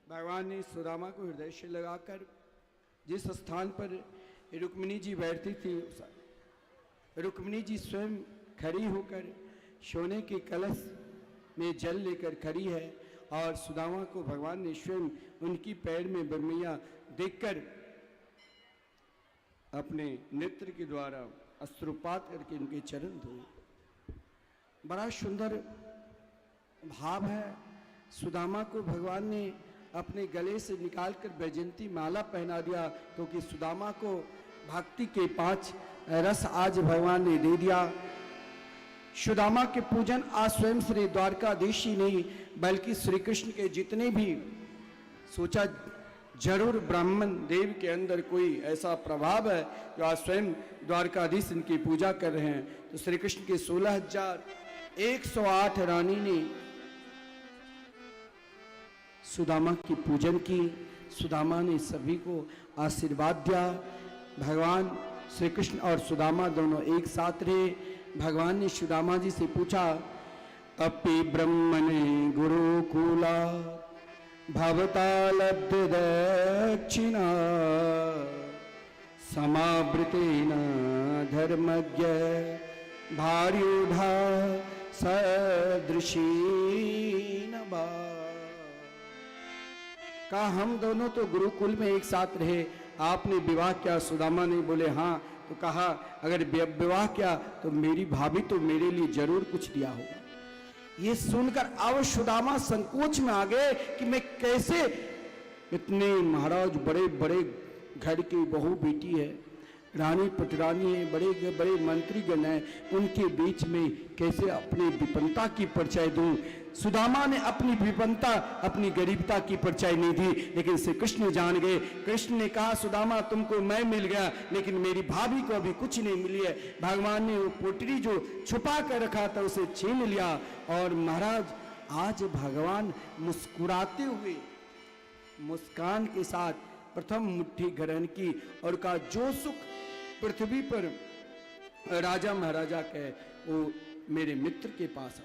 Speaker 1: भगवान ने सुदामा को हृदय से लगाकर जिस स्थान पर रुक्मिणी जी बैठती थी, रुक्मिणी जी स्वयं खड़ी होकर सोने के कलश में जल लेकर खड़ी है, और सुदामा को भगवान ने स्वयं उनकी पैर में बरमैया देखकर अपने नेत्र के द्वारा अश्रुपात करके उनके चरण धोए। बड़ा सुंदर भाव है। सुदामा को भगवान ने अपने गले से निकालकर वैजयंती माला पहना दिया, क्योंकि सुदामा को भक्ति के 5 रस आज भगवान ने दे दिया। सुदामा के पूजन आज स्वयं श्री द्वारकाधीश ही नहीं बल्कि श्री कृष्ण के जितने भी, सोचा जरूर ब्राह्मण देव के अंदर कोई ऐसा प्रभाव है जो आज स्वयं द्वारकाधीश इनकी पूजा कर रहे हैं। तो श्री कृष्ण के 16,108 रानी ने सुदामा की पूजन की। सुदामा ने सभी को आशीर्वाद दिया। भगवान श्री कृष्ण और सुदामा दोनों एक साथ रहे। भगवान ने सुदामा जी से पूछा, अपि ब्रह्मणे गुरुकुला भवता लब्ध दक्षिणा समावृतेन धर्मज्ञ भार्युधा सदृशीन बा। कहा हम दोनों तो गुरुकुल में एक साथ रहे, आपने विवाह किया? सुदामा ने बोले हाँ। तो कहा अगर विवाह किया तो मेरी भाभी तो मेरे लिए जरूर कुछ दिया होगा। ये सुनकर अब सुदामा संकोच में आ गए कि मैं कैसे, इतने महाराज बड़े बड़े घर की बहू बेटी है, रानी पटरानी है, बड़े बड़े मंत्रीगण हैं, उनके बीच में कैसे अपनी विपन्नता की परिचय दूं। सुदामा ने अपनी विपन्नता, अपनी गरीबता की परिचय नहीं दी, लेकिन श्री कृष्ण जान गए। कृष्ण ने कहा सुदामा तुमको मैं मिल गया, लेकिन मेरी भाभी को अभी कुछ नहीं मिली है। भगवान ने वो पोटरी जो छुपा कर रखा था उसे छीन लिया। और महाराज आज भगवान मुस्कुराते हुए मुस्कान के साथ प्रथम मुट्ठी ग्रहण की और कहा जो सुख पृथ्वी पर राजा महाराजा के वो मेरे मित्र के पास है।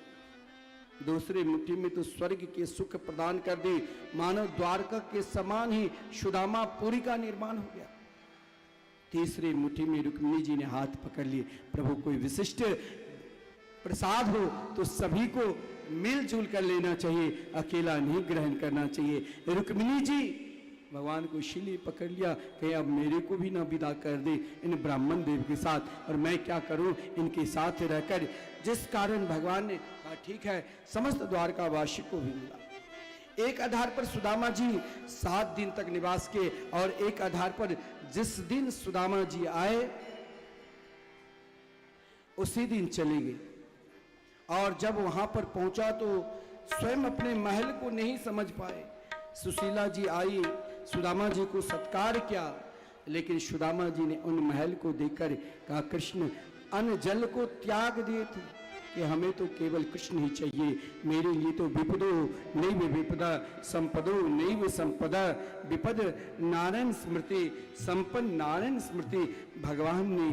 Speaker 1: दूसरी मुट्ठी में तो स्वर्ग के सुख प्रदान कर दी। मानव द्वारका के समान ही सुदामा पुरी का निर्माण हो गया। तीसरी मुट्ठी में रुक्मिणी जी ने हाथ पकड़ लिए। प्रभु कोई विशिष्ट प्रसाद हो तो सभी को मिलजुल कर लेना चाहिए, अकेला नहीं ग्रहण करना चाहिए। रुक्मिणी जी भगवान को इसीलिए पकड़ लिया कि अब मेरे को भी ना विदा कर दे इन ब्राह्मण देव के साथ, और मैं क्या करूं इनके साथ रहकर। जिस कारण भगवान ने कहा ठीक है, समस्त द्वारकावासी को भी मिला। एक आधार पर सुदामा जी 7 दिन तक निवास किए, और एक आधार पर जिस दिन सुदामा जी आए उसी दिन चले गए। और जब वहां पर पहुंचा तो स्वयं अपने महल को नहीं समझ पाए। सुशीला जी आई, सुदामा जी को सत्कार किया, लेकिन सुदामा जी ने उन महल को देखकर कहा कृष्ण अन्न जल को त्याग दिए थे कि हमें तो केवल कृष्ण ही चाहिए, मेरे लिए तो विपदो नैव विपदा संपदो नैव संपदा विपद नारायण स्मृति संपन्न नारायण स्मृति। भगवान ने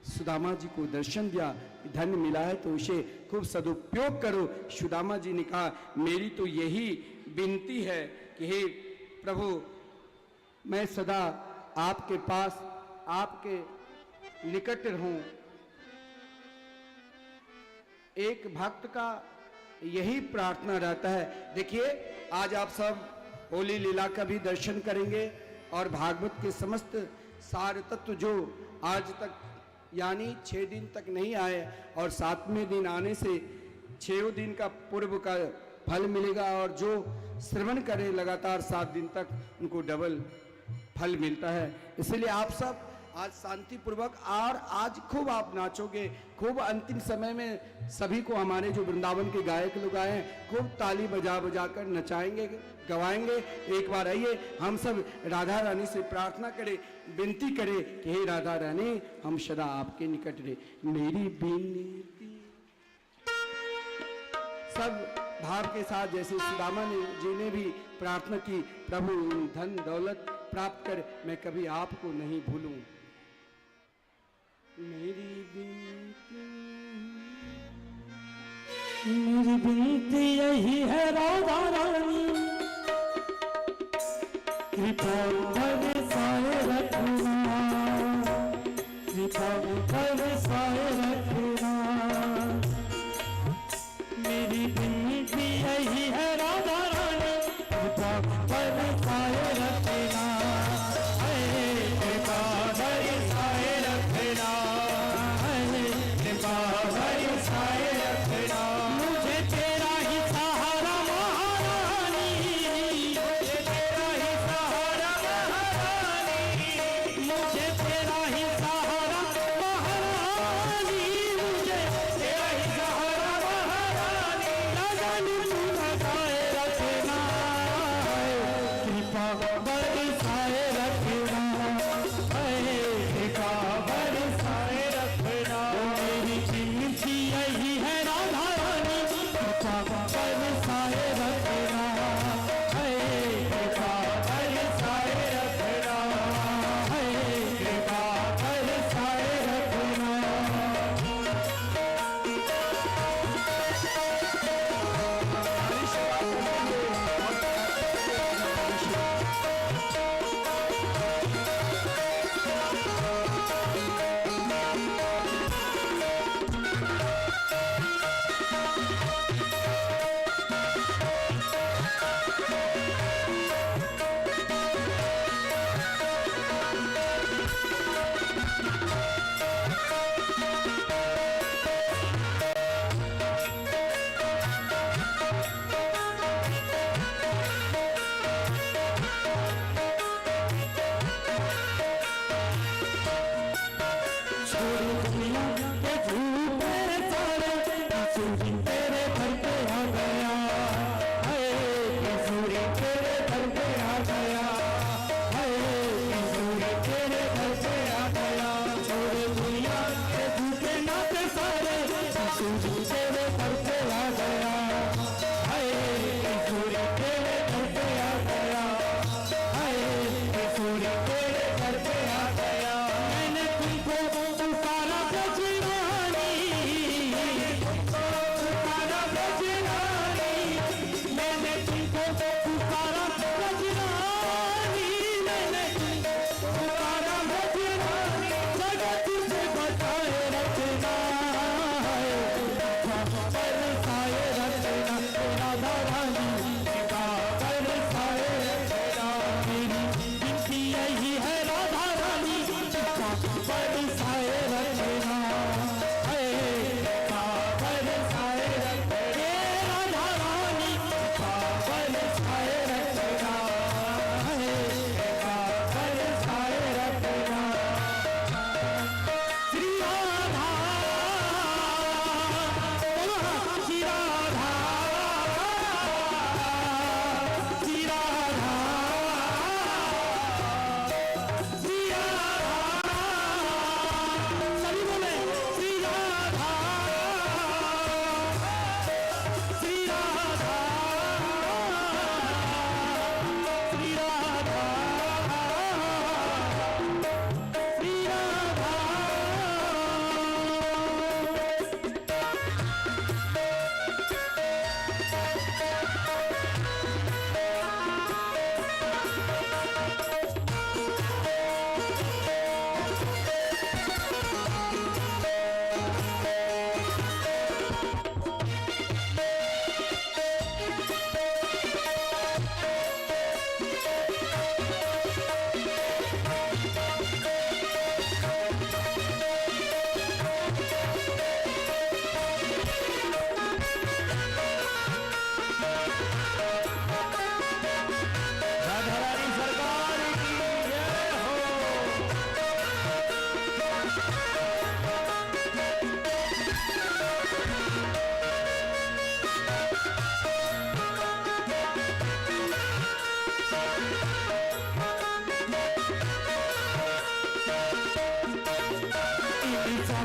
Speaker 1: सुदामा जी को दर्शन दिया, धन मिला है तो उसे खूब सदुपयोग करो। सुदामा जी ने कहा मेरी तो यही विनती है कि हे प्रभु, मैं सदा आपके पास आपके निकट रहूं। एक भक्त का यही प्रार्थना रहता है। देखिए आज आप सब होली लीला का भी दर्शन करेंगे और भागवत के समस्त सार तत्व जो आज तक यानी 6 दिन तक नहीं आए, और 7वें दिन आने से 6 दिन का पूर्व का फल मिलेगा, और जो श्रवण करे लगातार 7 दिन तक उनको डबल फल मिलता है। इसलिए आप सब आज शांति पूर्वक, और आज खूब आप नाचोगे, खूब अंतिम समय में सभी को हमारे जो वृंदावन के गायक लोग आए हैं खूब ताली बजा बजा कर नचाएंगे गवाएंगे। एक बार आइए हम सब राधा रानी से प्रार्थना करें, विनती करें कि हे राधा रानी हम सदा आपके निकट रहे, मेरी विनती। सब भाव के साथ जैसे सुदामा जी ने भी प्रार्थना की, प्रभु धन दौलत प्राप्त कर मैं कभी आपको नहीं भूलूं।
Speaker 2: मेरी विनती यही है राधा रानी, कृपा बरसाए रखना, कृपा बरसाए रखना। मेरी विनती यही है राधा रानी, कृपा बरसाए रखना, कृपा बरसाए रखना, कृपा बरसाए रखना। मुझे तेरा ही सहारा महारानी, मुझे तेरा ही सहारा महारानी, मुझे तेरा ही सहारा महारानी, मुझे तेरा ही सहारा महारानी। लगन तू लगाए रखना, कृपा बरसाए रखना, कृपा बरसाए रखना। मेरी विनती यही है राधा रानी, कृपा बरसाए रखना, कृपा बरसाए रखना, कृपा बरसाए रखना। बरसाए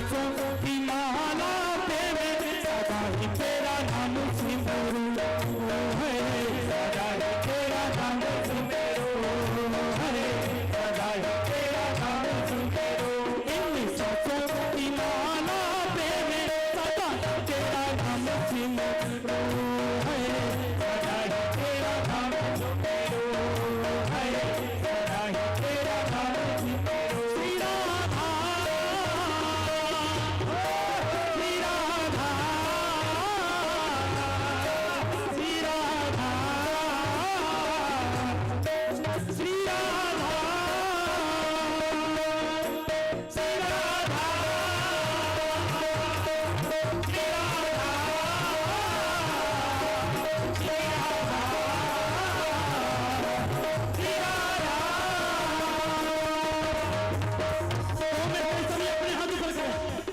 Speaker 2: सांसों की माला पे मैं सदा ही तेरा नाम सिमरूं है, सदा ही तेरा नाम सिमरूं है, सदा ही तेरा नाम सिमरूं। इन सांसों की माला पे मैं सदा ही तेरा नाम सिमरूं है, सदा ही तेरा नाम सिमरूं है, सदा ही तेरा नाम सिमरूं। श्री राधा श्री राधा श्री राधा श्री राधा श्री राधा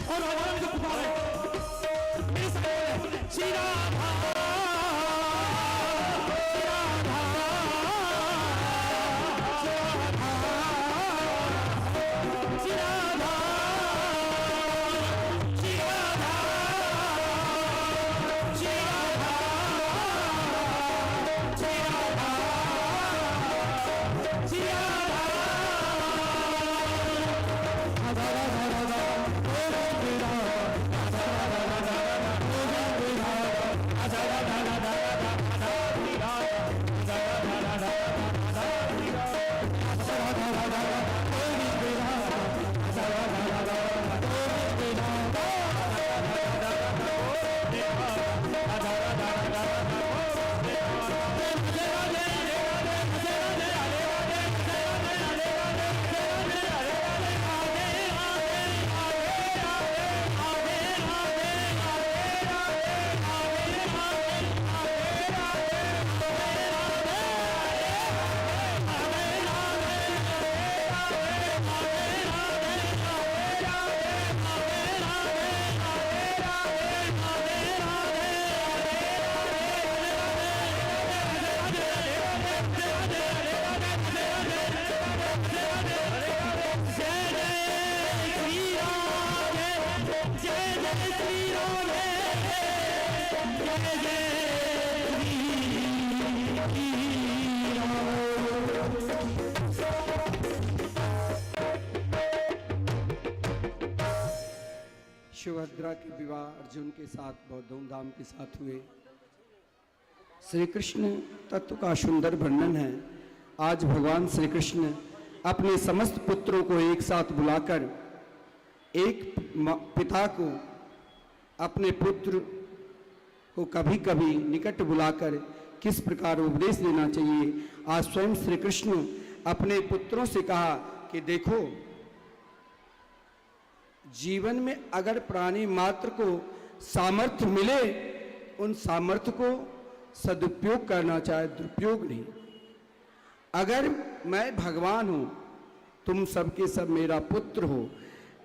Speaker 2: और भगवान को पुकारे मेरे साथ बोले, श्री राधा श्री राधा श्री राधा श्री राधा श्री राधा श्री राधा श्री राधा राधा राधा
Speaker 1: सुभद्रा के विवाह अर्जुन के साथ बहुत धूमधाम के साथ हुए। श्री कृष्ण तत्व का सुंदर वर्णन है। आज भगवान श्री कृष्ण अपने समस्त पुत्रों को एक साथ बुलाकर एक पिता को अपने पुत्र को कभी कभी निकट बुलाकर किस प्रकार उपदेश देना चाहिए, आज स्वयं श्री कृष्ण अपने पुत्रों से कहा कि देखो, जीवन में अगर प्राणी मात्र को सामर्थ्य मिले, उन सामर्थ्य को सदुपयोग करना चाहे, दुरुपयोग नहीं। अगर मैं भगवान हूं, तुम सबके सब मेरा पुत्र हो,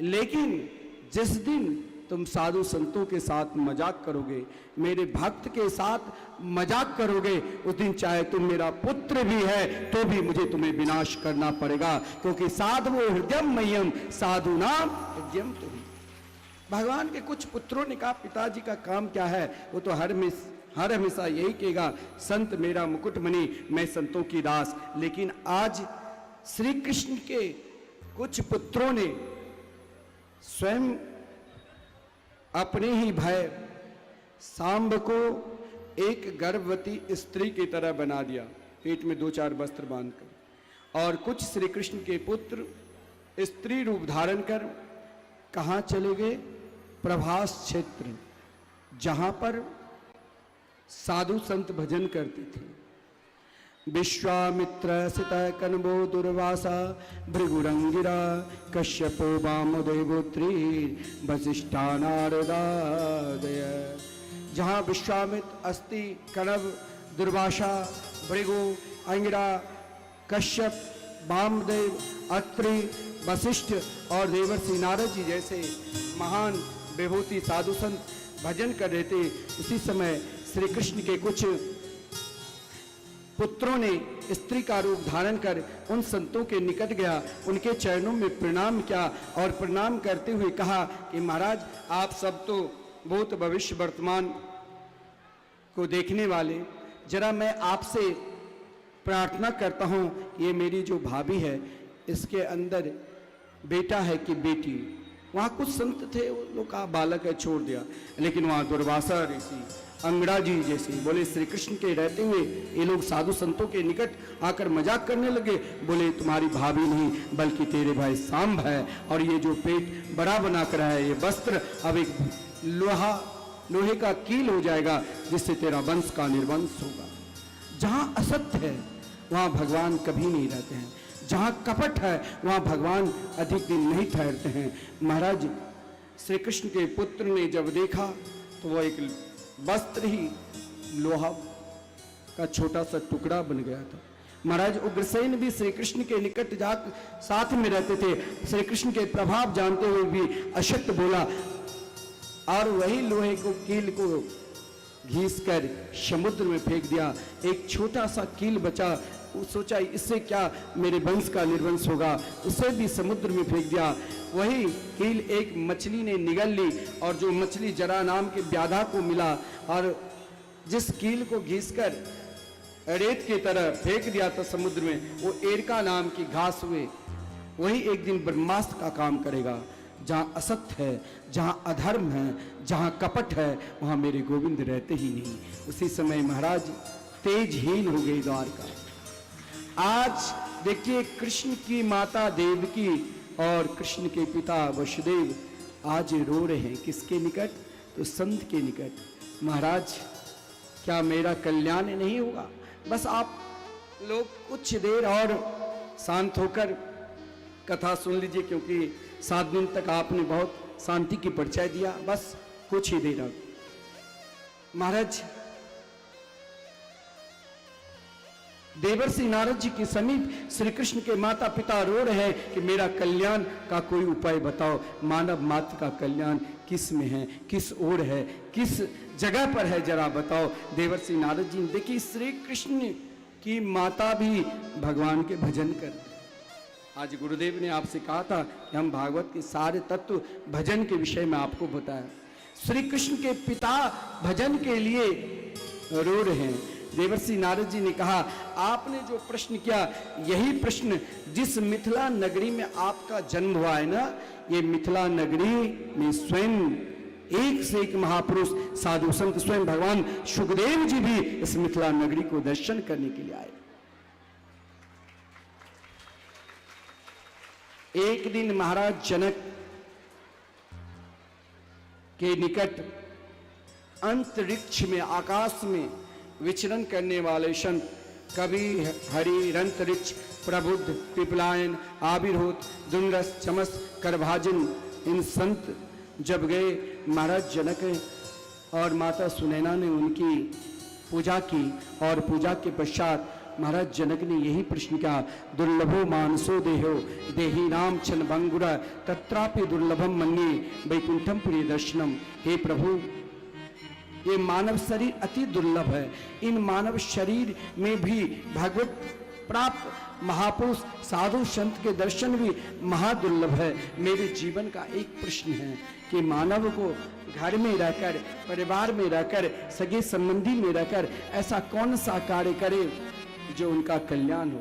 Speaker 1: लेकिन जिस दिन तुम साधु संतों के साथ मजाक करोगे, मेरे भक्त के साथ मजाक करोगे, उस दिन चाहे तुम मेरा पुत्र भी है तो भी मुझे तुम्हें विनाश करना पड़ेगा, क्योंकि साधु हृदयम मह्यम साधु नाम हृदयम तुम। भगवान के कुछ पुत्रों ने कहा, पिताजी का काम क्या है? वो तो हर हमेशा यही कहेगा, संत मेरा मुकुटमणि, मैं संतों की दास। लेकिन आज श्री कृष्ण के कुछ पुत्रों ने स्वयं अपने ही भाई सांब को एक गर्भवती स्त्री की तरह बना दिया, पेट में 2-4 वस्त्र बांधकर। और कुछ श्री कृष्ण के पुत्र स्त्री रूप धारण कर कहाँ चले गए? प्रभास क्षेत्र, जहां पर साधु संत भजन करते थे। विश्वामित्र सित कनबो दुर्वासा भृगुरंगिरा कश्यपो वामदेवोत्री वशिष्ठा नारदादय। जहाँ विश्वामित्र, अस्ति, कणव, दुर्वासा, भृगु, अंगिरा, कश्यप, वामदेव, अत्रि, वशिष्ठ और देवर्षि नारद जी जैसे महान विभूति साधु संत भजन कर रहे थे। उसी समय श्री कृष्ण के कुछ पुत्रों ने स्त्री का रूप धारण कर उन संतों के निकट गया, उनके चरणों में प्रणाम किया और प्रणाम करते हुए कहा कि महाराज आप सब तो भूत भविष्य वर्तमान को देखने वाले, जरा मैं आपसे प्रार्थना करता हूँ कि ये मेरी जो भाभी है इसके अंदर बेटा है कि बेटी। वहाँ कुछ संत थे, वो लोग कहा बालक है छोड़ दिया, लेकिन वहाँ दुर्वासा ऋषि अंगड़ा जी जैसे बोले श्री कृष्ण के रहते हुए ये लोग साधु संतों के निकट आकर मजाक करने लगे, बोले तुम्हारी भाभी नहीं बल्कि तेरे भाई सांब है, और ये जो पेट बड़ा बना कर है ये वस्त्र अब एक लोहे का कील हो जाएगा जिससे तेरा वंश का निर्वंश होगा। जहाँ असत्य है वहाँ भगवान कभी नहीं रहते हैं, जहाँ कपट है वहाँ भगवान अधिक दिन नहीं ठहरते हैं। महाराज श्री कृष्ण के पुत्र ने जब देखा तो वह एक वस्त्र ही लोहा का छोटा सा टुकड़ा बन गया था। महाराज उग्रसेन भी श्री कृष्ण के निकट जाकर साथ में रहते थे, श्री कृष्ण के प्रभाव जानते हुए भी अशक्त बोला और वही लोहे को कील को घीस कर समुद्र में फेंक दिया। एक छोटा सा कील बचा, सोचा इससे क्या मेरे वंश का निर्वंश होगा, उसे भी समुद्र में फेंक दिया। वही कील एक मछली ने निगल ली और जो मछली जरा नाम के व्याधा को मिला और जिस कील को घीसकर रेत की तरह फेंक दिया था समुद्र में, वो एरका नाम की घास हुए। वही एक दिन ब्रह्मास्त्र का काम करेगा। जहाँ असत्य है, जहाँ अधर्म है, जहाँ कपट है, वहाँ मेरे गोविंद रहते ही नहीं। उसी समय महाराज तेजहीन हो गई द्वारका। आज देखिए कृष्ण की माता देवकी और कृष्ण के पिता वसुदेव आज रो रहे हैं किसके निकट, तो संत के निकट। महाराज क्या मेरा कल्याण नहीं होगा? बस आप लोग कुछ देर और शांत होकर कथा सुन लीजिए, क्योंकि 7 दिन तक आपने बहुत शांति की परिचय दिया, बस कुछ ही देर अब। महाराज देवर्षि नारद जी के समीप श्री कृष्ण के माता पिता रो रहे हैं कि मेरा कल्याण का कोई उपाय बताओ। मानव मात्र का कल्याण किस में है, किस ओर है, किस जगह पर है, जरा बताओ। देवर्षि नारद जी देखिए श्री कृष्ण की माता भी भगवान के भजन कर। आज गुरुदेव ने आपसे कहा था कि हम भागवत के सारे तत्व भजन के विषय में आपको बताया। श्री कृष्ण के पिता भजन के लिए रो रहे हैं। देवर्षि नारद जी ने कहा आपने जो प्रश्न किया यही प्रश्न जिस मिथिला नगरी में आपका जन्म हुआ है ना, ये मिथिला नगरी में स्वयं एक से एक महापुरुष साधु संत स्वयं भगवान सुखदेव जी भी इस मिथिला नगरी को दर्शन करने के लिए आए। एक दिन महाराज जनक के निकट अंतरिक्ष में आकाश में विचरण करने वाले संत कवि हरि रंतरिक्ष प्रबुद्ध पिपलायन आविर्भूत दुंडस चमस करभाजन इन संत जब गए, महाराज जनक और माता सुनैना ने उनकी पूजा की और पूजा के पश्चात महाराज जनक ने यही प्रश्न किया दुर्लभो मानसो देहो देही नाम छन भंगुरा तत्रापि दुर्लभम मन्ये वैकुंठम प्रिय दर्शनम। हे प्रभु ये मानव शरीर अति दुर्लभ है, इन मानव शरीर में भी भगवत प्राप्त महापुरुष साधु संत के दर्शन भी महादुर्लभ है। मेरे जीवन का एक प्रश्न है कि मानव को घर में रहकर परिवार में रहकर सगे संबंधी में रहकर ऐसा कौन सा कार्य करे जो उनका कल्याण हो।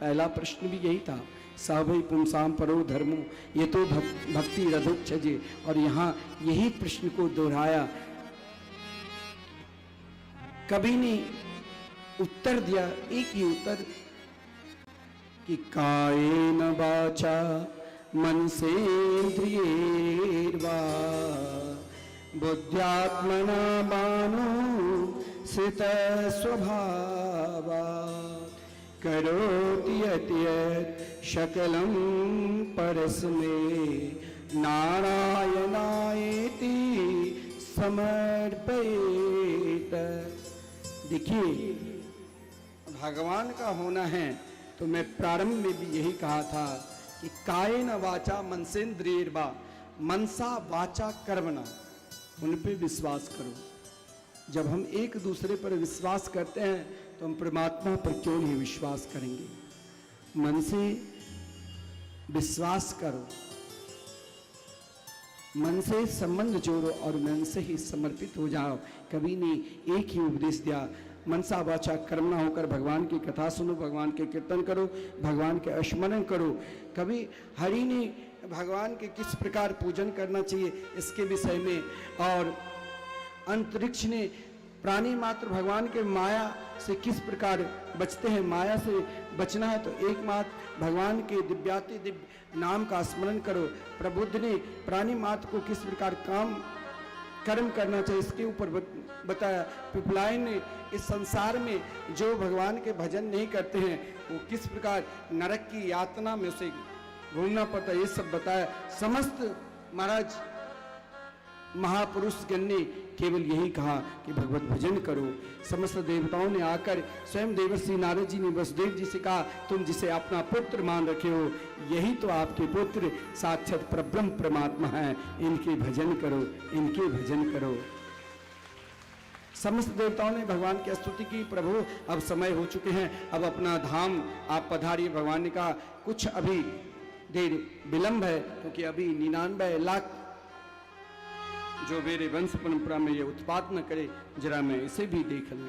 Speaker 1: पहला प्रश्न भी यही था साभई पुंसाम परो धर्मो ये तो भक्ति रधोक्षजे, और यहाँ यही प्रश्न को दोहराया। कभी ने उत्तर दिया एक ही उत्तर कि कायेन वाचा मनसेन्द्रियैर्वा बुद्ध्यात्मना मानो श्रित स्वभावा करोति यत् शकलं परस्मै नारायणायेति समर्पयेत। देखिए भगवान का होना है तो मैं प्रारंभ में भी यही कहा था कि कायेन वाचा मनसेन्द्रियैर्वा, मनसा वाचा कर्मणा, उन पे विश्वास करो। जब हम एक दूसरे पर विश्वास करते हैं तो हम परमात्मा पर क्यों नहीं विश्वास करेंगे। मन से विश्वास करो, मन से संबंध जोड़ो और मन से ही समर्पित हो जाओ। कभी ने एक ही उपदेश दिया, मनसा वाचा कर्मणा होकर भगवान की कथा सुनो, भगवान के कीर्तन करो, भगवान के स्मरण करो। कभी हरि ने भगवान के किस प्रकार पूजन करना चाहिए इसके विषय में, और अंतरिक्ष ने प्राणी मात्र भगवान के माया से किस प्रकार बचते हैं। माया से बचना है तो एकमात्र भगवान के दिव्याति दिव्य नाम का स्मरण करो। प्रबुद्ध ने प्राणी मात्र को किस प्रकार कर्म करना चाहिए इसके ऊपर बताया। पिपलाइन ने इस संसार में जो भगवान के भजन नहीं करते हैं वो किस प्रकार नरक की यातना में उसे घूमना पड़ता है, ये सब बताया। समस्त महाराज महापुरुष गण ने केवल यही कहा कि भगवत भजन करो। समस्त देवताओं ने आकर स्वयं देवर्षि नारद जी ने वसुदेव जी से कहा, तुम जिसे अपना पुत्र मान रखे हो यही तो आपके पुत्र साक्षात परब्रह्म परमात्मा है, इनके भजन करो, इनके भजन करो। समस्त देवताओं ने भगवान की स्तुति की। प्रभु अब समय हो चुके हैं, अब अपना धाम आप पधारिए। भगवान ने कहा कुछ अभी देर विलंब है, क्योंकि अभी 99 लाख जो मेरे वंश परंपरा में ये उत्पात न करे, जरा मैं इसे भी देख लूं।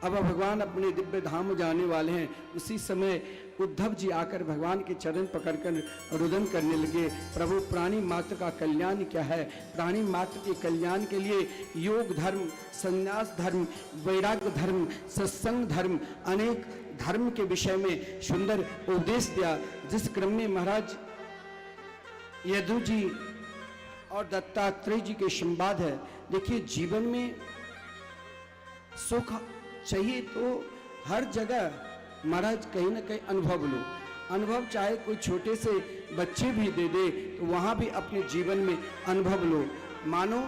Speaker 1: अब भगवान अपने दिव्य धाम जाने वाले हैं। उसी समय उद्धव जी आकर भगवान के चरण पकड़कर रुदन करने लगे, प्रभु प्राणी मात्र का कल्याण क्या है। प्राणी मात्र के कल्याण के लिए योग धर्म, संन्यास धर्म, वैराग्य धर्म, सत्संग धर्म, अनेक धर्म के विषय में सुंदर उपदेश दिया। जिस क्रम में महाराज यदु जी और दत्तात्रेय जी के संवाद है। देखिए जीवन में सुख चाहिए तो हर जगह महाराज कहीं ना कहीं अनुभव लो। अनुभव चाहे कोई छोटे से बच्चे भी दे दे तो वहां भी अपने जीवन में अनुभव लो। मानो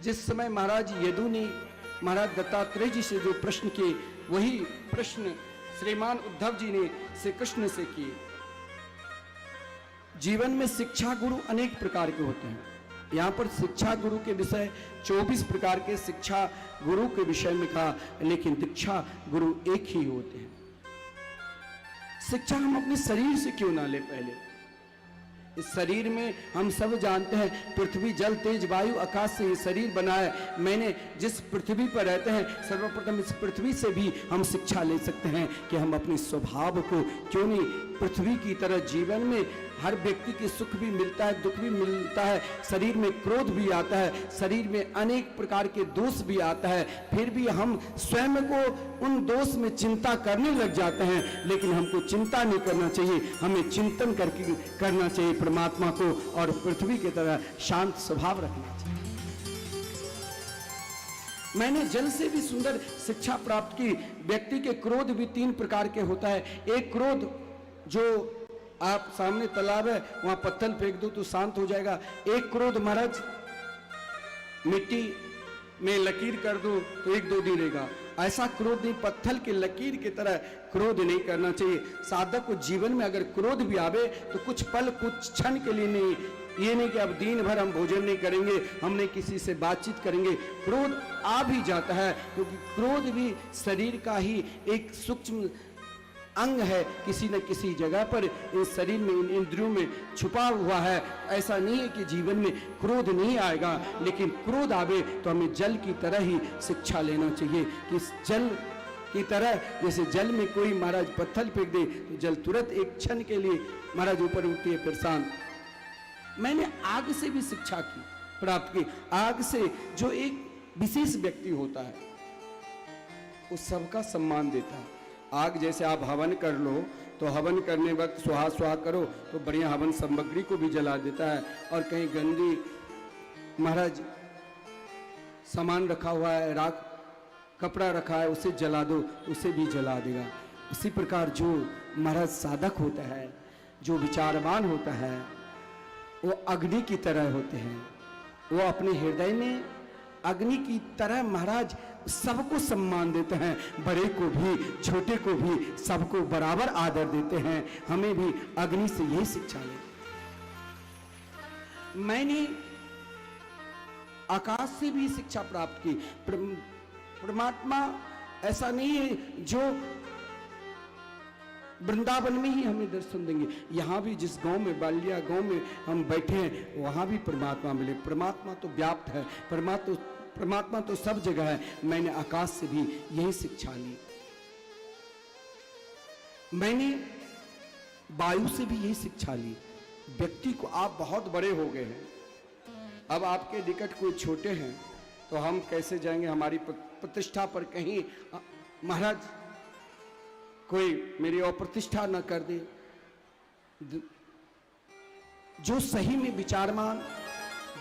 Speaker 1: जिस समय महाराज यदु ने महाराज दत्तात्रेय जी से जो प्रश्न किए वही प्रश्न श्रीमान उद्धव जी ने श्री कृष्ण से किए। जीवन में शिक्षा गुरु अनेक प्रकार के होते हैं। यहाँ पर शिक्षा गुरु के विषय 24 प्रकार के शिक्षा गुरु के विषय में कहा, लेकिन दीक्षा गुरु एक ही होते हैं। शिक्षा हम अपने शरीर से क्यों ना ले। पहले इस शरीर में हम सब जानते हैं पृथ्वी जल तेज वायु आकाश से ये शरीर बना है। मैंने जिस पृथ्वी पर रहते हैं सर्वप्रथम इस पृथ्वी से भी हम शिक्षा ले सकते हैं कि हम अपने स्वभाव को क्यों नहीं पृथ्वी की तरह। जीवन में हर व्यक्ति के सुख भी मिलता है, दुख भी मिलता है, शरीर में क्रोध भी आता है, शरीर में अनेक प्रकार के दोष भी आता है, फिर भी हम स्वयं को उन दोष में चिंता करने लग जाते हैं। लेकिन हमको चिंता नहीं करना चाहिए, हमें चिंतन करके करना चाहिए परमात्मा को, और पृथ्वी की तरह शांत स्वभाव रखना चाहिए। मैंने जल से भी सुंदर शिक्षा प्राप्त की। व्यक्ति के क्रोध भी 3 प्रकार के होता है। एक क्रोध जो आप सामने तालाब है वहां पत्थर फेंक दो तो शांत हो जाएगा। एक क्रोध महाराज मिट्टी में लकीर कर दो तो 1-2 दिन रहेगा। ऐसा क्रोध नहीं, पत्थर के लकीर की तरह क्रोध नहीं करना चाहिए। साधक को जीवन में अगर क्रोध भी आवे तो कुछ पल कुछ क्षण के लिए नहीं, ये नहीं कि अब दिन भर हम भोजन नहीं करेंगे, हम नहीं किसी से बातचीत करेंगे। क्रोध आ भी जाता है क्योंकि क्रोध भी शरीर का ही एक सूक्ष्म अंग है, किसी न किसी जगह पर इस शरीर में इन इंद्रियों में छुपा हुआ है। ऐसा नहीं है कि जीवन में क्रोध नहीं आएगा, लेकिन क्रोध आवे तो हमें जल की तरह ही शिक्षा लेना चाहिए कि जल की तरह जैसे जल में कोई महाराज पत्थर फेंक दे तो जल तुरंत एक क्षण के लिए महाराज ऊपर उठती है फिर शांत। मैंने आग से भी शिक्षा की प्राप्त की। आग से जो एक विशेष व्यक्ति होता है वो सबका सम्मान देता है। आग जैसे आप हवन कर लो तो हवन करने वक्त सुहा सुहा करो तो बढ़िया हवन सामग्री को भी जला देता है, और कहीं गंदी महाराज सामान रखा हुआ है, राख कपड़ा रखा है, उसे जला दो उसे भी जला देगा। उसी प्रकार जो महाराज साधक होता है, जो विचारवान होता है, वो अग्नि की तरह होते हैं। वो अपने हृदय में अग्नि की तरह महाराज सबको सम्मान देते हैं, बड़े को भी छोटे को भी सबको बराबर आदर देते हैं। हमें भी अग्नि से यही शिक्षा ले। मैंने आकाश से भी शिक्षा प्राप्त की। परमात्मा ऐसा नहीं है जो वृंदावन में ही हमें दर्शन देंगे, यहाँ भी जिस गांव में, बालिया गांव में हम बैठे हैं, वहां भी परमात्मा मिले। परमात्मा तो व्याप्त है, परमात्मा तो सब जगह है। मैंने आकाश से भी यही शिक्षा ली, मैंने वायु से भी यही शिक्षा ली। व्यक्ति को, आप बहुत बड़े हो गए हैं, अब आपके निकट कोई छोटे हैं तो हम कैसे जाएंगे हमारी प्रतिष्ठा पर कहीं महाराज कोई मेरी अप्रतिष्ठा न कर दे। जो सही में विचारमान,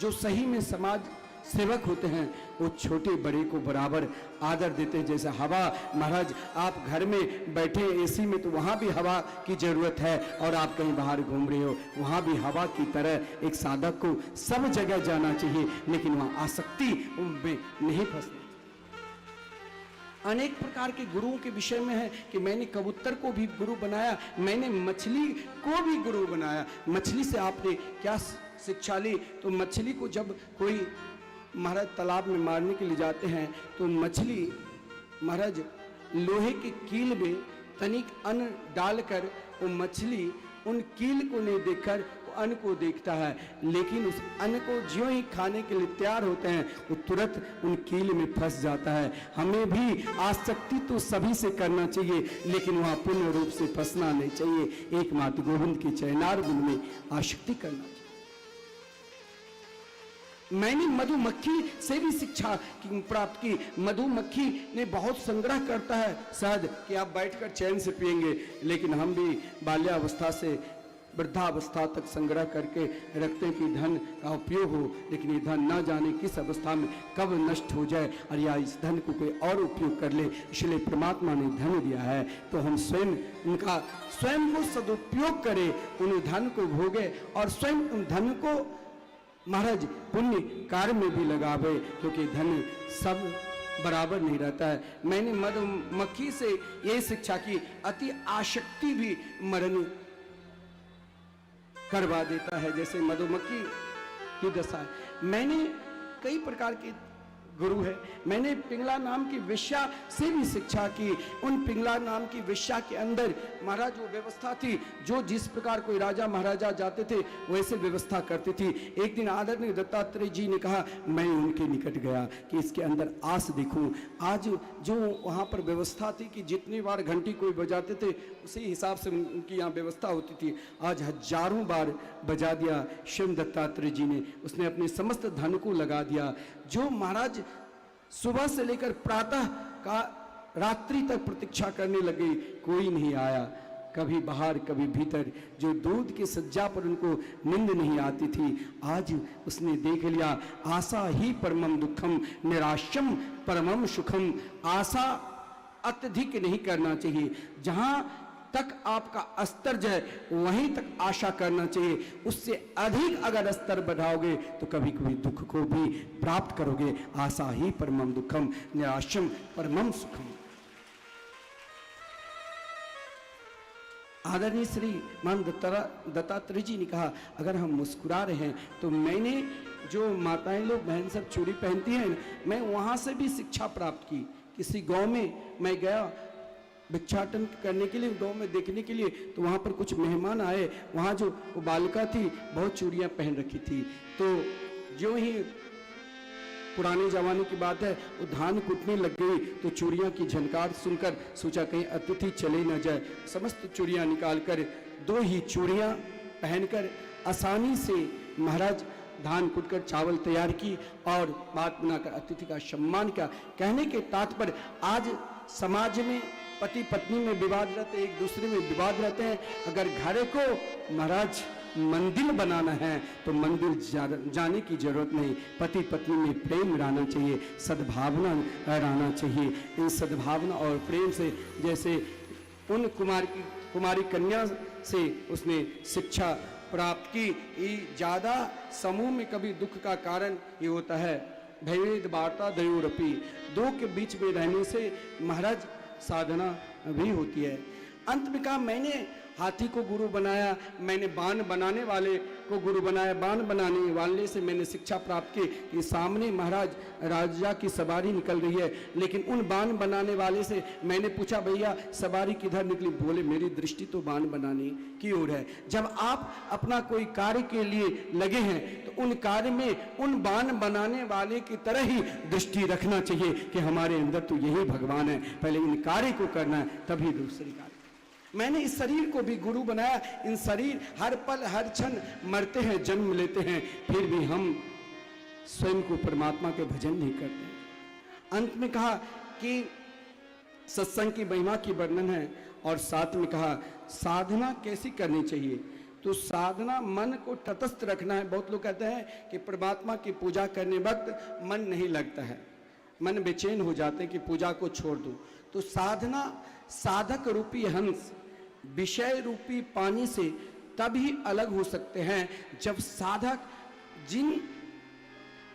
Speaker 1: जो सही में समाज सेवक होते हैं, वो छोटे बड़े को बराबर आदर देते हैं। जैसे हवा, महाराज आप घर में बैठे एसी में तो वहां भी हवा की जरूरत है, और आप कहीं बाहर घूम रहे हो वहां भी हवा की तरह एक साधक को सब जगह जाना चाहिए, लेकिन वहां आसक्ति में नहीं फंसना। अनेक प्रकार के गुरुओं के विषय में है कि मैंने कबूतर को भी गुरु बनाया, मैंने मछली को भी गुरु बनाया। मछली से आपने क्या शिक्षा ली? तो मछली को जब कोई महाराज तालाब में मारने के लिए जाते हैं तो मछली महाराज लोहे के कील में तनिक अन्न डालकर, वो मछली उन कील को नहीं देखकर अन्न को देखता है, लेकिन उस अन्न को ज्यों ही खाने के लिए तैयार होते हैं वो तुरंत उन कील में फंस जाता है। हमें भी आसक्ति तो सभी से करना चाहिए, लेकिन वहां पूर्ण रूप से फंसना नहीं चाहिए। एकमात्र गोविंद के चैनार गुण में आसक्ति करना चाहिए। मैंने मधुमक्खी से भी शिक्षा प्राप्त की। मधुमक्खी ने बहुत संग्रह करता है शहद कि आप बैठकर चैन से पिएंगे, लेकिन हम भी बाल्यावस्था से वृद्धावस्था तक संग्रह करके रखते हैं कि धन का उपयोग हो, लेकिन ये धन ना जाने किस अवस्था में कब नष्ट हो जाए और या इस धन को कोई और उपयोग कर ले। इसलिए परमात्मा ने धन दिया है तो हम स्वयं उनका स्वयं को सदुपयोग करें, उन धन को भोगे और स्वयं उन धन को महाराज पुण्य कार्य में भी लगावे, क्योंकि धन सब बराबर नहीं रहता है। मैंने मधुमक्खी से ये शिक्षा की, अति आसक्ति भी मरण करवा देता है, जैसे मधुमक्खी की दशा है। मैंने कई प्रकार के गुरु है, मैंने पिंगला नाम की वेश्या से भी शिक्षा की। उन पिंगला नाम की वेश्या के अंदर महाराज वो व्यवस्था थी, जो जिस प्रकार कोई राजा महाराजा जाते थे वैसे व्यवस्था करती थी। एक दिन आदरणीय दत्तात्रेय जी ने कहा, मैं उनके निकट गया कि इसके अंदर आस देखूं। आज जो वहां पर व्यवस्था थी कि जितनी बार घंटी कोई बजाते थे उसी हिसाब से उनकी यहाँ व्यवस्था होती थी, आज हजारों बार बजा दिया शिव दत्तात्रेय जी ने। उसने अपने समस्त धन को लगा दिया। जो महाराज सुबह से लेकर प्रातः का रात्रि तक प्रतीक्षा करने लगे, कोई नहीं आया, कभी बाहर कभी भीतर। जो दूध की सज्जा पर उनको नींद नहीं आती थी, आज उसने देख लिया। आशा ही परमम दुखम, निराशम परमम सुखम। आशा अत्यधिक नहीं करना चाहिए, जहां तक आपका स्तर है वहीं तक आशा करना चाहिए। उससे अधिक अगर स्तर बढ़ाओगे तो कभी कभी दुख को भी प्राप्त करोगे। आशा ही परमम दुखम, निराशम परमम सुखम। आदरणीय श्री मान दत्तात्रेय जी ने कहा, अगर हम मुस्कुरा रहे हैं तो मैंने जो माताएं लोग बहन सब चूड़ी पहनती हैं, मैं वहां से भी शिक्षा प्राप्त की। किसी गांव में मैं गया भिक्षाटन करने के लिए, गांव में देखने के लिए, तो वहां पर कुछ मेहमान आए। वहां जो वो बालिका थी बहुत चूड़ियां पहन रखी थी, तो जो ही पुराने जमाने की बात है वो धान कुटने लग गई, तो चूड़ियां की झनकार सुनकर सोचा कहीं अतिथि चले न जाए। समस्त चूड़ियां निकालकर 2 ही चूड़ियां पहनकर आसानी से महाराज धान कूटकर चावल तैयार की और बात बनाकर अतिथि का सम्मान किया। कहने के तात्पर्य, आज समाज में पति पत्नी में विवाद रहते, एक दूसरे में विवाद रहते हैं। अगर घर को महाराज मंदिर बनाना है तो मंदिर जाने की जरूरत नहीं। पति पत्नी में प्रेम रहना चाहिए, सद्भावना रहना चाहिए। इन सद्भावना और प्रेम से, जैसे उन कुमारी कन्या से उसने शिक्षा प्राप्त की। ज्यादा समूह में कभी दुख का कारण ये होता है, भैवेद वार्ता दयोरपी, दो के बीच में रहने से महाराज साधना भी होती है। अंत में कहा मैंने हाथी को गुरु बनाया, मैंने बाण बनाने वाले को गुरु बनाया, बाण बनाने वाले से मैंने शिक्षा प्राप्त की कि सामने महाराज राजा की सवारी निकल रही है, लेकिन उन बाण बनाने वाले से मैंने पूछा भैया सवारी किधर निकली? बोले मेरी दृष्टि तो बाण बनाने की ओर है। जब आप अपना कोई कार्य के लिए लगे हैं तो उन कार्य में उन बाण बनाने वाले की तरह ही दृष्टि रखना चाहिए कि हमारे अंदर तो यही भगवान है, पहले इन कार्य को करना है तभी दूसरी कार्य। मैंने इस शरीर को भी गुरु बनाया। इन शरीर हर पल हर क्षण मरते हैं, जन्म लेते हैं, फिर भी हम स्वयं को परमात्मा के भजन नहीं करते। अंत में कहा कि सत्संग की महिमा की वर्णन है और साथ में कहा साधना कैसी करनी चाहिए। तो साधना मन को तटस्थ रखना है। बहुत लोग कहते हैं कि परमात्मा की पूजा करने वक्त मन नहीं लगता है, मन बेचैन हो जाते हैं कि पूजा को छोड़ दूं। तो साधना साधक रूपी हंस विषय रूपी पानी से तभी अलग हो सकते हैं जब साधक जिन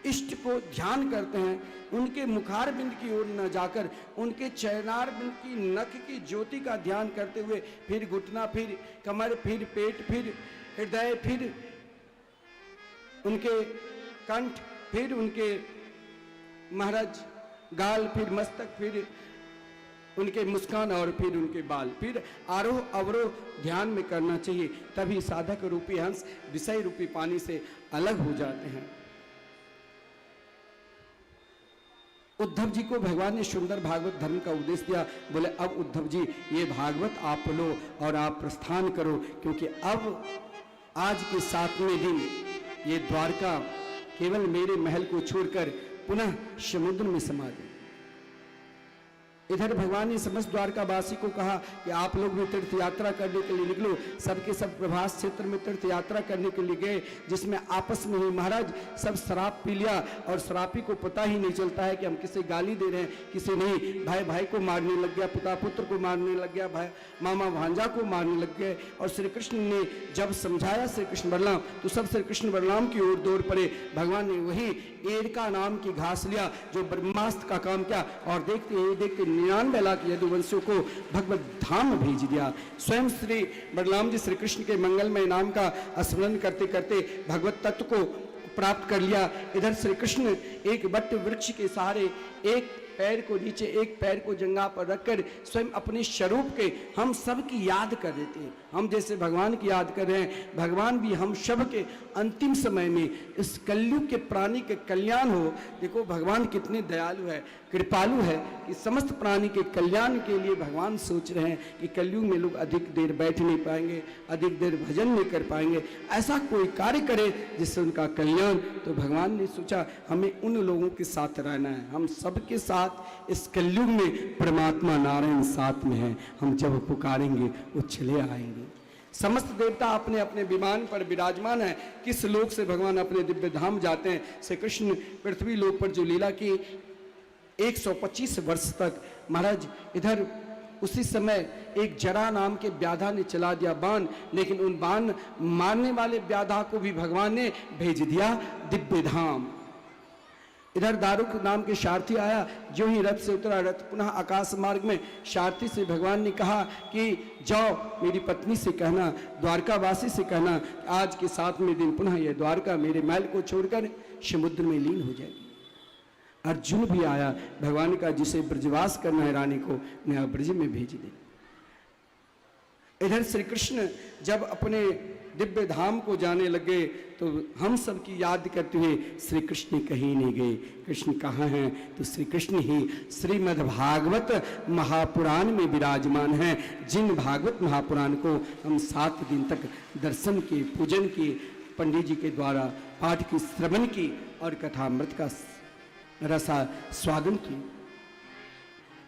Speaker 1: इष्ट को ध्यान करते हैं उनके मुखार बिंद की ओर न जाकर उनके चरणार बिंद की नख की ज्योति का ध्यान करते हुए फिर घुटना, फिर कमर, फिर पेट, फिर हृदय, फिर उनके कंठ, फिर उनके महाराज गाल, फिर मस्तक, फिर उनके मुस्कान और फिर उनके बाल, फिर आरोह अवरोह ध्यान में करना चाहिए। तभी साधक रूपी हंस विषय रूपी पानी से अलग हो जाते हैं। उद्धव जी को भगवान ने सुंदर भागवत धर्म का उपदेश दिया। बोले अब उद्धव जी ये भागवत आप लो और आप प्रस्थान करो, क्योंकि अब आज के 7वें दिन ये द्वारका केवल मेरे महल को छोड़कर पुनः समुद्र में समा गई। इधर भगवान ने समस्त द्वारकावासी को कहा कि आप लोग भी तीर्थ यात्रा करने के लिए निकलो। सबके सब प्रभास क्षेत्र में तीर्थ यात्रा करने के लिए गए, जिसमें आपस में ही महाराज सब शराब पी लिया और शराबी को पता ही नहीं चलता है कि हम किसे गाली दे रहे हैं, किसे नहीं। भाई भाई को मारने लग गया, पिता पुत्र को मारने लग गया, भाई मामा भांजा को मारने लग गए। और श्री कृष्ण ने जब समझाया श्री कृष्ण बलराम तो सब श्री कृष्ण बलराम की ओर दौड़ पड़े। भगवान ने वही एरका नाम की घास लिया जो ब्रह्मास्त्र का काम किया और देखते 99 लाख यदुवंशियों को भगवत धाम भेज दिया। स्वयं श्री बलराम जी श्री कृष्ण के मंगलमय नाम का स्मरण करते करते भगवत तत्व को प्राप्त कर लिया। इधर श्री कृष्ण एक वट वृक्ष के सहारे एक पैर को नीचे एक पैर को जंघा पर रखकर स्वयं अपने स्वरूप के हम सब की याद कर रहे थे। हम जैसे भगवान की याद कर रहे हैं, भगवान भी हम सब के अंतिम समय में इस कलयुग के प्राणी के कल्याण हो। देखो भगवान कितने दयालु है, कृपालु है कि समस्त प्राणी के कल्याण के लिए भगवान सोच रहे हैं कि कलयुग में लोग अधिक देर बैठ नहीं पाएंगे, अधिक देर भजन नहीं कर पाएंगे, ऐसा कोई कार्य करे जिससे उनका कल्याण। तो भगवान ने सोचा हमें उन लोगों के साथ रहना है, हम सबके साथ इस कलयुग में परमात्मा नारायण साथ में है, हम जब पुकारेंगे वो चले आएंगे। समस्त देवता अपने अपने विमान पर विराजमान है। किस लोक से भगवान अपने दिव्य धाम जाते हैं। श्री कृष्ण पृथ्वी लोक पर जो लीला की 125 वर्ष तक महाराज इधर उसी समय एक जरा नाम के व्याधा ने चला दिया बाण, लेकिन उन बाण मारने वाले व्याधा को भी भगवान ने भेज दिया दिव्य धाम। इधर दारुक नाम के सारथी आया, जो ही रथ से उतरा रथ पुनः आकाश मार्ग में सारथी से भगवान ने कहा कि जाओ मेरी पत्नी से कहना, द्वारकावासी से कहना आज के 7वें दिन पुनः यह द्वारका मेरे महल को छोड़कर समुद्र में लीन हो जाएगी। अर्जुन भी आया, भगवान का जिसे ब्रजवास करना है रानी को नया ब्रज में भेज दे। इधर श्री कृष्ण जब अपने दिव्य धाम को जाने लगे तो हम सब की याद करते हुए श्री कृष्ण कहीं नहीं गए। कृष्ण कहाँ हैं? तो श्री कृष्ण ही श्रीमद् भागवत महापुराण में विराजमान हैं, जिन भागवत महापुराण को हम 7 दिन तक दर्शन की, पूजन की, पंडित जी के द्वारा पाठ की, श्रवण की और कथामृत का रसा स्वादन की।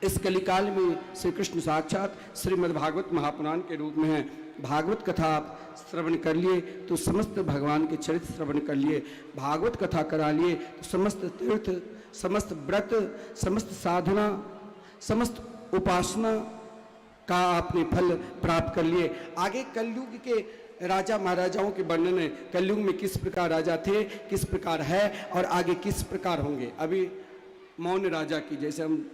Speaker 1: इस कलिकाल में श्री कृष्ण साक्षात श्रीमद् भागवत महापुराण के रूप में है। भागवत कथा आप श्रवण कर लिए तो समस्त भगवान के चरित्र श्रवण कर लिए, भागवत कथा करा लिए तो समस्त तीर्थ, समस्त व्रत, समस्त साधना, समस्त उपासना का आपने फल प्राप्त कर लिए। आगे कलयुग के राजा महाराजाओं के वर्णन है, कलयुग में किस प्रकार राजा थे, किस प्रकार है और आगे किस प्रकार होंगे। अभी मौन राजा की जैसे हम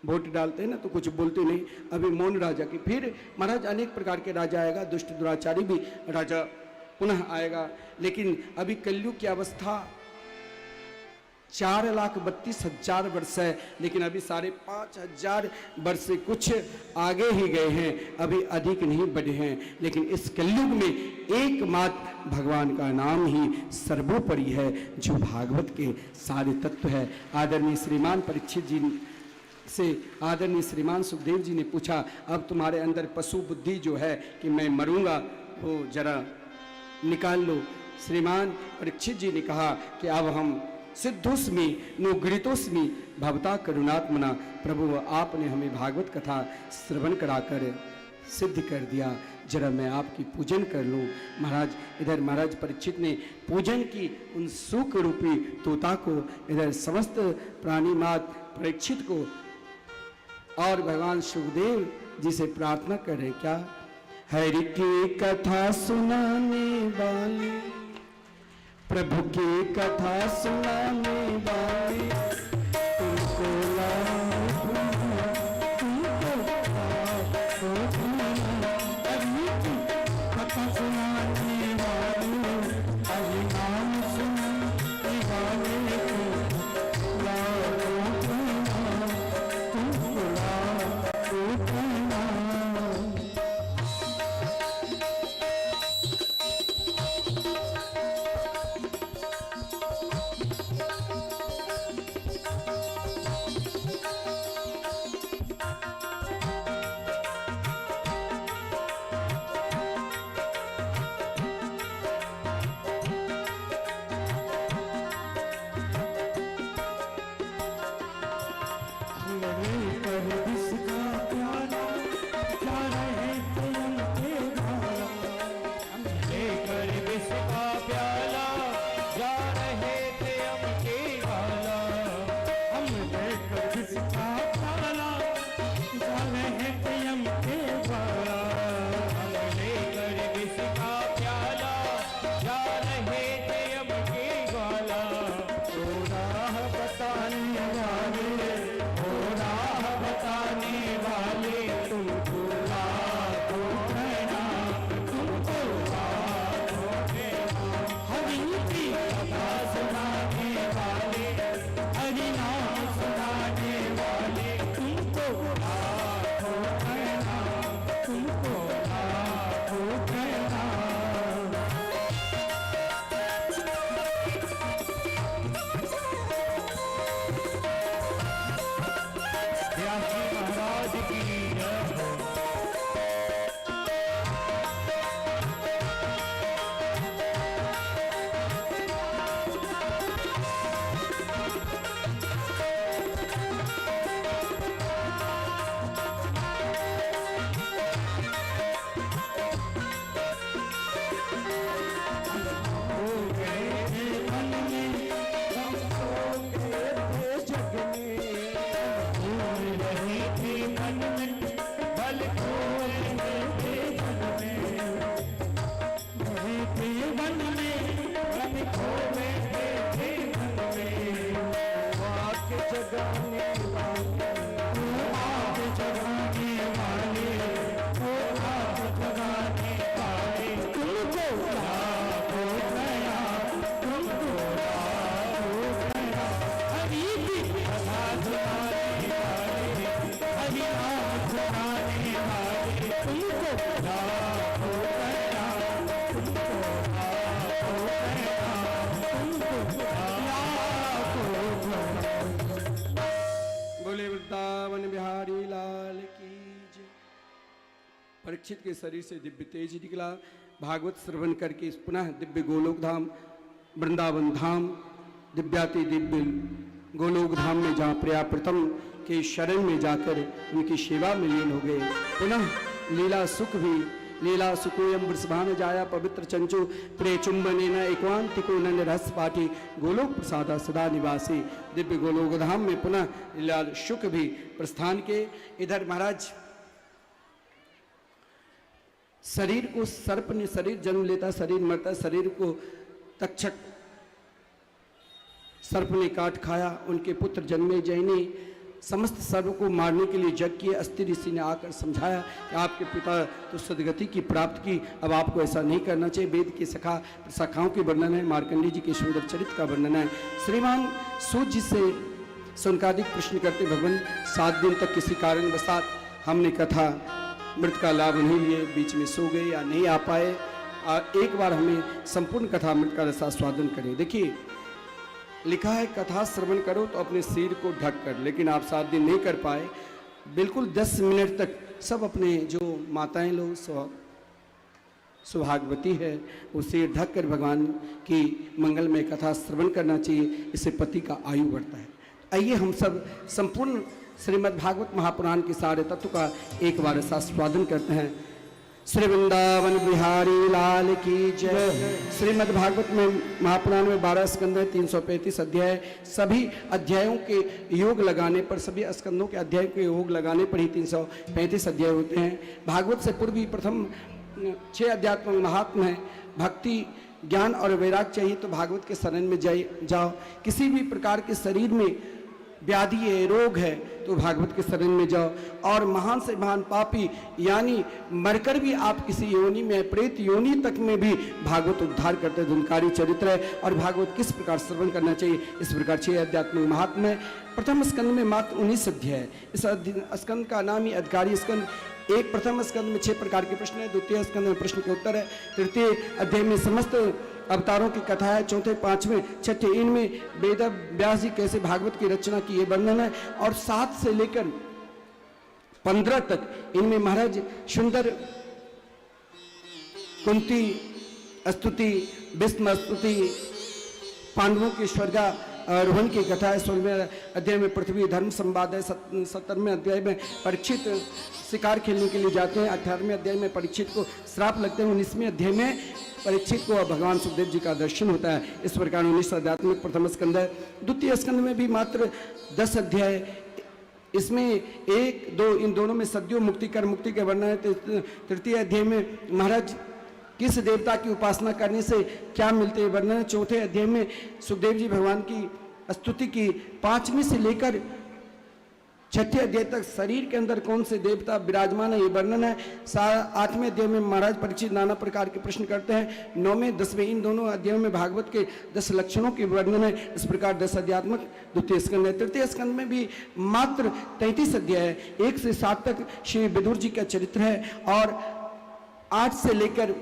Speaker 1: वोट डालते हैं ना तो कुछ बोलते नहीं, अभी मौन राजा की। फिर महाराज अनेक प्रकार के राजा आएगा, दुष्ट दुराचारी भी राजा पुनः आएगा। लेकिन अभी कलयुग की अवस्था 4,32,000 वर्ष है, लेकिन अभी 5,500 वर्ष से कुछ आगे ही गए हैं, अभी अधिक नहीं बढ़े हैं। लेकिन इस कलयुग में एकमात्र भगवान का नाम ही सर्वोपरि है, जो भागवत के सारे तत्व है। आदरणीय श्रीमान परीक्षित जी से आदरणीय श्रीमान सुखदेव जी ने पूछा, अब तुम्हारे अंदर पशु बुद्धि जो है कि मैं मरूंगा, वो जरा निकाल लो। श्रीमान परीक्षित जी ने कहा कि अब हम सिद्धोस्मि नो गृतोस्मि भवता करुणात्मना, प्रभु आपने हमें भागवत कथा श्रवण कराकर सिद्ध कर दिया, जरा मैं आपकी पूजन कर लूं। महाराज इधर महाराज परीक्षित ने पूजन की उन सुख रूपी तोता को, इधर समस्त प्राणी मात परीक्षित को और भगवान सुखदेव जी से प्रार्थना कर रहे क्या, हरि की कथा सुनाने वाली, प्रभु की कथा सुनाने वाली, तुमको लाभ तुमको कथा सुनाने वाली, हरि नाम सुनाने वाले को लाभ तुमको परीक्षित के शरीर से दिव्य तेज निकला। भागवत श्रवण करके पुनः दिव्य गोलोक धाम वृंदावन धाम दिव्याति दिव्य गोलोक धाम में जहाँ प्रिया प्रथम के शरण में जाकर उनकी सेवा में लीन हो गए। पुनः लीला सुख भी लीला सुकोयम वृषभान जाया पवित्र चंचो प्रे चुंबन एकांतिको नन रस पाठी गोलोक प्रसादा सदा निवासी। दिव्य गोलोक धाम में पुनः लीला सुख भी प्रस्थान के। इधर महाराज शरीर को सर्प ने, शरीर जन्म लेता शरीर मरता, शरीर को तक्षक सर्प ने काट खाया। उनके पुत्र जन्मे जैनी समस्त सर्व को मारने के लिए यज्ञ किए। अस्ति ऋषि ने आकर समझाया कि आपके पिता तो सदगति की प्राप्त की, अब आपको ऐसा नहीं करना चाहिए। वेद की शाखाओं के वर्णन है, मार्कंडेय जी के सुंदर चरित्र का वर्णन है। श्रीमान सूत जी से शौनकादिक प्रश्न करते, भगवान 7 दिन तक किसी कारणवशात हमने कथा मृत का लाभ नहीं लिए, बीच में सो गए या नहीं आ पाए, एक बार हमें संपूर्ण कथा मृत का रसास्वादन करें। देखिए लिखा है कथा श्रवण करो तो अपने सिर को ढक कर, लेकिन आप 7 दिन नहीं कर पाए। बिल्कुल 10 मिनट तक सब अपने जो माताएं लोग सौभाग्यवती है वो सिर ढक कर भगवान की मंगलमय कथा श्रवण करना चाहिए, इससे पति का आयु बढ़ता है। आइए हम सब संपूर्ण श्रीमद् भागवत महापुराण के सारे तत्व का एक बार रसास्वादन करते हैं। श्री वृंदावन बिहारी लाल की जय। श्रीमद् भागवत में महापुराण में 12 स्कंद है, 335 अध्याय। सभी अध्यायों के योग लगाने पर, सभी स्कंदों के अध्याय के योग लगाने पर ही 335 अध्याय होते हैं। भागवत से पूर्व प्रथम 6 अध्यात्म महात्म है। भक्ति ज्ञान और वैराग चाहिए तो भागवत के शरण में जाओ। किसी भी प्रकार के शरीर में व्याधि है, रोग है तो भागवत के शरण में जाओ। और महान से महान पापी यानी मरकर भी आप किसी योनि में, प्रेत योनि तक में भी भागवत उद्धार करते धुनकारी चरित्र है। और भागवत किस प्रकार श्रवण करना चाहिए, इस प्रकार 6 आध्यात्मिक महात्मा है। प्रथम स्कंद में मात्र 19 अध्याय है। इस स्कंद का नाम ही अधिकारी स्कंद। एक प्रथम स्कंद में 6 प्रकार के प्रश्न है, द्वितीय स्कंद में प्रश्न के उत्तर है, तृतीय अध्याय में समस्त अवतारों की कथा है, चौथे, पांचवें, छठे इनमें वेद व्यास जी कैसे भागवत की रचना की ये वर्णन है। और 7 से लेकर 15 तक इनमें महाराज सुंदर कुंती स्तुति, भीष्म स्तुति, पांडवों की स्वर्गारोहण की कथा है। 16वें अध्याय में पृथ्वी धर्म संवाद है। 17वें अध्याय में परीक्षित शिकार खेलने के लिए जाते हैं। 18वें अध्याय में परीक्षित को श्राप लगते हैं। 19वें अध्याय में परीक्षित को भगवान सुखदेव जी का दर्शन होता है। इस प्रकार 19 आध्यात्मिक प्रथम स्कंद है। द्वितीय स्कंद में भी मात्र 10 अध्याय। इसमें 1, 2 इन दोनों में सद्यो मुक्ति कर मुक्ति के वर्णन है। तृतीय अध्याय में महाराज किस देवता की उपासना करने से क्या मिलते हैं वर्णन है। चौथे अध्याय में सुखदेव जी भगवान की स्तुति की। 5वें से लेकर 6ठे अध्याय तक शरीर के अंदर कौन से देवता विराजमान है ये वर्णन है। 8वें अध्याय में महाराज परीक्षित नाना प्रकार के प्रश्न करते हैं। 9वें 10वें इन दोनों अध्यायों में भागवत के 10 लक्षणों के वर्णन है। इस प्रकार 10 अध्यात्मक द्वितीय स्कंद है। तृतीय स्कंद में भी मात्र 33 अध्याय है। 1 से 7 तक श्री विदुर जी का चरित्र है और 8 से लेकर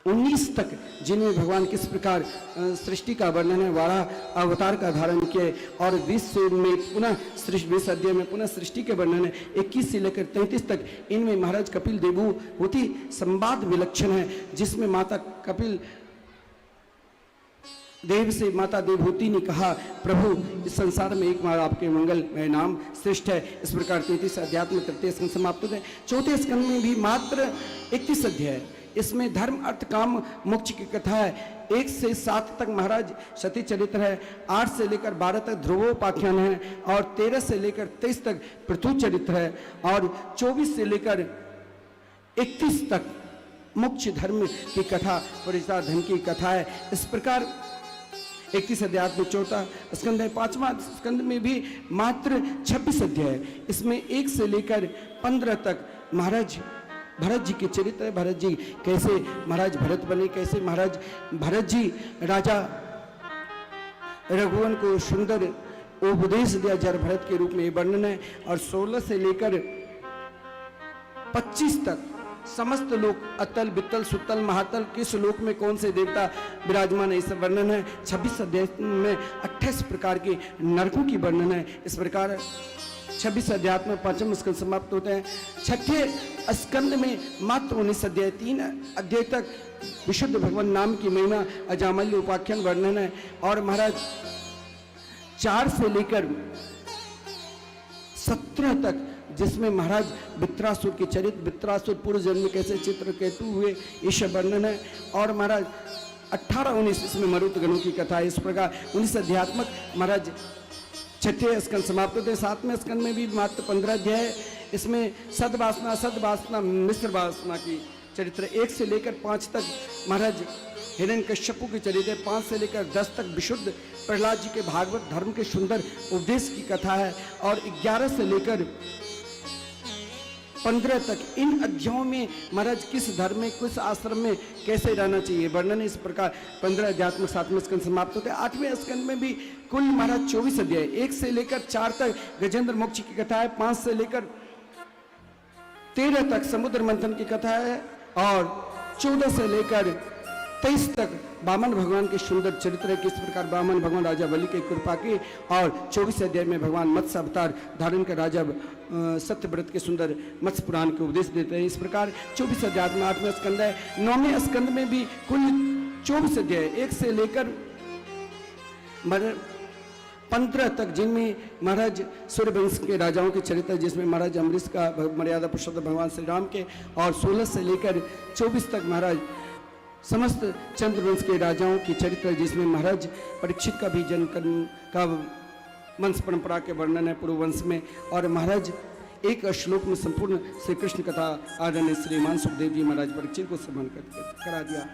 Speaker 1: 19 तक जिनमें भगवान किस प्रकार सृष्टि का वर्णन है, वाराह अवतार का धारण किए। और 20 में पुनः 20 अध्याय में पुनः सृष्टि के वर्णन है। 21 से लेकर 33 तक इनमें महाराज कपिल देवहूति संवाद विलक्षण है, जिसमें माता कपिल देव से माता देवहूति ने कहा, प्रभु इस संसार में एक बार आपके मंगलमय नाम श्रेष्ठ है। इस प्रकार 33 अध्यात्म तृतीय स्कंद समाप्त होते हैं। चौथे स्कंद में भी मात्र 31 अध्याय है। इसमें धर्म अर्थ काम मोक्ष की कथा है। 1 से 7 तक महाराज सती चरित्र है। 8 से लेकर 12 तक ध्रुवोपाख्यान है और 13 से लेकर 23 तक पृथु चरित्र है और 24 से लेकर 31 तक मोक्ष धर्म की कथा, परिचा धन की कथा है। इस प्रकार 31 अध्याय में चौथा स्कंद है। 5वां स्कंद में भी मात्र 26 अध्याय है। इसमें 1 से लेकर 15 तक महाराज भरत जी के चरित्र है। भरत जी कैसे महाराज भरत बने, कैसे महाराज भरत जी राजा रघुवन को सुंदर उपदेश दिया जर भरत के रूप में वर्णन है। और 16 से लेकर 25 तक समस्त लोक अतल बितल सुतल महातल किस लोक में कौन से देवता विराजमान है इस वर्णन है। 26 अध्याय में 28 प्रकार के नरकों की वर्णन है। इस प्रकार 26 अध्यात्म 5वां स्कंद समाप्त होते हैं। 6ठे स्कंद में मात्र 19 अध्याय। 3 अध्याय तक विशुद्ध भगवान नाम की महिमा अजामल्य उपाख्यान वर्णन है। और महाराज 4 से लेकर 17 तक जिसमें महाराज वित्रासुर के चरित्र, वित्रासुर पूर्व जन्म में कैसे चित्रकेतु हुए इस वर्णन है। और महाराज 18-19 इसमें मरुत गणों की कथा है। इस प्रकार 19 अध्यात्मक महाराज 6ठे स्कंद समाप्त होते हैं। 7वें स्कंद में भी मात्र 15 अध्याय है। इसमें सदवासना मिश्र वासना की चरित्र 1 से लेकर 5 तक महाराज हिरण्यकश्यपु के चरित्र 5 से लेकर 10 तक विशुद्ध प्रहलाद जी के भागवत धर्म के सुंदर उपदेश की कथा है, और 11 से लेकर 15 तक इन अध्यायों में महाराज किस धर्म में, किस आश्रम में कैसे रहना चाहिए वर्णन इस प्रकार 15 अध्यात्म 7वें स्कंद समाप्त होते हैं। 8वें स्कंद में भी कुल महाराज 24 अध्याय, 1 से लेकर 4 तक गजेंद्र मोक्ष की कथा है, 5 से लेकर 13 तक समुद्र मंथन की कथा है, और 14 से लेकर 23 तक वामन भगवान के सुंदर चरित्र है, किस प्रकार वामन भगवान राजा बलि की कृपा की, और 24 अध्याय में भगवान मत्स्य अवतार धारण कर राजा सत्यव्रत के सुंदर मत्स्य पुराण के उपदेश देते हैं। इस प्रकार 24 अध्याय में 8वां स्कंद है। 9वें स्कंद में भी कुल 24 अध्याय, 1 से लेकर 15 तक, जिनमें महाराज सूर्यवंश के राजाओं के चरित्र, जिसमें महाराज अमरीश का मर्यादा पुरुषोत्तम भगवान श्री राम के, और 16 से लेकर 24 तक महाराज समस्त चंद्रवंश के राजाओं की चरित्र, जिसमें महाराज परीक्षित का भी जन्म का वंश परंपरा के वर्णन है पूर्व वंश में, और महाराज एक श्लोक में संपूर्ण श्री कृष्ण कथा आदरणीय श्रीमान सुखदेव जी महाराज परीक्षित को श्रवण करा दिया।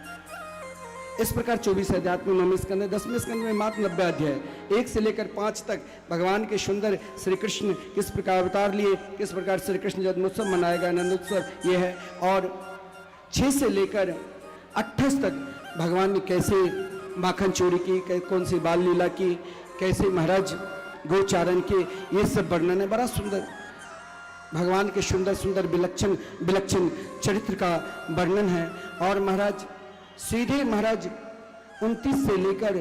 Speaker 1: इस प्रकार 24 अध्याय में 9वें स्कंद है। 10वें स्कंद में मात्र 90 अध्याय, 1 से लेकर 5 तक भगवान के सुंदर श्री कृष्ण किस प्रकार अवतार लिए, किस प्रकार श्री कृष्ण जन्मोत्सव मनाया गया, आनंदोत्सव ये है, और 6 से लेकर 28 तक भगवान ने कैसे माखन चोरी की, कौन सी बाल लीला की, कैसे महाराज गोचारण के, ये सब वर्णन है। बड़ा सुंदर भगवान के सुंदर सुंदर विलक्षण विलक्षण चरित्र का वर्णन है। और महाराज सीधे महाराज 29 से लेकर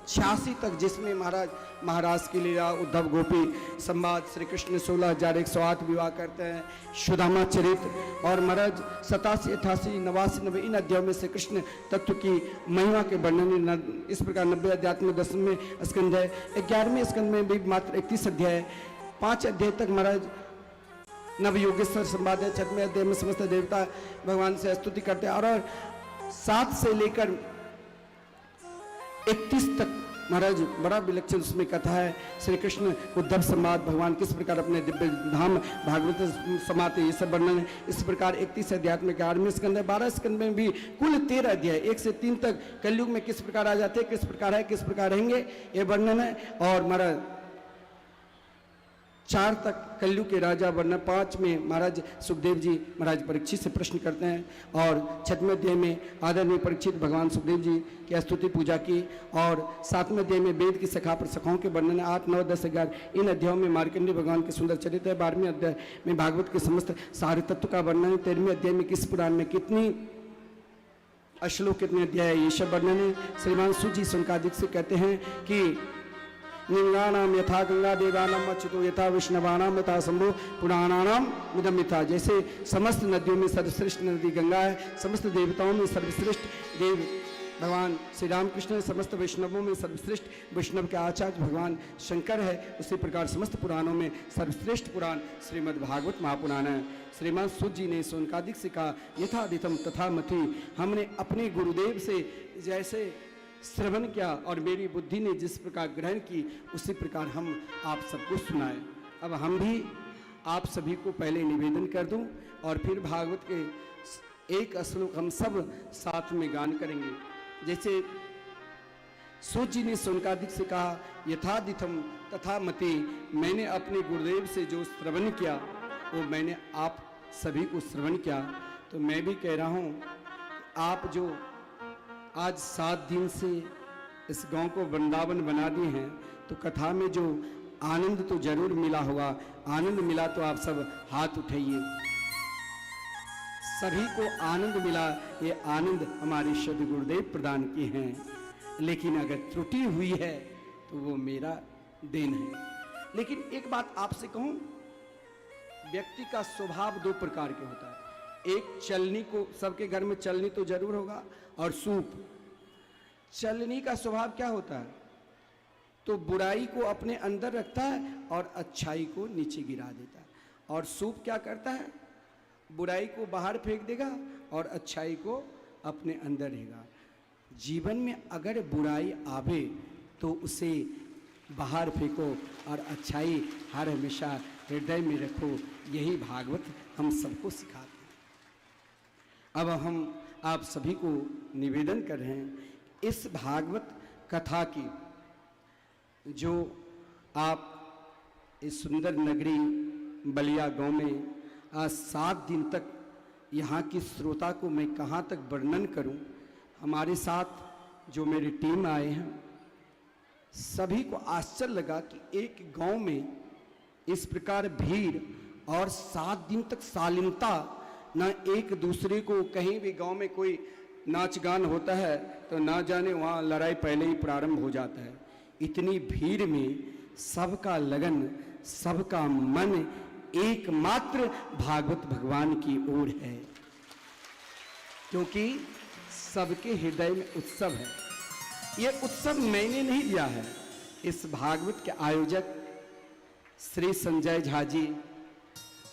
Speaker 1: 86 तक, जिसमें महाराज की लीला, उद्धव गोपी संवाद, श्री कृष्ण 16,108 विवाह करते हैं, सुदामा चरित्र, और महाराज 87, 88, 89, 90 इन अध्यायों में श्री कृष्ण तत्व की महिमा के वर्णन। इस प्रकार 90 अध्यात्म 10वें स्कंद है। 11वें स्कंद में भी मात्र 31 अध्याय है। 5 अध्याय तक महाराज नवयोगेश्वर संवाद है। 6वें अध्याय में समस्त देवता भगवान से स्तुति करते हैं, और 7 से लेकर 31 तक महाराज बड़ा विलक्षण उसमें कथा है। श्री कृष्ण उद्धव संवाद, भगवान किस प्रकार अपने दिव्य धाम भागवत समाते, ये सब वर्णन है। इस प्रकार 31 अध्याय में 11वें स्कंद है। 12 स्कंद में भी कुल 13 अध्याय, 1 से 3 तक कलयुग में किस प्रकार आ जाते, किस प्रकार है, किस प्रकार रहेंगे, ये वर्णन है। और महाराज 4 तक कलयुग के राजा वर्णन। 5 में महाराज सुखदेव जी महाराज परीक्षित से प्रश्न करते हैं, और 6वें अध्याय में आदरणीय परीक्षित भगवान सुखदेव जी की स्तुति पूजा की, और 7वें अध्याय में वेद की सखा पर सखाओं के वर्णन है। 8, 9, 10, 11 इन अध्यायों में मार्कंडेय भगवान के सुंदर चरित्र है। 12वें अध्याय में भागवत के समस्त सारे तत्व का वर्णन है। 13वें अध्याय में किस पुराण में कितनी श्लोक, कितने अध्याय है, ये सब वर्णन है। श्रीमान सुजी सुनकादिक से कहते हैं कि लिंगानाम यथा गंगा देवानाम अच्युतो यथा वैष्णवानाम यथा शंभो पुराणानाम मिदम यथा। जैसे समस्त नदियों में सर्वश्रेष्ठ नदी गंगा है, समस्त देवताओं में सर्वश्रेष्ठ देव भगवान श्री रामकृष्ण है, समस्त वैष्णवों में सर्वश्रेष्ठ वैष्णव के आचार्य भगवान शंकर है, उसी प्रकार समस्त पुराणों में सर्वश्रेष्ठ पुराण श्रीमद् भागवत महापुराण है। श्रीमान सूत जी ने सोनकादिक से कहा, यथादितम तथा मथि, हमने अपने गुरुदेव से जैसे श्रवण किया और मेरी बुद्धि ने जिस प्रकार ग्रहण की, उसी प्रकार हम आप सबको सुनाए। अब हम भी आप सभी को पहले निवेदन कर दूं, और फिर भागवत के एक श्लोक हम सब साथ में गान करेंगे। जैसे सूत जी ने सोनकादिक से कहा, यथादितम तथा मति, मैंने अपने गुरुदेव से जो श्रवण किया वो मैंने आप सभी को श्रवण किया। तो मैं भी कह रहा हूँ, आप जो आज 7 दिन से इस गांव को वृंदावन बना दिए हैं, तो कथा में जो आनंद तो जरूर मिला होगा। आनंद मिला तो आप सब हाथ उठाइए। सभी को आनंद मिला, ये आनंद हमारे शुद्ध गुरुदेव प्रदान किए हैं। लेकिन अगर त्रुटि हुई है तो वो मेरा देन है। लेकिन एक बात आपसे कहूं, व्यक्ति का स्वभाव 2 प्रकार के होता है। एक चलनी को, सबके घर में चलनी तो जरूर होगा, और सूप। चलनी का स्वभाव क्या होता है, तो बुराई को अपने अंदर रखता है और अच्छाई को नीचे गिरा देता है। और सूप क्या करता है, बुराई को बाहर फेंक देगा और अच्छाई को अपने अंदर रहेगा। जीवन में अगर बुराई आवे तो उसे बाहर फेंको और अच्छाई हर हमेशा हृदय में रखो। यही भागवत हम सबको सिखाते हैं। अब हम आप सभी को निवेदन कर रहे हैं, इस भागवत कथा की जो आप इस सुंदर नगरी बलिया गांव में आज 7 दिन तक यहाँ की श्रोता को मैं कहाँ तक वर्णन करूं। हमारे साथ जो मेरी टीम आए हैं, सभी को आश्चर्य लगा कि एक गांव में इस प्रकार भीड़ और 7 दिन तक शालीनता, ना एक दूसरे को, कहीं भी गांव में कोई नाच गान होता है तो ना जाने वहाँ लड़ाई पहले ही प्रारंभ हो जाता है। इतनी भीड़ में सबका लगन, सबका मन एकमात्र भागवत भगवान की ओर है, क्योंकि सबके हृदय में उत्सव है। यह उत्सव मैंने नहीं दिया है, इस भागवत के आयोजक श्री संजय झा जी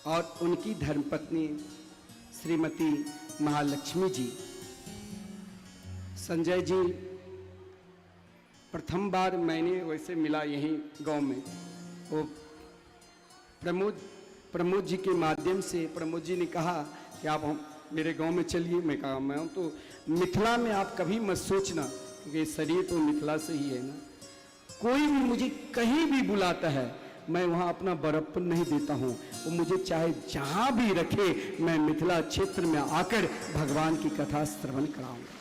Speaker 1: और उनकी धर्मपत्नी श्रीमती महालक्ष्मी जी। संजय जी प्रथम बार मैंने वैसे मिला यहीं गांव में, वो प्रमोद जी के माध्यम से। प्रमोद जी ने कहा कि आप मेरे गांव में चलिए। मैं कहा मैं तो मिथिला में आप कभी मत सोचना, क्योंकि शरीर तो मिथिला से ही है ना। कोई भी मुझे कहीं भी बुलाता है, मैं वहाँ अपना बड़प्पन नहीं देता हूँ। वो मुझे चाहे जहाँ भी रखे, मैं मिथिला क्षेत्र में आकर भगवान की कथा श्रवण कराऊंगा।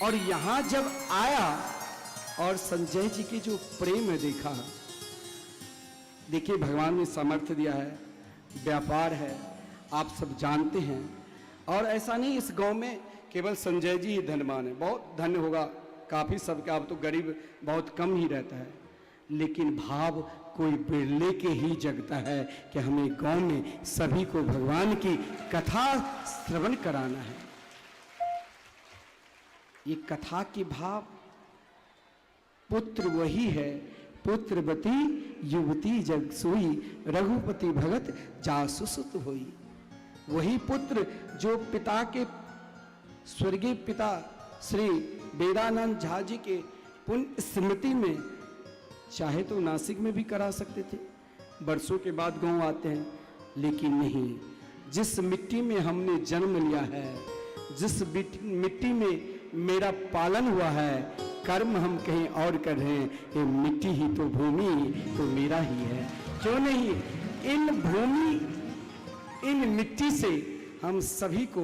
Speaker 1: और यहाँ जब आया और संजय जी की जो प्रेम है देखा, देखिए भगवान ने सामर्थ्य दिया है, व्यापार है, आप सब जानते हैं। और ऐसा नहीं इस गांव में केवल संजय जी ही धनवान है, बहुत धन्य होगा काफ़ी सबके, अब तो गरीब बहुत कम ही रहता है, लेकिन भाव कोई बिरले के ही जगता है कि हमें गांव में सभी को भगवान की कथा श्रवण कराना है। ये कथा की भाव, पुत्र वही है, पुत्रवती युवती जग सोई, रघुपति भगत जासु सुत होई। वही पुत्र जो पिता के, स्वर्गीय पिता श्री वेदानंद झा जी के पुण्य स्मृति में, चाहे तो नासिक में भी करा सकते थे, बरसों के बाद गांव आते हैं, लेकिन नहीं, जिस मिट्टी में हमने जन्म लिया है, जिस मिट्टी में मेरा पालन हुआ है, कर्म हम कहीं और कर रहे हैं, ये मिट्टी ही तो, भूमि तो मेरा ही है। क्यों नहीं इन भूमि, इन मिट्टी से हम सभी को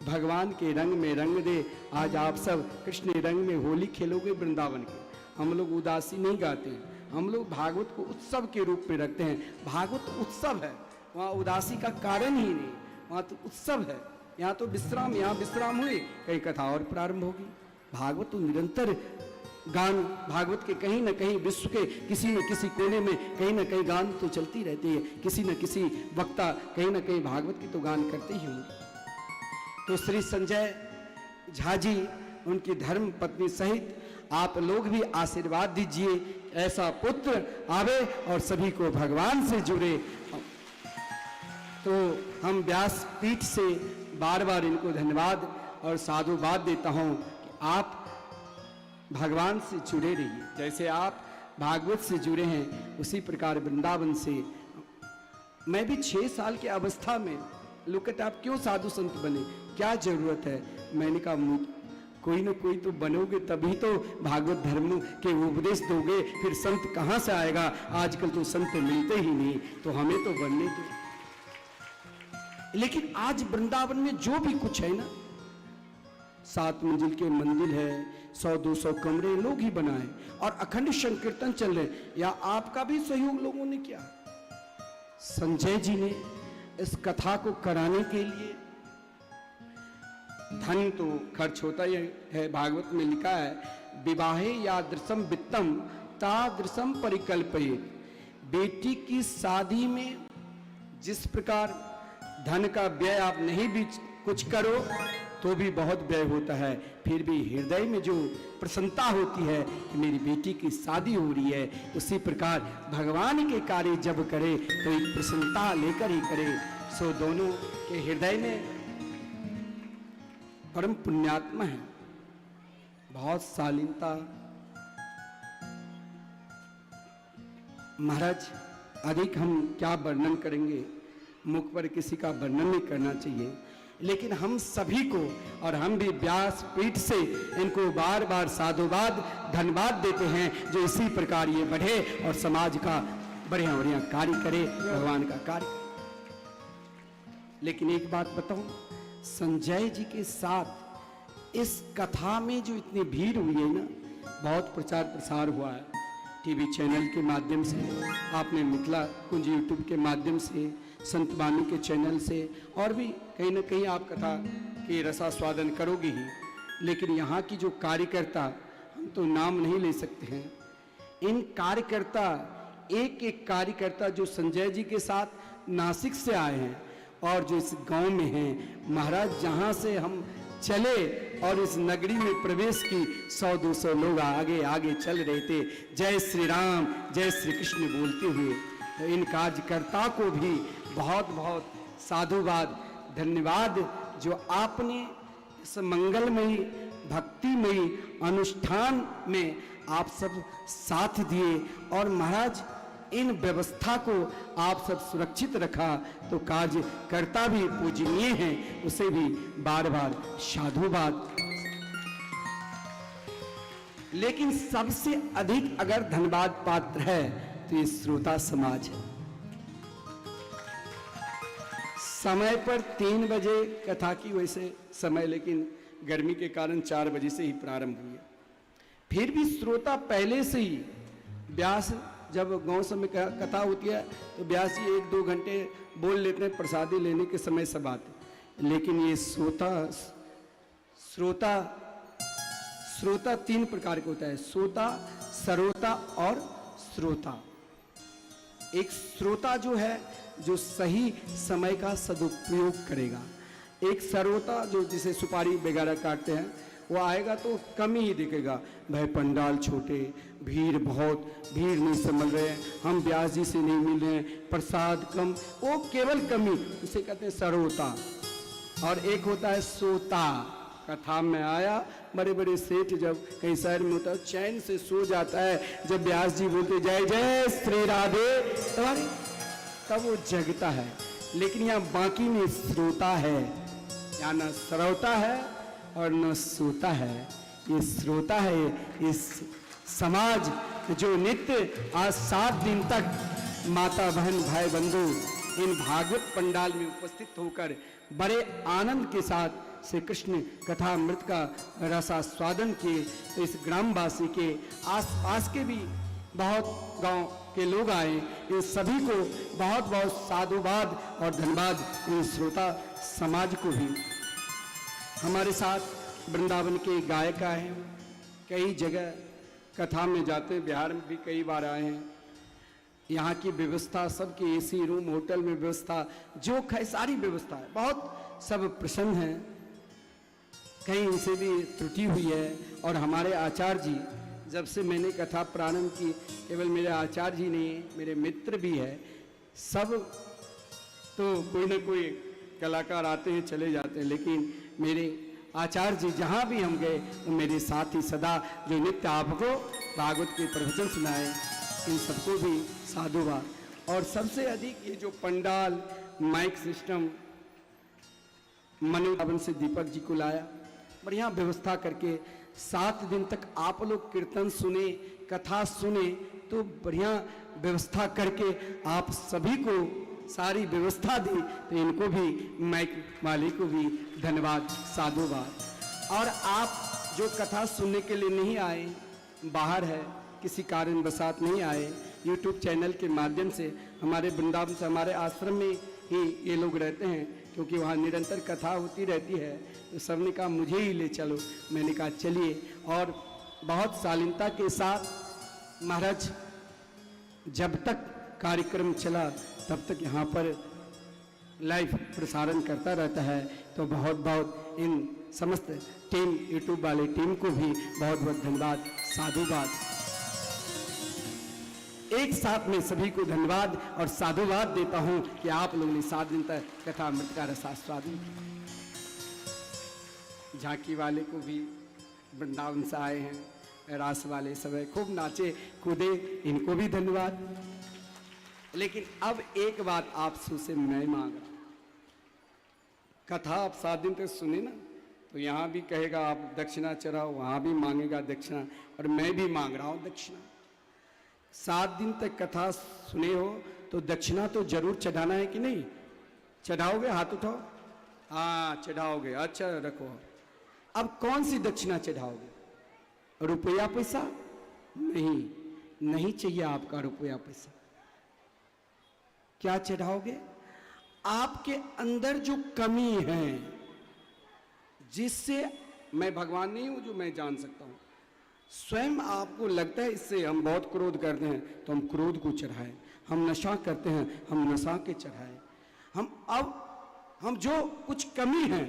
Speaker 1: भगवान के रंग में रंग दे। आज आप सब कृष्ण रंग में होली खेलोगे वृंदावन के। हम लोग उदासी नहीं गाते हैं, हम लोग भागवत को उत्सव के रूप में रखते हैं। भागवत उत्सव है, वहाँ उदासी का कारण ही नहीं, वहाँ तो उत्सव है। यहाँ तो विश्राम, यहाँ विश्राम हुए, कहीं कथा और प्रारंभ होगी। भागवत तो निरंतर गान, भागवत के कहीं न कहीं विश्व के किसी न किसी कोने में कहीं न कहीं गान तो चलती रहती है। किसी न किसी वक्ता कहीं न कहीं भागवत की तो गान करते ही होंगे। तो श्री संजय झा जी, उनकी धर्म पत्नी सहित आप लोग भी आशीर्वाद दीजिए, ऐसा पुत्र आवे और सभी को भगवान से जुड़े। तो हम व्यास पीठ से बार बार इनको धन्यवाद और साधुवाद देता हूँ कि आप भगवान से जुड़े रहिए। जैसे आप भागवत से जुड़े हैं, उसी प्रकार वृंदावन से। मैं भी 6 साल की अवस्था में लोग कहते आप क्यों साधु संत बने, क्या जरूरत है? मैंने कहा कोई ना कोई तो बनोगे, तभी तो भागवत धर्म के उपदेश दोगे, फिर संत कहाँ से आएगा? आजकल तो संत मिलते ही नहीं, तो हमें तो बनने दो। लेकिन आज वृंदावन में जो भी कुछ है ना, 7 मंजिल के मंदिर है, 100-200 कमरे लोग ही बनाए और अखंड संकीर्तन चल रहे। या आपका भी सहयोग लोगों ने किया। संजय जी ने इस कथा को कराने के लिए, धन तो खर्च होता ही है, भागवत में लिखा है विवाहे यादृशम वित्तम तादृशम परिकल्पयेत्। बेटी की शादी में जिस प्रकार धन का व्यय आप नहीं भी कुछ करो तो भी बहुत व्यय होता है, फिर भी हृदय में जो प्रसन्नता होती है कि मेरी बेटी की शादी हो रही है, उसी प्रकार भगवान के कार्य जब करे तो एक प्रसन्नता लेकर ही करे। सो दोनों के हृदय में परम पुण्यात्मा है, बहुत शालीनता। महाराज अधिक हम क्या वर्णन करेंगे, मुख पर किसी का वर्णन नहीं करना चाहिए, लेकिन हम सभी को और हम भी व्यास पीठ से इनको बार बार साधुवाद धन्यवाद देते हैं, जो इसी प्रकार ये बढ़े और समाज का बढ़िया बढ़िया कार्य करे, भगवान का कार्य करे। लेकिन एक बात बताऊं, संजय जी के साथ इस कथा में जो इतनी भीड़ हुई है ना, बहुत प्रचार प्रसार हुआ है टीवी चैनल के माध्यम से, आपने मिथिला कुंज यूट्यूब के माध्यम से, संत वाणी के चैनल से, और भी कहीं ना कहीं आप कथा के रसास्वादन करोगे ही। लेकिन यहाँ की जो कार्यकर्ता, हम तो नाम नहीं ले सकते हैं, इन कार्यकर्ता, एक एक कार्यकर्ता जो संजय जी के साथ नासिक से आए हैं और जो इस गांव में हैं, महाराज जहाँ से हम चले और इस नगरी में प्रवेश की 100-200 लोग आगे आगे चल रहे थे, जय श्री राम जय श्री कृष्ण बोलते हुए। तो इन कार्यकर्ता को भी बहुत बहुत साधुवाद धन्यवाद, जो आपने इस मंगलमयी भक्तिमयी अनुष्ठान में आप सब साथ दिए और महाराज इन व्यवस्था को आप सब सुरक्षित रखा, तो कार्यकर्ता भी पूजनीय हैं, उसे भी बार बार साधुवाद। लेकिन सबसे अधिक अगर धन्यवाद पात्र है तो ये श्रोता समाज है। समय पर 3 बजे कथा की वैसे समय, लेकिन गर्मी के कारण 4 बजे से ही प्रारंभ हुई है। फिर भी श्रोता पहले से ही, व्यास जब गांव समय कथा होती है तो व्यास जी 1-2 घंटे बोल लेते हैं, प्रसादी लेने के समय सब आते। लेकिन ये श्रोता 3 प्रकार का होता है, श्रोता, सरोता और श्रोता। एक श्रोता जो है, जो सही समय का सदुपयोग करेगा। एक सरोता जो जिसे सुपारी वगैरह काटते हैं, वो आएगा तो कम ही दिखेगा, भाई पंडाल छोटे, भीड़ बहुत, भीड़ नहीं संभल रहे हैं, हम व्यास जी से नहीं मिल रहे हैं, प्रसाद कम, वो केवल कमी, उसे कहते हैं सरोता। और एक होता है सोता। कथा में आया, बड़े बड़े सेठ जब कहीं शहर में होता है, चैन से सो जाता है, जब व्यास जी बोलते जय जय श्री राधे तुम्हारी, तब वो जगता है। लेकिन यहाँ बाकी में श्रोता है, यहाँ न सरौता है और न सोता है, ये श्रोता है। इस समाज जो नित्य आज 7 दिन तक माता बहन भाई बंधु इन भागवत पंडाल में उपस्थित होकर बड़े आनंद के साथ श्री कृष्ण कथा अमृत का रसास्वादन किए, तो इस ग्रामवासी के आसपास के भी बहुत गांव के लोग आए, इन सभी को बहुत बहुत साधुवाद और धन्यवाद। इन श्रोता समाज को भी। हमारे साथ वृंदावन के गायक आए हैं, कई जगह कथा में जाते, बिहार में भी कई बार आए हैं। यहाँ की व्यवस्था, सबकी एसी रूम, होटल में व्यवस्था, जो सारी व्यवस्था है, बहुत सब प्रसन्न हैं। कहीं इनसे भी त्रुटि हुई है। और हमारे आचार्य जी, जब से मैंने कथा प्रारंभ की, केवल मेरे आचार्य जी नहीं, मेरे मित्र भी है, सब तो कोई ना कोई कलाकार आते हैं चले जाते हैं, लेकिन मेरे आचार्य जी जहाँ भी हम गए, वो मेरे साथ ही सदा, जो नित्य आपको भागवत के प्रवचन सुनाए, इन सबको भी साधुवाद। और सबसे अधिक ये जो पंडाल, माइक सिस्टम, मनोभावन से दीपक जी को लाया, बढ़िया व्यवस्था करके 7 दिन तक आप लोग कीर्तन सुने, कथा सुने, तो बढ़िया व्यवस्था करके आप सभी को सारी व्यवस्था दी, तो इनको भी, माइक वाले को भी धन्यवाद साधुवाद। और आप जो कथा सुनने के लिए नहीं आए, बाहर है, किसी कारण बसात नहीं आए, यूट्यूब चैनल के माध्यम से हमारे वृंदावन से, हमारे आश्रम में ही ये लोग रहते हैं, क्योंकि वहाँ निरंतर कथा होती रहती है, तो सबने कहा मुझे ही ले चलो। मैंने कहा चलिए। और बहुत शालीनता के साथ महाराज जब तक कार्यक्रम चला तब तक यहाँ पर लाइव प्रसारण करता रहता है। तो बहुत बहुत इन समस्त टीम, यूट्यूब वाले टीम को भी बहुत बहुत धन्यवाद साधुवाद। एक साथ में सभी को धन्यवाद और साधुवाद देता हूं कि आप लोगों ने 7 दिन तक कथा अमृत का रसास्वादन किया। झांकी वाले को भी वृंदावन से आए हैं, रास वाले सब है, खूब नाचे कूदे, इनको भी धन्यवाद। लेकिन अब एक बात आप से मैं मांग रहा हूं, कथा आप 7 दिन तक सुने ना, तो यहाँ भी कहेगा आप दक्षिणा चढ़ाओ, वहाँ भी मांगेगा दक्षिणा, और मैं भी मांग रहा हूँ दक्षिणा। 7 दिन तक कथा सुने हो तो दक्षिणा तो जरूर चढ़ाना है कि नहीं? चढ़ाओगे? हाथ उठाओ। हाँ चढ़ाओगे, अच्छा रखो। अब कौन सी दक्षिणा चढ़ाओगे? रुपया पैसा? नहीं, नहीं चाहिए आपका रुपया पैसा। क्या चढ़ाओगे? आपके अंदर जो कमी है, जिससे मैं भगवान नहीं हूं जो मैं जान सकता हूं, स्वयं आपको लगता है इससे हम बहुत क्रोध करते हैं, तो हम क्रोध को चढ़ाएं। हम नशा करते हैं, हम नशा के चढ़ाएं। हम जो कुछ कमी है,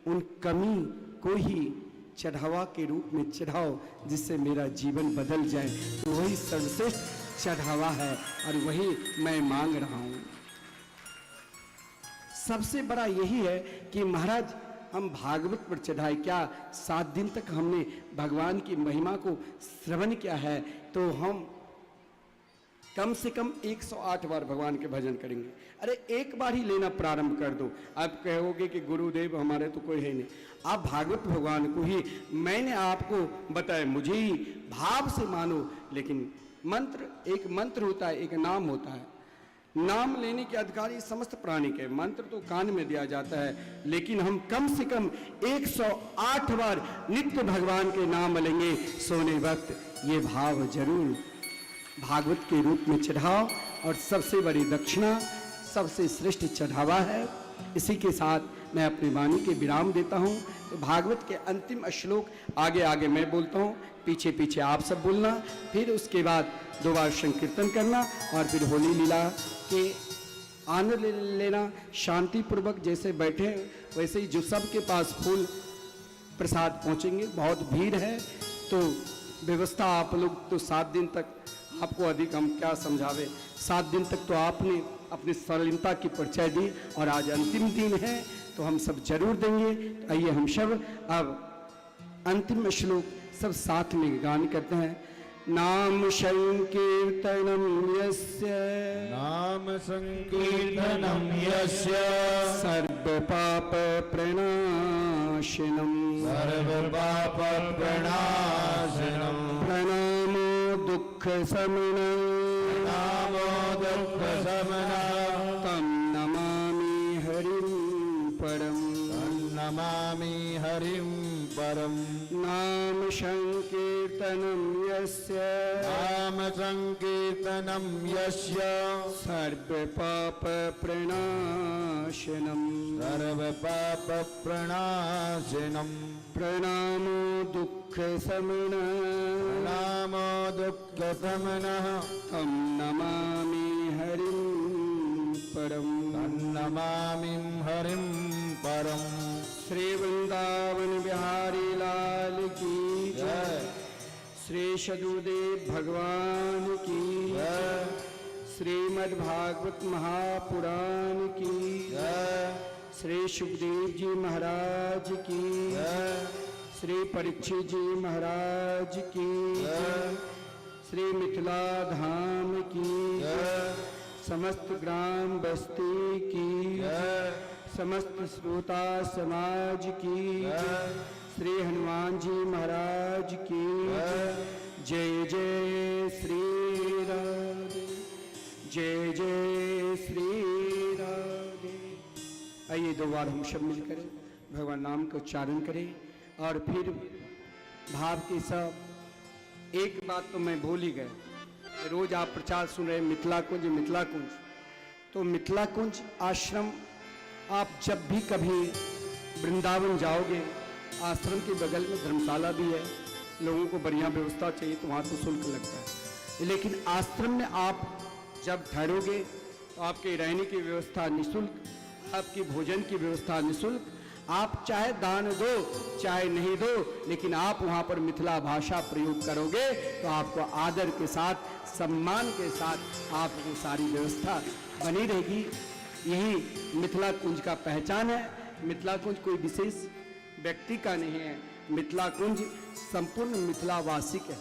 Speaker 1: उन कमी को ही चढ़ावा के रूप में चढ़ाओ, जिससे मेरा जीवन बदल जाए। तो वही सर्वश्रेष्ठ चढ़ावा है और वही मैं मांग रहा हूं। सबसे बड़ा यही है कि महाराज हम भागवत पर चढ़ाए। क्या 7 दिन तक हमने भगवान की महिमा को श्रवण किया है, तो हम कम से कम 108 बार भगवान के भजन करेंगे। अरे एक बार ही लेना प्रारंभ कर दो। आप कहोगे कि गुरुदेव हमारे तो कोई है नहीं। आप भागवत भगवान को ही मैंने आपको बताया, मुझे ही भाव से मानो। लेकिन मंत्र, एक मंत्र होता है, एक नाम होता है। नाम लेने के अधिकारी समस्त प्राणी के, मंत्र तो कान में दिया जाता है, लेकिन हम कम से कम 108 बार नित्य भगवान के नाम लेंगे सोने वक्त। ये भाव जरूर भागवत के रूप में चढ़ाओ, और सबसे बड़ी दक्षिणा, सबसे श्रेष्ठ चढ़ावा है। इसी के साथ मैं अपनी वाणी के विराम देता हूँ। तो भागवत के अंतिम श्लोक आगे आगे मैं बोलता हूँ, पीछे पीछे आप सब बोलना, फिर उसके बाद 2 बार संकीर्तन करना, और फिर होली लीला के आनंद लेना। शांति पूर्वक जैसे बैठे वैसे ही, जो सबके पास फूल प्रसाद पहुँचेंगे। बहुत भीड़ है, तो व्यवस्था आप लोग तो 7 दिन तक, आपको अधिक हम क्या समझावे, 7 दिन तक तो आपने अपनी सरलता की परिचय दी, और आज अंतिम दिन है तो हम सब जरूर देंगे। तो आइए हम सब अब अंतिम श्लोक सब साथ में गान करते हैं। नाम संकीर्तनम यस्य,
Speaker 3: नाम संकीर्तनम यस्य,
Speaker 1: सर्व पाप प्रणाशिनम,
Speaker 3: सर्व पाप प्रणाशनम,
Speaker 1: प्रणामो दुख शमन,
Speaker 3: नामो दुःख शमन,
Speaker 1: तम नमामि हरिं परम,
Speaker 3: नमामि हरिं परम।
Speaker 1: नाम संकीर्तनम यस्य,
Speaker 3: नाम संकीर्तनम यस्य,
Speaker 1: सर्व पाप प्रणाशनम,
Speaker 3: सर्व पाप प्रणाशनम,
Speaker 1: प्रणामो दुख शमन,
Speaker 3: नामो दुःख शमनः,
Speaker 1: तम नमामि हरिं परम,
Speaker 3: नमामि हरिं परम।
Speaker 1: श्री वृंदावन बिहारी लाल की जय। श्री सदगुरुदेव भगवान की
Speaker 3: जय।
Speaker 1: श्रीमद् भागवत महापुराण की
Speaker 3: जय।
Speaker 1: श्री सुखदेव जी महाराज की
Speaker 3: जय।
Speaker 1: श्री परीक्षित जी महाराज की
Speaker 3: जय।
Speaker 1: श्री मिथिला धाम की
Speaker 3: जय।
Speaker 1: समस्त ग्राम बस्ती की
Speaker 3: जय।
Speaker 1: समस्त श्रोता समाज की
Speaker 3: जय।
Speaker 1: श्री हनुमान जी महाराज की जय। जय श्री राधे, जय जय श्री राधे। आइए 2 बार हम सब मिलकर भगवान नाम का उच्चारण करें, और फिर भाव के साथ। एक बात तो मैं भूल ही गया, रोज आप प्रचार सुन रहे मिथिला कुंज, मिथिला कुंज। तो मिथिला कुंज आश्रम, आप जब भी कभी वृंदावन जाओगे, आश्रम के बगल में धर्मशाला भी है। लोगों को बढ़िया व्यवस्था चाहिए तो वहाँ तो शुल्क लगता है, लेकिन आश्रम में आप जब ठहरोगे तो आपके रहने की व्यवस्था निःशुल्क, आपकी भोजन की व्यवस्था निःशुल्क। आप चाहे दान दो चाहे नहीं दो, लेकिन आप वहाँ पर मिथिला भाषा प्रयोग करोगे तो आपको आदर के साथ, सम्मान के साथ आपको सारी व्यवस्था बनी रहेगी। यही मिथिला कुंज का पहचान है। मिथिला कुंज कोई विशेष व्यक्ति का नहीं है, मिथिला कुंज संपूर्ण मिथिलावासी का है।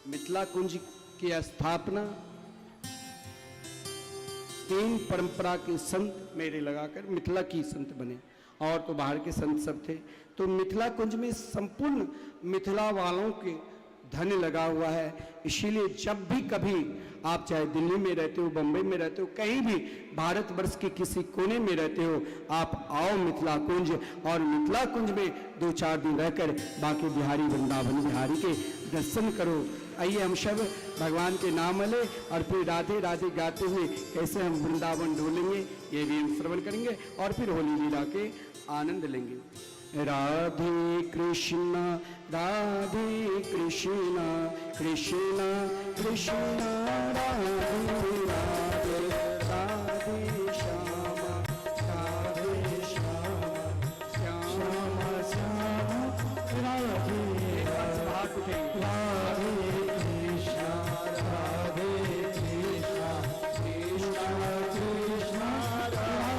Speaker 1: मिथिला कुंज की स्थापना 3 परंपरा के संत मेरे लगाकर मिथिला की संत बने। और तो बाहर के संत सब थे। तो मिथिला कुंज में संपूर्ण मिथिला वालों के धन लगा हुआ है। इसीलिए जब भी कभी आप चाहे दिल्ली में रहते हो, बम्बई में रहते हो, कहीं भी भारतवर्ष के किसी कोने में रहते हो, आप आओ मिथिला कुंज और मिथिला कुंज में 2-4 दिन रहकर बाकी बिहारी वृंदावन बिहारी के दर्शन करो। आइए हम सब भगवान के नाम ले और फिर राधे राधे गाते हुए कैसे हम वृंदावन डोलेंगे ये भी हम श्रवण करेंगे और फिर होली लीला के आनंद लेंगे। राधे कृष्ण राधे कृष्ण कृष्ण कृष्ण राधे राधे राधे श्याम राधे श्याम श्याम श्याम राधे राधे राधे कृष्ण राधे कृष्ण कृष्ण कृष्ण राधे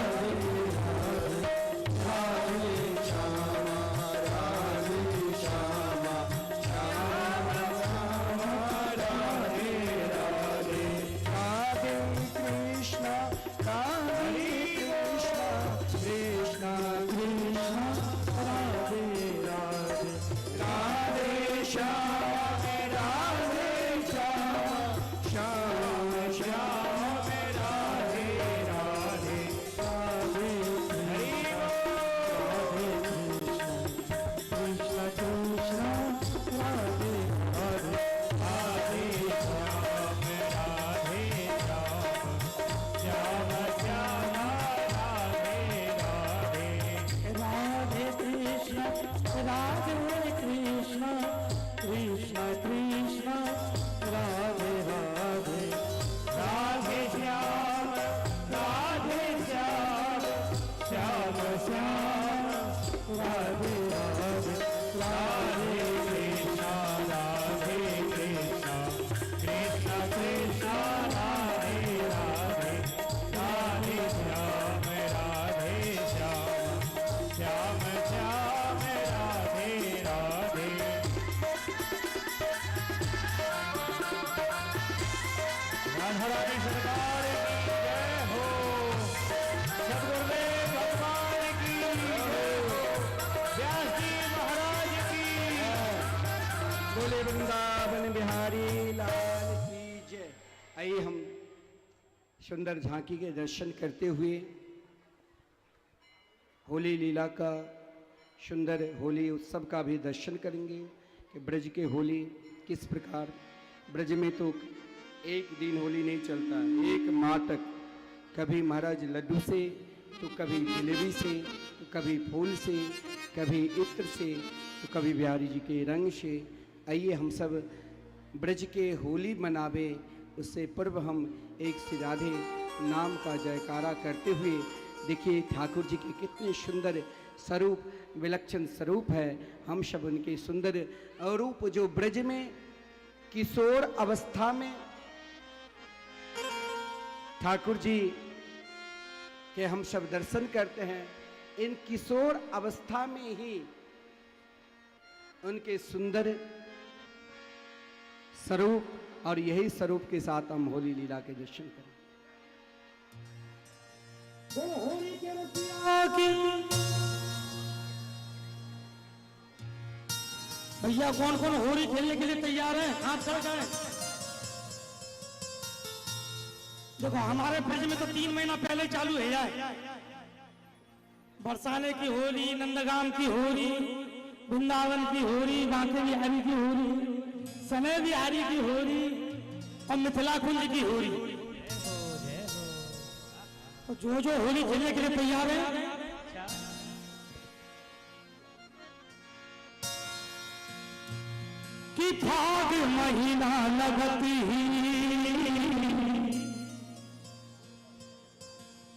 Speaker 1: वृंदावन बिहारी लाल की जय। आइए हम सुंदर झांकी के दर्शन करते हुए होली लीला का सुंदर होली उत्सव का भी दर्शन करेंगे कि ब्रज के होली किस प्रकार। ब्रज में तो एक दिन होली नहीं चलता, एक माह तक, कभी महाराज लड्डू से तो कभी जलेबी से तो कभी फूल से, कभी इत्र से तो कभी बिहारी जी के रंग से। आइए हम सब ब्रज के होली मनावे, उससे पूर्व हम एक श्री राधे नाम का जयकारा करते हुए देखिए ठाकुर जी के कितने सुंदर स्वरूप, विलक्षण स्वरूप है। हम सब उनके सुंदर रूप जो ब्रज में किशोर अवस्था में ठाकुर जी के हम सब दर्शन करते हैं, इन किशोर अवस्था में ही उनके सुंदर स्वरूप और यही स्वरूप के साथ हम होली लीला के दर्शन करें।
Speaker 2: भैया कौन कौन होली खेलने के लिए तैयार है? हाथ खड़ा करें। देखो हमारे ब्रज में तो 3 महीना पहले चालू है यार। बरसाने की होली, नंदगाम की होली, वृंदावन की होली, बांके बिहारी की होली, सने बिहारी की होली और मिथिला कुंज की होली। तो जो जो होली खेलने के लिए तैयार है कि फाग महीना लगती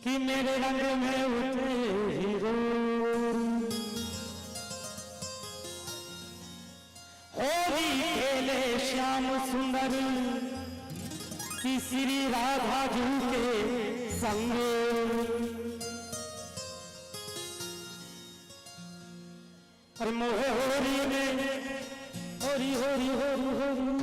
Speaker 2: कि मेरे रंग में उठे हीरो, होली खेले श्याम सुंदर कि श्री राधा जी के संग। अरे मोहे होरी में होरी होरी होरी होरी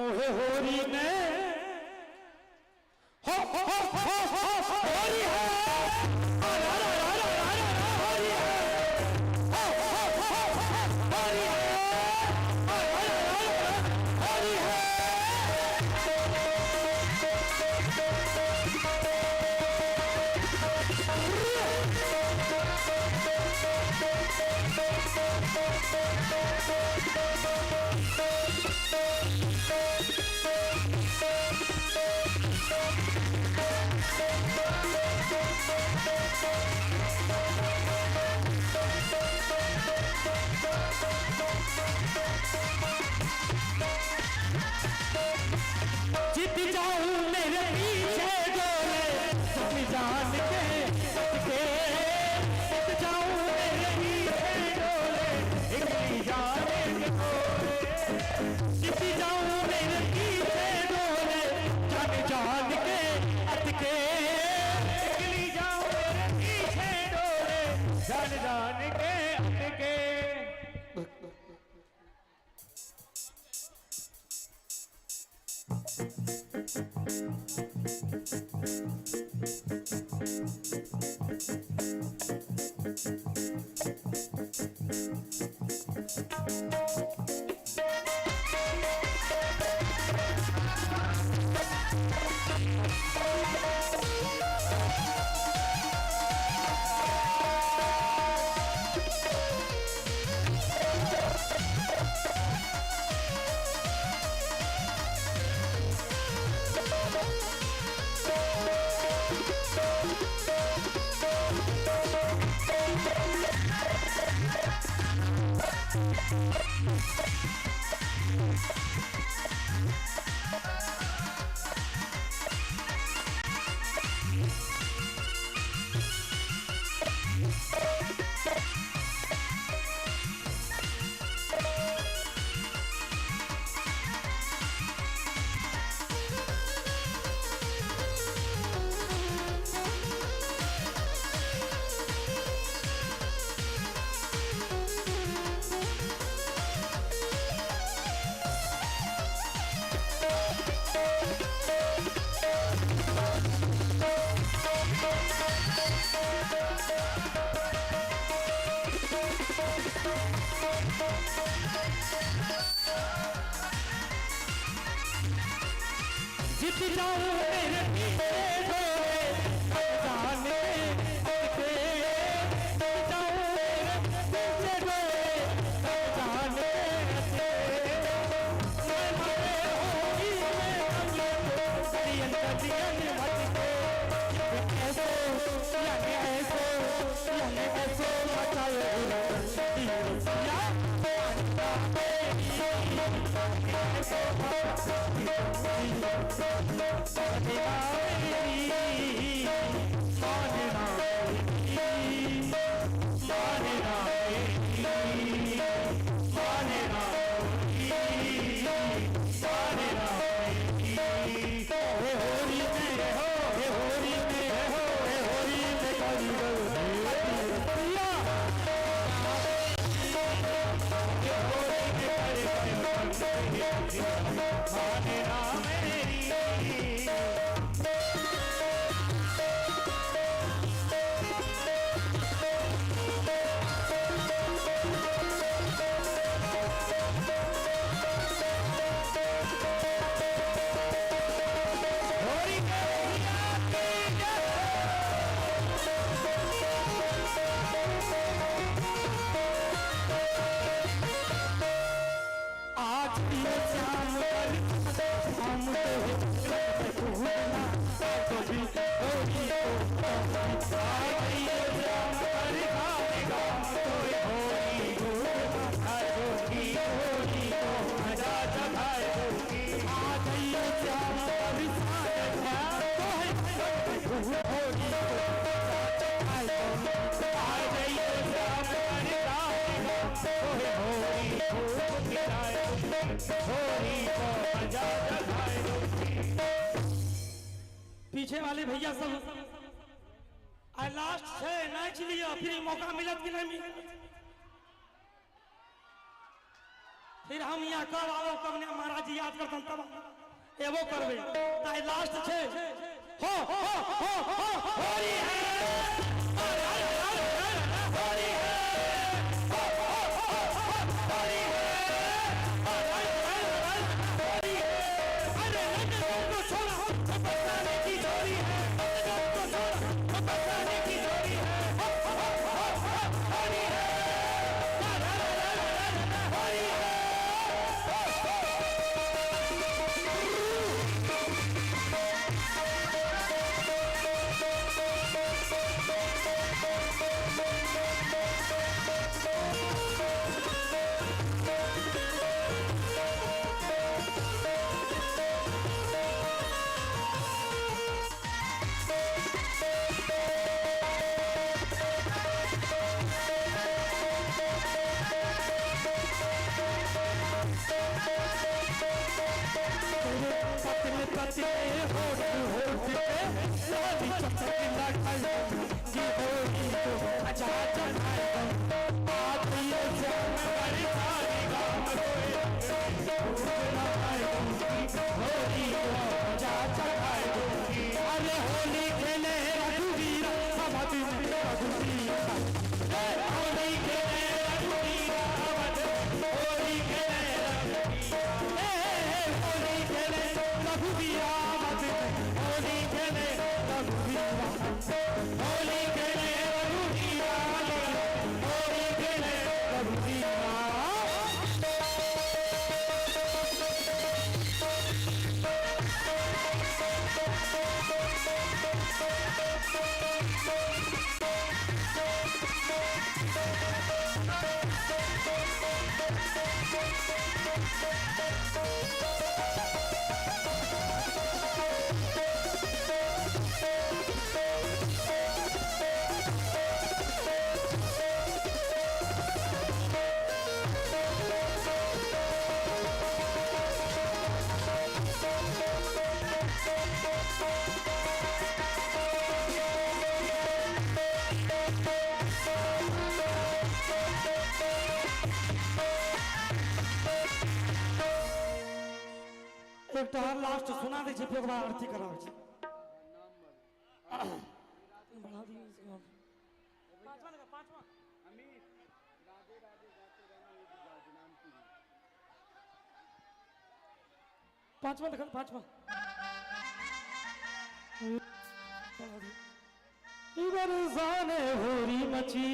Speaker 2: मोहे होरी में हो होरी है होरी है होरी है होरी है। जीत जाऊं मेरे पीछे डोले तुम जान के जीत जाऊं मेरे पीछे डोले इकली जाने के डोले जीत जाऊं मेरे पीछे डोले जान के अटके इकली जाऊं मेरे पीछे डोले जान के अटके। जीत जाऊं मेरे पीछे डोले जान के अटके जीत जाऊं मेरे पीछे डोले जान के अटके मैं मरे होगी मैं दियन भटके ऐसो मचाए पीछे वाले भैया सब लास्ट है नाच लिया, फिर मौका मिलत कि नहीं मिलत। फिर हम यहाँ कब आओ कब ने महाराज जी याद करतन तब एवो करबे ताई लास्ट छे हो होरी है होरी है एक लास्ट सुना दे छे फिर आरती करावे छे बढ़ा दिए इसको पांचवा लगा पांचवा
Speaker 1: अमित राधे राधे गाते रहना ये भी गाओ नाम की
Speaker 2: पांचवा लगा पांचवा इधर जाने होरी मची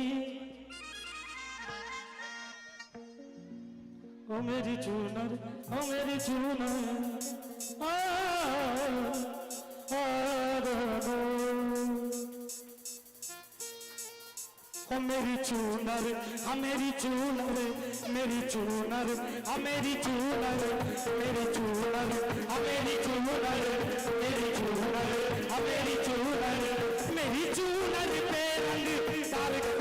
Speaker 2: ओ मेरी चूनर ओ मेरी चूनर मेरी चूनर मेरी चूनर मेरी चूनर मेरी चूनर मेरी चूनर मेरी चूनर मेरी चूनर मेरी चूनर मेरी चूनर पे रंग डाल दो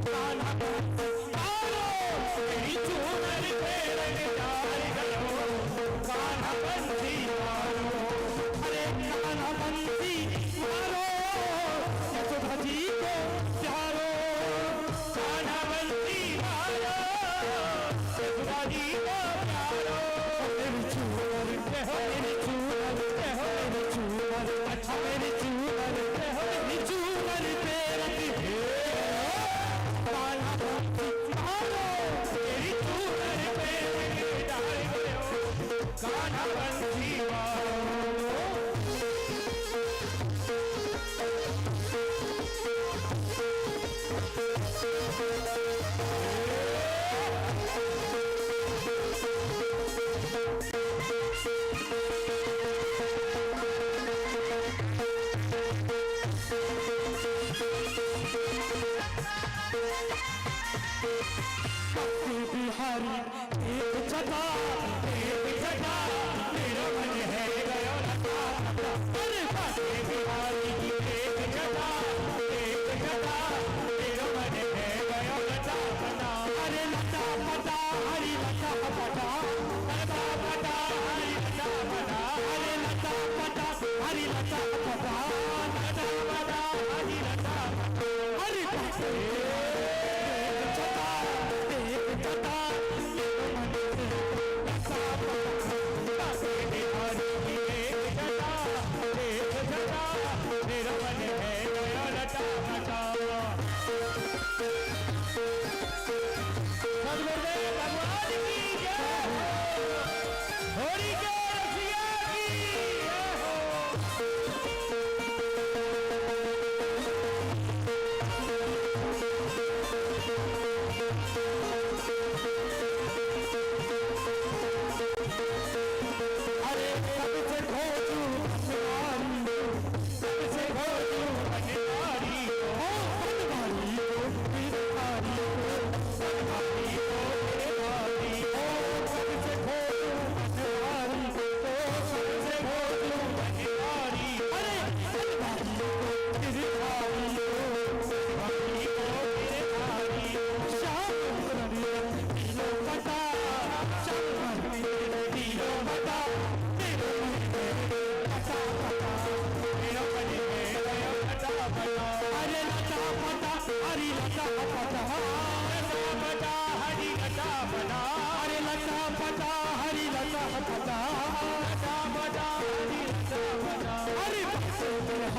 Speaker 2: कान्हा मेरी चूनर पे रंग डाल दो कान्हा बंसी मारो अरे कान्हा बंसी मारो यशोदा जी को प्यारो कान्हा बंसी मारो यशोदा जी को प्यारो मेरी चूनर पे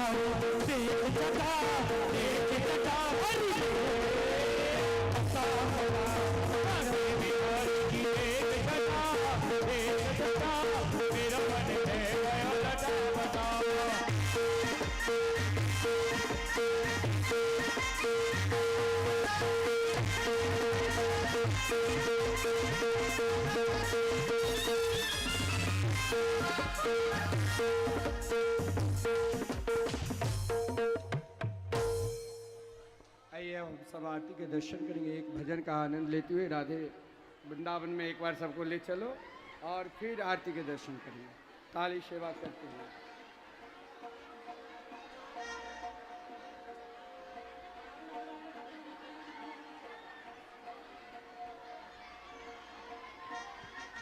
Speaker 2: गाओ देख जटा हरि राधे बिहारी की देख जटा मेरा मन है गया लटा बता
Speaker 1: आइए हम सब आरती के दर्शन करेंगे, एक भजन का आनंद लेते हुए। राधे वृंदावन में एक बार सबको ले चलो और फिर आरती के दर्शन करेंगे ताली सेवा करते हुए।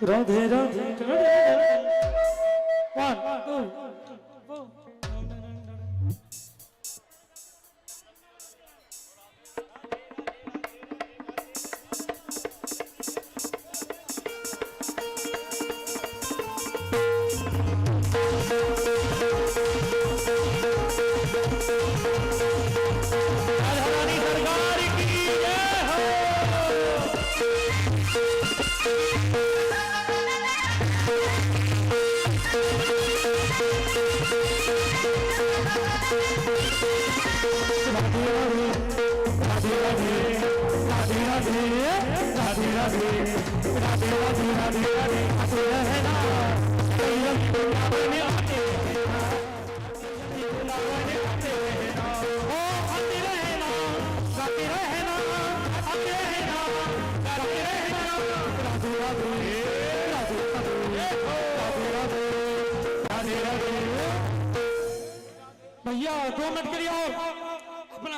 Speaker 2: राधे राधे वन टू भैया 2 मिनट के लिए आओ अपना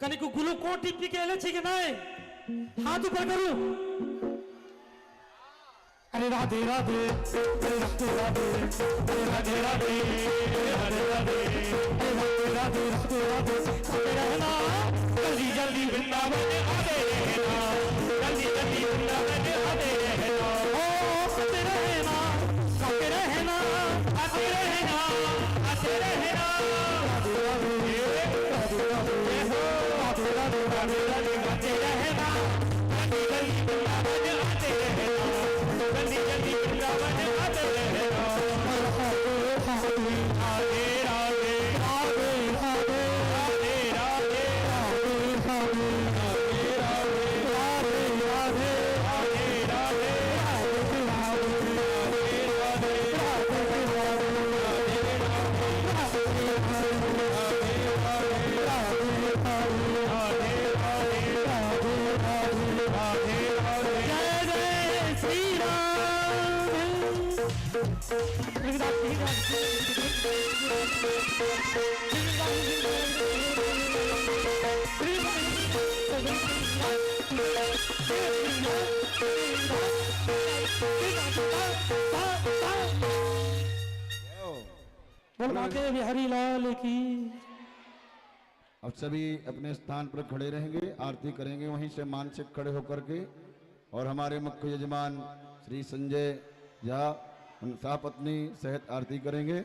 Speaker 2: कने को ग्लूकोन टिप्पी के ले ठीक है ना हाथ ऊपर करूं अरे राधे राधे अरे राधे राधे अरे राधे राधे अरे राधे राधे राधे राधे राधे रहना जल्दी जल्दी वृंदावन आते रहना जल्दी जल्दी वृंदावन आते रहना ओ आते रहना आते रहना आते रहना आते रहना राधे राधे राधे राधे राधे राधे राधे राधे आते रहना जल्दी जल्दी वृंदावन आते रहना जल्दी जल्दी वृंदावन आते रहना राधे राधे राधे राधे राधे राधे राधे बिहारी लाल की।
Speaker 3: अब सभी अपने स्थान पर खड़े रहेंगे, आरती करेंगे वहीं से मानसिक खड़े होकर के। और हमारे मुख्य यजमान श्री संजय झा उनका पत्नी सहित आरती करेंगे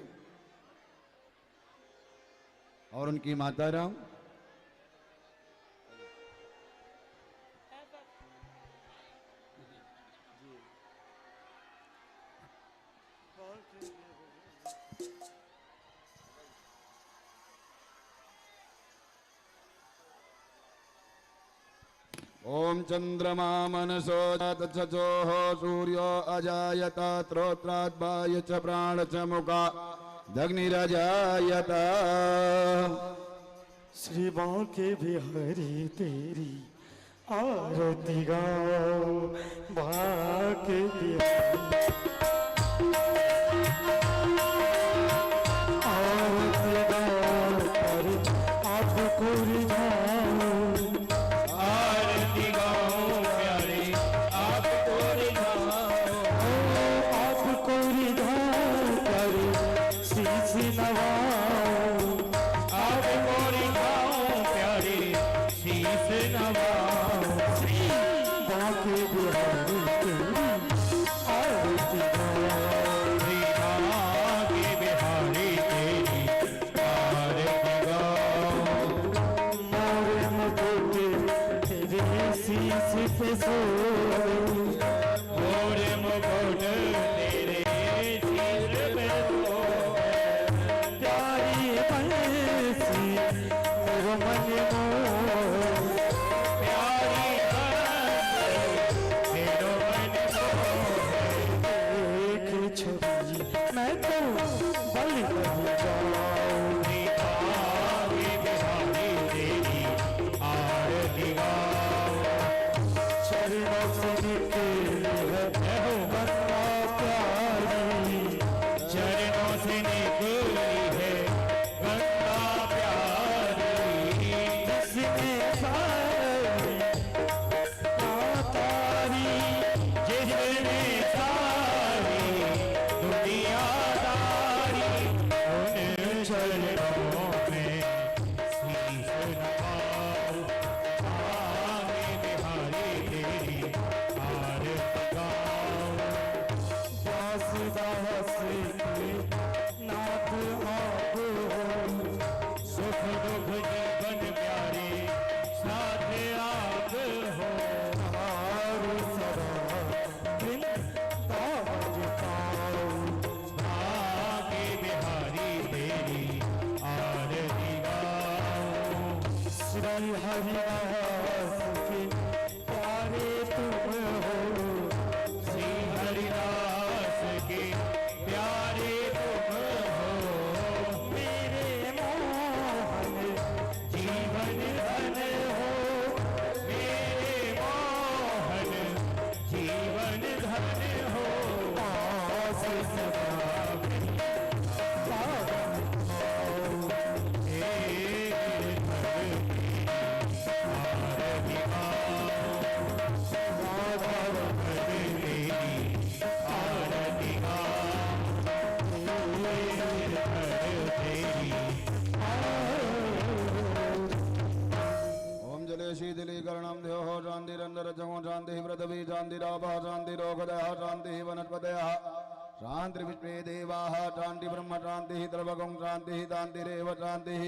Speaker 3: और उनकी माता राम। ओम चंद्रमा मनसो तत्सचोः सूर्यो अजायत त्रोत्राद्वाय च प्राण च मुका दग्निरजायत।
Speaker 2: श्री बांके बिहारी तेरी आरती गाओ बांके बिहारी आरती गाओ अरे आपको रिझाओ आरती गाओ प्यारे आपको रिझाओ आपको रिझाओ प्यारे शीश नवाओ आपको रिझाओ प्यारे शीश नवाओ बांके बिहारी तेरी आरती गाओ तेरो मन मोह प्यारी तेरो मन मोह एक छवि मैं तो बलि बन जाऊं बिहारी तेरी आरती गाऊं चरणों से निकली है गंगा प्यारी चरणों से निकली है गंगा प्यारी जिसने सारी तारी जिसने सारी दुनियादारी उन चरणों में शीश नवाऊं आगे बिहारी तेरी आरती गाऊं दास दास के नाथ आप हो सुख दुख जीवन प्यारे साथ आप हो हार सदा वृंदावन पाऊं आगे बिहारी तेरी आरती गाऊं श्री हरिदास के प्यारे तुम हो श्री हरिदास के प्यारे तुम हो मेरे मोहन जीवन धन हो मेरे मोहन जीवन धन हो पास सदा
Speaker 3: ओम जले शीतलीकरणं द्योः शान्तिरन्तरजगो शान्तिः पृथिवी शान्तिरापः शान्तिरोगदयः शान्तिः वनस्पतयः शान्तिर्विश्वे देवाः शान्तिब्रह्म शान्तिः त्र्यम्बकं शान्तिः शान्तिरेव शान्तिः